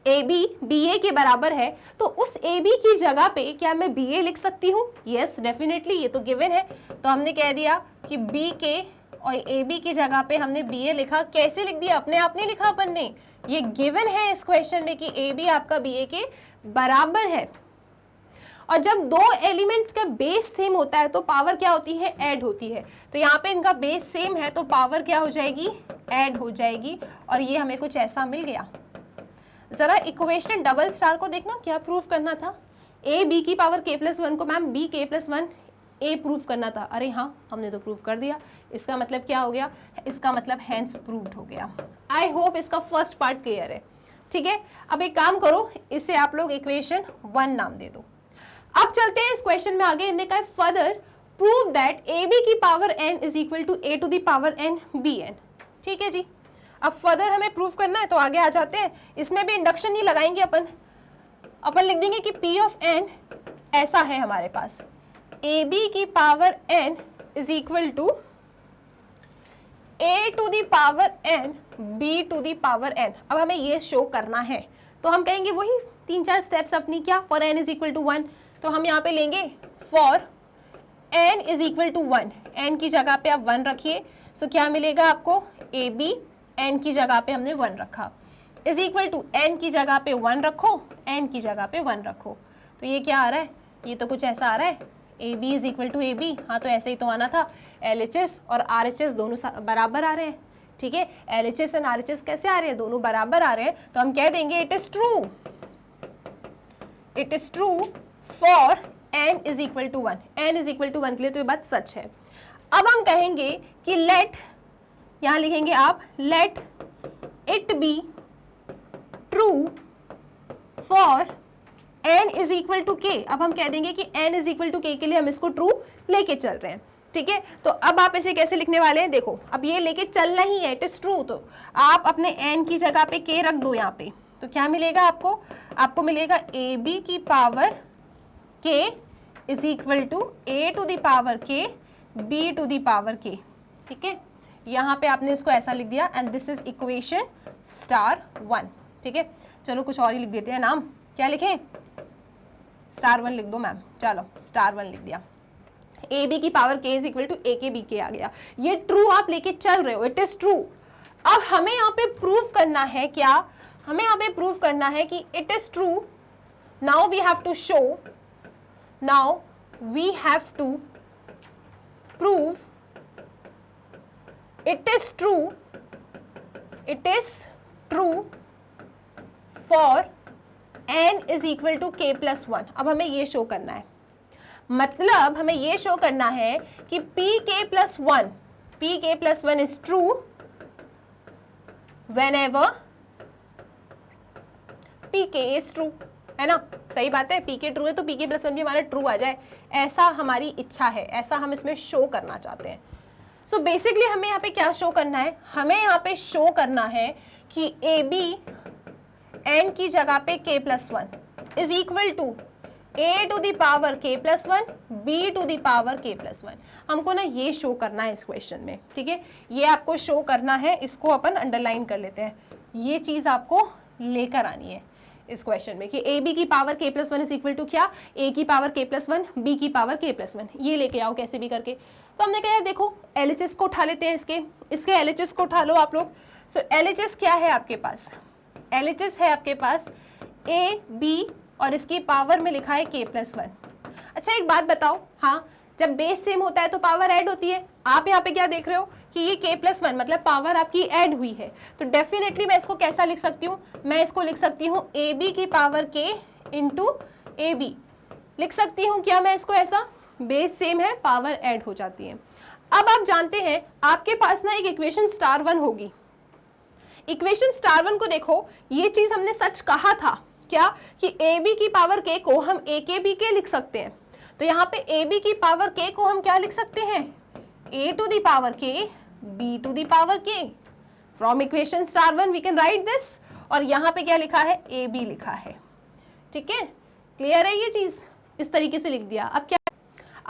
Speaker 1: ए बी बी ए के बराबर है, तो उस ए बी की जगह पे क्या मैं बी ए लिख सकती हूँ? यस डेफिनेटली, ये तो गिवन है। तो हमने कह दिया कि बी के और ए बी की जगह पे हमने बी ए लिखा। कैसे लिख दिया? अपने आप नहीं लिखा अपन ने, ये गिवन है इस क्वेश्चन में कि ए बी आपका बी ए के बराबर है। और जब दो एलिमेंट्स का बेस सेम होता है तो पावर क्या होती है? ऐड होती है। तो यहाँ पे इनका बेस सेम है तो पावर क्या हो जाएगी? ऐड हो जाएगी। और ये हमें कुछ ऐसा मिल गया। जरा इक्वेशन डबल स्टार को देखना, क्या प्रूफ करना था? ए बी की पावर k+1 को ma'am b k+1 a proof करना था। अरे हाँ, हमने तो प्रूफ कर दिया। इसका मतलब क्या हो गया? इसका मतलब हैंस प्रूव्ड हो गया। आई होप इसका फर्स्ट पार्ट क्लियर है। ठीक है, अब एक काम करो, इसे आप लोग इक्वेशन 1 नाम दे दो। अब चलते हैं इस क्वेश्चन में आगे। इनने कहा further prove that A B की power n is equal to a to the power n bn। ठीक है जी, अब फर्दर हमें प्रूफ करना है तो आगे आ जाते हैं। इसमें भी इंडक्शन नहीं लगाएंगे अपन लिख देंगे कि p ऑफ n ऐसा है हमारे पास, ए बी की power n is equal to a to the power n b to the power n। अब हमें ये शो करना है तो हम कहेंगे वही 3-4 स्टेप्स अपनी, क्या for n is equal to 1, तो हम यहाँ पे लेंगे for n is equal to 1, n की जगह पे आप 1 रखिए। सो क्या मिलेगा आपको? ए बी n की जगह पे हमने 1 रखा इज इक्वल टू n की जगह पे 1 रखो, n की जगह पे 1 रखो। तो ये क्या आ रहा है? ये तो कुछ ऐसा आ रहा है, A B is equal to A B. हाँ, तो ऐसे ही तो आना था। LHS और RHS दोनों बराबर आ रहे हैं। ठीक है, LHS एंड RHS कैसे आ रहे हैं? दोनों बराबर आ रहे हैं। तो हम कह देंगे it is true, it is true for n is equal to 1। n is equal to 1 के लिए तो ये बात सच है। अब हम कहेंगे कि लेट, यहां लिखेंगे आप let it be true for n is equal to k। अब हम कह देंगे कि n is equal to k के लिए हम इसको ट्रू लेके चल रहे हैं। ठीक है, तो अब आप इसे कैसे लिखने वाले हैं? देखो, अब ये लेके चलना ही है, इट इज ट्रू। तो आप अपने n की जगह पे k रख दो यहाँ पे, तो क्या मिलेगा आपको? आपको मिलेगा ए बी की power k is equal to a to the power k b to the power k। ठीक है, यहाँ पे आपने इसको ऐसा लिख दिया and this is equation star 1। ठीक है, चलो कुछ और ही लिख देते हैं नाम। क्या लिखें? स्टार 1 लिख दो मैम। चलो स्टार 1 लिख दिया। ए बी की power k is equal to A k B के आ गया। ये ट्रू आप लेके चल रहे हो, इट इज ट्रू। अब हमें यहाँ पे प्रूव करना है, क्या हमें यहाँ पे प्रूव करना है कि it is true. Now we have to show, now we have to prove it is true, it is true for n is equal to k+1। अब हमें ये शो करना है, मतलब हमें ये शो करना है कि pk+1 is true whenever pk is true, है ना? सही बात है, pk ट्रू है तो pk+1 भी हमारा ट्रू आ जाए, ऐसा हमारी इच्छा है, ऐसा हम इसमें शो करना चाहते हैं। सो बेसिकली हमें यहाँ पे क्या शो करना है? हमें यहाँ पे शो करना है कि ए बी एन की जगह पे k plus 1 is equal to a to the power k plus 1 b to the power k plus 1। हमको ना ये शो करना है इस क्वेश्चन में, ठीक है, ये आपको शो करना है, इसको अपन अंडरलाइन कर लेते हैं। ये चीज़ आपको लेकर आनी है इस क्वेश्चन में कि ए बी की power k plus 1 is equal to क्या, a की पावर k प्लस 1 b की पावर k प्लस 1, ये लेके आओ कैसे भी करके। तो हमने कहा यार देखो LHS को उठा लेते हैं, इसके LHS को उठा लो आप लोग। सो LHS क्या है आपके पास, LHS है आपके पास a b और इसकी पावर में लिखा है k प्लस 1। अच्छा एक बात बताओ, हाँ जब बेस सेम होता है तो पावर ऐड होती है, आप यहाँ पे क्या देख रहे हो कि ये k प्लस 1 मतलब पावर आपकी ऐड हुई है, तो डेफिनेटली मैं इसको कैसा लिख सकती हूँ, मैं इसको लिख सकती हूँ ए बी की power k into A B, लिख सकती हूँ क्या मैं इसको ऐसा, बेस सेम है पावर ऐड हो जाती है। अब आप जानते हैं आपके पास ना एक इक्वेशन स्टार 1 होगी, इक्वेशन स्टार 1 को देखो, ये चीज हमने सच कहा था क्या कि ए बी की पावर k को हम ए के बी के लिख सकते हैं, तो यहाँ पे ए बी की पावर k को हम क्या लिख सकते हैं, a to the power k b to the power k, from equation star 1 we can write this, और यहाँ पे क्या लिखा है a b लिखा है, ठीक है, क्लियर है ये चीज, इस तरीके से लिख दिया। अब क्या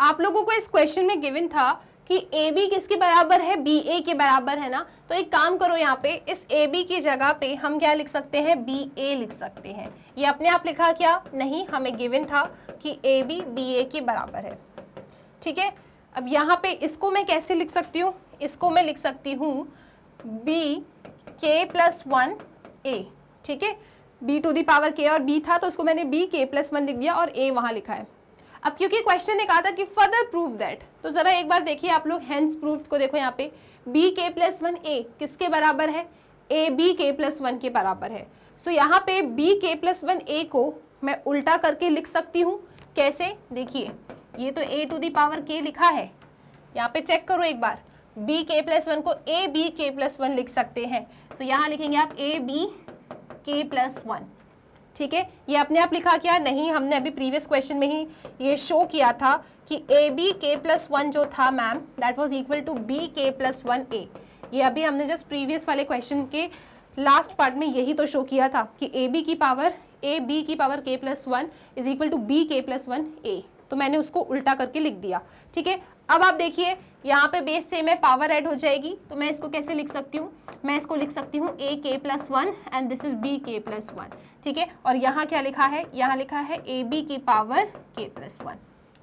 Speaker 1: आप लोगों को इस क्वेश्चन में गिवन था कि ए बी किसके बराबर है, बी ए के बराबर है ना, तो एक काम करो यहाँ पे इस ए बी की जगह पे हम क्या लिख सकते हैं, बी ए लिख सकते हैं। ये अपने आप लिखा क्या, नहीं हमें गिवन था कि ए बी बी ए के बराबर है, ठीक है। अब यहाँ पे इसको मैं कैसे लिख सकती हूँ, इसको मैं लिख सकती हूँ बी के प्लस 1 ए, ठीक है, बी टू दी पावर के और बी था तो उसको मैंने बी के प्लस 1 लिख दिया और ए वहाँ लिखा है। अब क्योंकि क्वेश्चन ने कहा था कि फर्दर प्रूव दैट, तो जरा एक बार देखिए आप लोग हेंस प्रूफ को देखो, यहाँ पे बी के प्लस 1 ए किसके बराबर है, ए बी के प्लस 1 के बराबर है। सो यहाँ पे बी के प्लस 1 ए को मैं उल्टा करके लिख सकती हूँ, कैसे, देखिए ये तो ए टू दी पावर के लिखा है, यहाँ पे चेक करो एक बार, बी के प्लस 1 को ए बी के प्लस 1 लिख सकते हैं, सो यहाँ लिखेंगे आप ए बी के प्लस 1, ठीक है। ये अपने आप लिखा क्या, नहीं हमने अभी प्रीवियस क्वेश्चन में ही ये शो किया था कि ए बी के प्लस 1 जो था ma'am that was equal to B K plus 1 A, ये अभी हमने जस्ट प्रीवियस वाले क्वेश्चन के लास्ट पार्ट में यही तो शो किया था कि ए बी की power K plus 1 is equal to B K plus 1 A, तो मैंने उसको उल्टा करके लिख दिया, ठीक है। अब आप देखिए यहाँ पे बेस सेम है, पावर ऐड हो जाएगी, तो मैं इसको कैसे लिख सकती हूँ, मैं इसको लिख सकती हूँ A K plus 1 and this is B K plus 1, ठीक है। और यहाँ क्या लिखा है, यहाँ लिखा है ए बी की power K plus 1,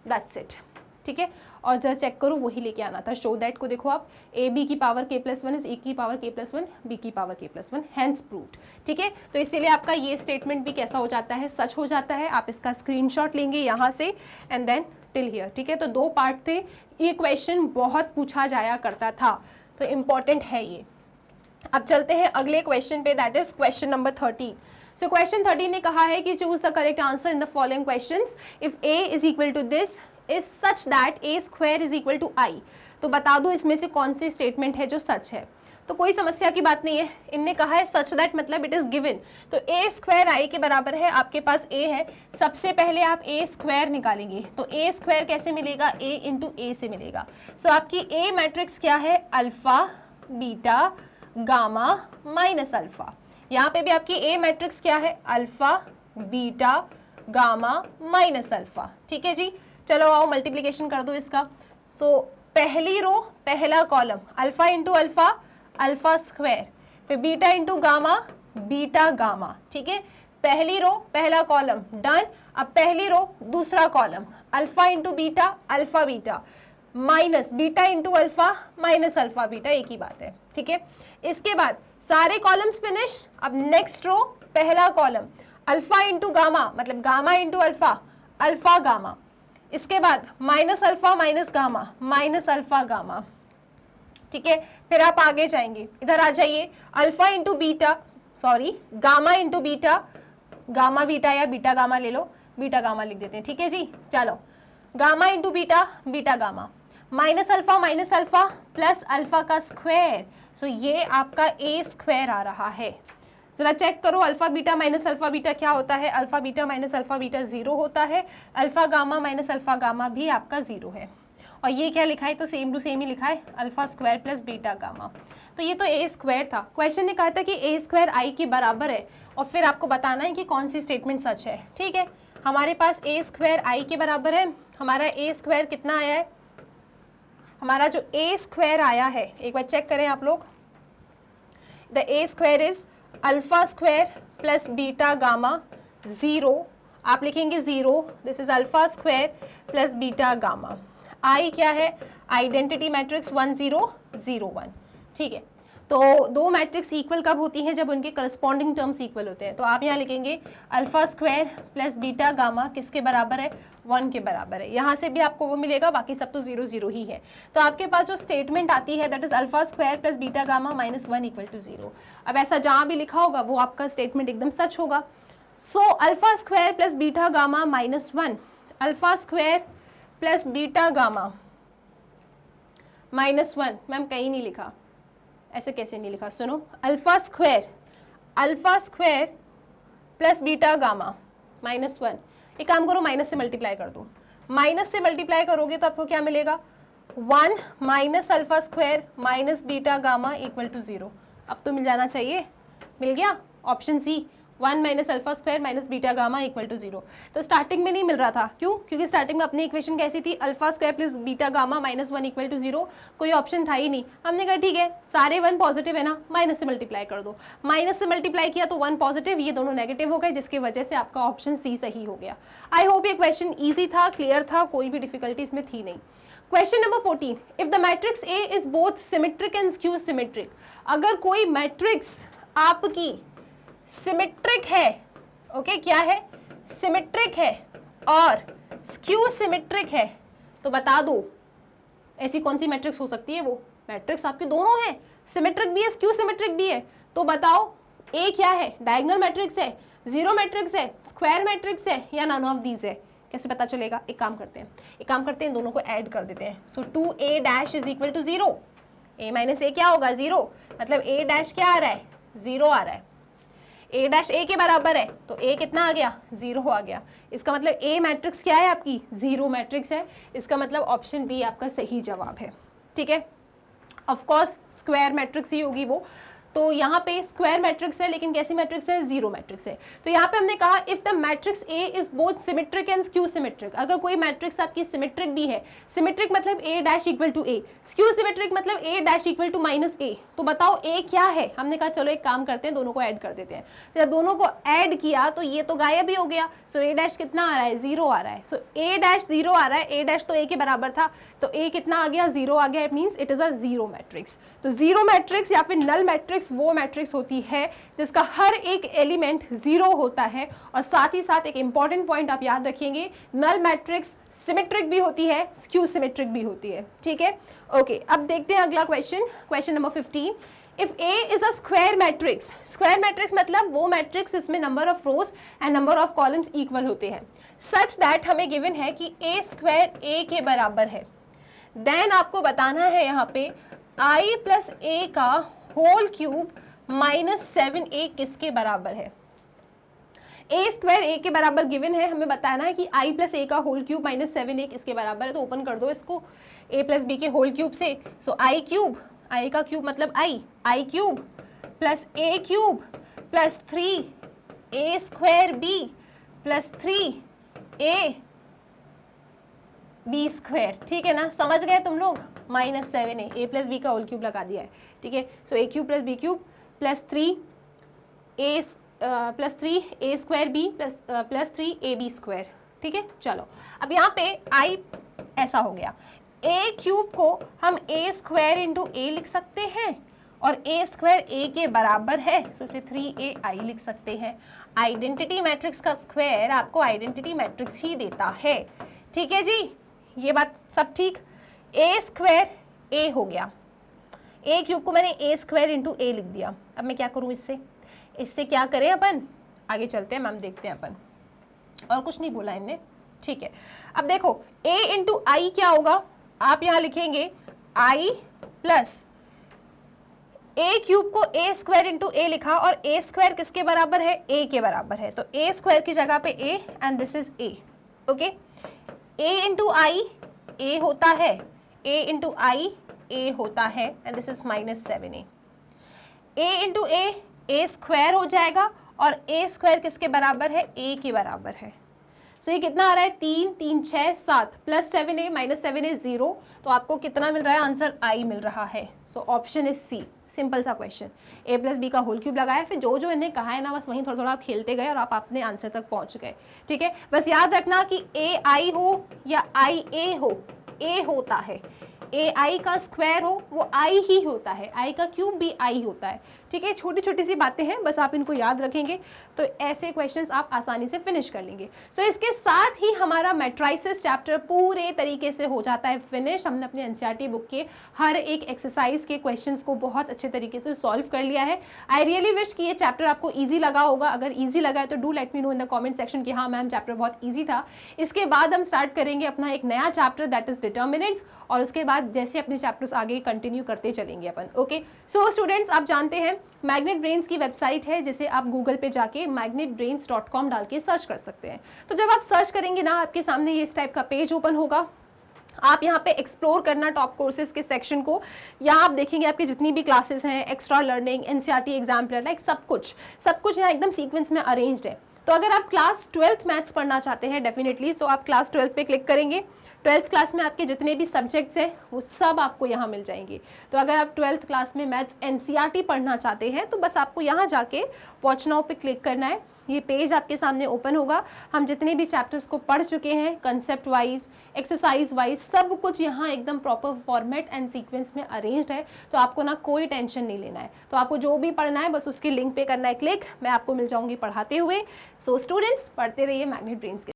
Speaker 1: that's it, ठीक है। और जरा चेक करो वही लेके आना था, शो दैट को देखो आप, ए बी की power K plus 1 is a की पावर के प्लस 1 बी की power K plus 1, hence proved, ठीक है। तो इसीलिए आपका ये स्टेटमेंट भी कैसा हो जाता है, सच हो जाता है। आप इसका स्क्रीनशॉट लेंगे यहाँ से एंड देन टिल हियर, ठीक है। तो दो पार्ट थे, ये क्वेश्चन बहुत पूछा जाया करता था, तो इम्पॉर्टेंट है ये। अब चलते हैं अगले क्वेश्चन पे, that is question number 13। So question 13 ने कहा है कि choose the correct answer in the following questions if A is equal to this is such that A square is equal to I. तो बता दो इसमें से कौन सी स्टेटमेंट है जो सच है। तो कोई समस्या की बात नहीं है, इनने कहा है सच दैट मतलब इट इज गिवन, तो ए स्क्वायर आई के बराबर है, आपके पास ए है, सबसे पहले आप ए स्क्वायर निकालेंगे, तो ए स्क्वायर कैसे मिलेगा, ए इंटू ए से मिलेगा। सो आपकी ए मैट्रिक्स क्या है, alpha beta gamma minus alpha. यहाँ पे भी आपकी ए मैट्रिक्स क्या है, alpha beta gamma minus alpha, ठीक है जी। चलो आओ मल्टीप्लिकेशन कर दो इसका। सो पहली रो पहला column alpha into alpha alpha square, फिर beta into gamma beta gamma, ठीक है। पहली रो पहला कॉलम डन। अब पहली रो दूसरा column alpha into beta alpha beta minus beta into alpha minus alpha beta, एक ही बात है, ठीक है। इसके बाद सारे कॉलम्स फिनिश। अब नेक्स्ट रो पहला कॉलम अल्फा इंटू गामा मतलब gamma into alpha alpha gamma, इसके बाद minus alpha minus gamma minus alpha gamma, ठीक है। फिर आप आगे जाएंगे, इधर आ जाइए, alpha into beta sorry gamma into beta gamma beta या बीटा गामा ले लो, बीटा गामा लिख देते हैं, ठीक है जी। चलो gamma into beta beta gamma minus alpha plus alpha का स्क्वायर, सो ये आपका ए स्क्वायर आ रहा है। जरा चेक करो alpha beta minus alpha beta क्या होता है, alpha beta minus alpha beta 0 होता है, alpha gamma minus alpha gamma भी आपका 0 है। और ये क्या लिखा है, तो सेम टू सेम ही लिखा है, alpha square plus beta gamma. तो ये तो ए स्क्वायर था। क्वेश्चन ने कहा था कि ए स्क्वायर आई के बराबर है और फिर आपको बताना है कि कौन सी स्टेटमेंट सच है। ठीक है, हमारे पास ए स्क्वायर आई के बराबर है। हमारा ए स्क्वायर कितना आया है, हमारा जो ए स्क्वायर आया है, एक बार चेक करें आप लोग, the A square is alpha square plus beta gamma 0, आप लिखेंगे 0, this is alpha square plus beta gamma. I क्या है, आइडेंटिटी मैट्रिक्स 1 0 0 1। ठीक है, तो दो मैट्रिक्स इक्वल कब होती हैं, जब उनके करस्पॉन्डिंग टर्म्स इक्वल होते हैं। तो आप यहाँ लिखेंगे alpha square plus beta gamma किसके बराबर है, 1 के बराबर है। यहाँ से भी आपको वो मिलेगा, बाकी सब तो 0 0 ही है। तो आपके पास जो स्टेटमेंट आती है that is alpha square plus beta gamma minus 1 equal to 0। अब ऐसा जहाँ भी लिखा होगा वो आपका स्टेटमेंट एकदम सच होगा। So alpha square plus beta gamma minus 1, alpha square plus beta gamma minus 1, ma'am कहीं नहीं लिखा, ऐसे कैसे नहीं लिखा, सुनो, alpha square plus beta gamma minus 1। एक काम करो, माइनस से मल्टीप्लाई कर दो, माइनस से मल्टीप्लाई करोगे तो आपको क्या मिलेगा, 1 minus alpha square minus beta gamma equal to 0। अब तो मिल जाना चाहिए, मिल गया, option C, 1 minus alpha square minus beta gamma equal to 0। तो स्टार्टिंग में नहीं मिल रहा था, क्यों, क्योंकि स्टार्टिंग में अपनी इक्वेशन कैसी थी, alpha square plus beta gamma minus 1 equal to 0, कोई ऑप्शन था ही नहीं। हमने कहा ठीक है, सारे 1 पॉजिटिव है ना, माइनस से मल्टीप्लाई कर दो, माइनस से मल्टीप्लाई किया तो 1 पॉजिटिव, ये दोनों नेगेटिव हो गए, जिसकी वजह से आपका ऑप्शन सी सही हो गया। आई होप ये क्वेश्चन ईजी था, क्लियर था, कोई भी डिफिकल्टी इसमें थी नहीं। Question number 14, if the matrix A is both symmetric and skew symmetric, अगर कोई मैट्रिक्स आपकी सिमेट्रिक है, ओके क्या है, सिमेट्रिक है और स्क्यू सिमेट्रिक है, तो बता दो ऐसी कौन सी मैट्रिक्स हो सकती है। वो मैट्रिक्स आपके दोनों है, सिमेट्रिक भी है स्क्यू सिमेट्रिक भी है, तो बताओ ए क्या है, डायगोनल मैट्रिक्स है, जीरो मैट्रिक्स है, स्क्वायर मैट्रिक्स है, या नन ऑफ दीज है। कैसे पता चलेगा, एक काम करते हैं दोनों को ऐड कर देते हैं। So 2a dash is equal to 0, a minus A क्या होगा, 0, मतलब a डैश क्या आ रहा है, 0 आ रहा है। a डैश a के बराबर है तो a कितना आ गया, 0 आ गया। इसका मतलब a मैट्रिक्स क्या है आपकी, 0 मैट्रिक्स है। इसका मतलब ऑप्शन बी आपका सही जवाब है। ठीक है, ऑफ कोर्स स्क्वायर मैट्रिक्स ही होगी वो, तो यहाँ पे स्क्वायर मैट्रिक्स है, लेकिन कैसी मैट्रिक्स है, जीरो मैट्रिक्स है। तो यहाँ पे हमने कहा if the matrix A is both symmetric and skew symmetric, अगर कोई मैट्रिक्स आपकी सिमेट्रिक भी है, सिमेट्रिक मतलब A dash equal to A, skew symmetric मतलब A dash equal to minus A, तो बताओ ए क्या है। हमने कहा चलो एक काम करते हैं, दोनों को ऐड कर देते हैं। जब दोनों को ऐड किया तो ये तो गायब ही हो गया। सो ए डैश कितना आ रहा है, 0 आ रहा है। सो ए डैश 0 आ रहा है, ए डैश तो ए के बराबर था, तो ए कितना आ गया, 0 आ गया। It means it is a zero matrix. तो जीरो मैट्रिक्स या फिर नल मैट्रिक्स वो मैट्रिक्स होती है जिसका हर एक एलिमेंट 0 होता है। और साथ ही साथ एक इंपॉर्टेंट पॉइंट आप याद रखेंगे, नल मैट्रिक्स सिमेट्रिक भी होती है, स्क्यू सिमेट्रिक भी होती है। ठीक है, ओके। अब देखते हैं अगला question, question number 15। If A is a square matrix, square matrix मतलब वो मैट्रिक्स इसमें number of rose and number of columns equal होते हैं, सच दैट हमें गिवन है कि ए स्क्वायर ए के बराबर है, देन आपको बताना है यहाँ पे आई प्लस ए का होल क्यूब माइनस 7a किसके बराबर है। ए स्क्वायर ए के बराबर गिवन है, हमें बताना है कि आई प्लस ए का होल क्यूब माइनस 7a किसके बराबर है। तो ओपन कर दो इसको a प्लस बी के होल क्यूब से। सो आई क्यूब, आई का क्यूब मतलब I cube plus A cube plus 3a square B plus 3a B square. ठीक है ना, समझ गए तुम लोग, minus 7a, a plus B का होल क्यूब लगा दिया है। ठीक है, so a cube plus B cube plus 3a square B plus 3ab square. ठीक है, चलो अब यहाँ पे i ऐसा हो गया, a क्यूब को हम a स्क्वायर इंटू a लिख सकते हैं और a स्क्वायर a के बराबर है, सो इसे 3ai लिख सकते हैं। आइडेंटिटी मैट्रिक्स का स्क्वायर आपको आइडेंटिटी मैट्रिक्स ही देता है। ठीक है जी, ये बात सब ठीक। a स्क्वायर a हो गया, a क्यूब को मैंने a स्क्वायर इंटू a लिख दिया। अब मैं क्या करूँ इससे क्या करें अपन, आगे चलते हैं मैम, देखते हैं अपन, और कुछ नहीं बोला इनने। ठीक है, अब देखो a इंटू आई क्या होगा, आप यहाँ लिखेंगे i प्लस a क्यूब को a स्क्वायर इंटू a लिखा, और a स्क्वायर किसके बराबर है, a के बराबर है, तो a स्क्वायर की जगह पे a and this is a। Okay, a into I a होता है a इंटू आई ए होता है and this is -7a। a into A square हो जाएगा और a स्क्वायर किसके बराबर है, a के बराबर है। सो ये कितना आ रहा है, 3 3 6 7 +7a -7a 0, तो आपको कितना मिल रहा है, आंसर i मिल रहा है। So option is C, simple सा क्वेश्चन, a प्लस बी का होल क्यूब लगाया, फिर जो जो इन्हें कहा है ना बस वहीं थोड़ा थोड़ा आप खेलते गए और आप अपने आंसर तक पहुंच गए। ठीक है, बस याद रखना कि a i हो या i a हो, a होता है, ए आई का स्क्वायर हो वो आई ही होता है, आई का क्यूब भी आई होता है। ठीक है, छोटी छोटी सी बातें हैं, बस आप इनको याद रखेंगे तो ऐसे क्वेश्चंस आप आसानी से फिनिश कर लेंगे। सो इसके साथ ही हमारा मैट्राइसिस चैप्टर पूरे तरीके से हो जाता है फिनिश। हमने अपने एनसीईआरटी बुक के हर एक एक्सरसाइज के क्वेश्चंस को बहुत अच्छे तरीके से सॉल्व कर लिया है। आई रियली विश कि ये चैप्टर आपको ईजी लगा होगा। अगर ईजी लगा है तो do let me know in the comment section कि हाँ मैम चैप्टर बहुत ईजी था। इसके बाद हम स्टार्ट करेंगे अपना एक नया चैप्टर दैट इज डिटर्मिनेंट्स, और उसके बाद जैसे अपने चैप्टर्स आगे कंटिन्यू करते चलेंगे अपन। ओके, सो स्टूडेंट्स आप जानते हैं मैग्नेट ब्रेन्स की वेबसाइट है जिसे आप गूगल पे जाके magnetbrains.com डाल के सर्च कर सकते हैं। तो जब आप सर्च करेंगे ना आपके सामने ये इस टाइप का पेज ओपन होगा। आप यहाँ पे एक्सप्लोर करना टॉप कोर्सेज के सेक्शन को, यहाँ आप देखेंगे आपकी जितनी भी क्लासेस हैं, extra learning, NCERT exam plan, like सब कुछ यहाँ एकदम सीक्वेंस में अरेंज्ड है। तो अगर आप क्लास 12th मैथ्स पढ़ना चाहते हैं डेफिनेटली, सो आप क्लास 12 पे क्लिक करेंगे। 12th क्लास में आपके जितने भी सब्जेक्ट्स हैं वो सब आपको यहाँ मिल जाएंगे। तो अगर आप 12th क्लास में मैथ्स एनसीईआरटी पढ़ना चाहते हैं तो बस आपको यहाँ जाके वॉच नाउ पे क्लिक करना है। ये पेज आपके सामने ओपन होगा। हम जितने भी चैप्टर्स को पढ़ चुके हैं कंसेप्ट वाइज, एक्सरसाइज वाइज, सब कुछ यहाँ एकदम प्रॉपर फॉर्मेट एंड सीक्वेंस में अरेंज्ड है। तो आपको ना कोई टेंशन नहीं लेना है। तो आपको जो भी पढ़ना है बस उसके लिंक पे करना है क्लिक, मैं आपको मिल जाऊंगी पढ़ाते हुए। सो स्टूडेंट्स पढ़ते रहिए मैग्नेट ब्रेन्स के।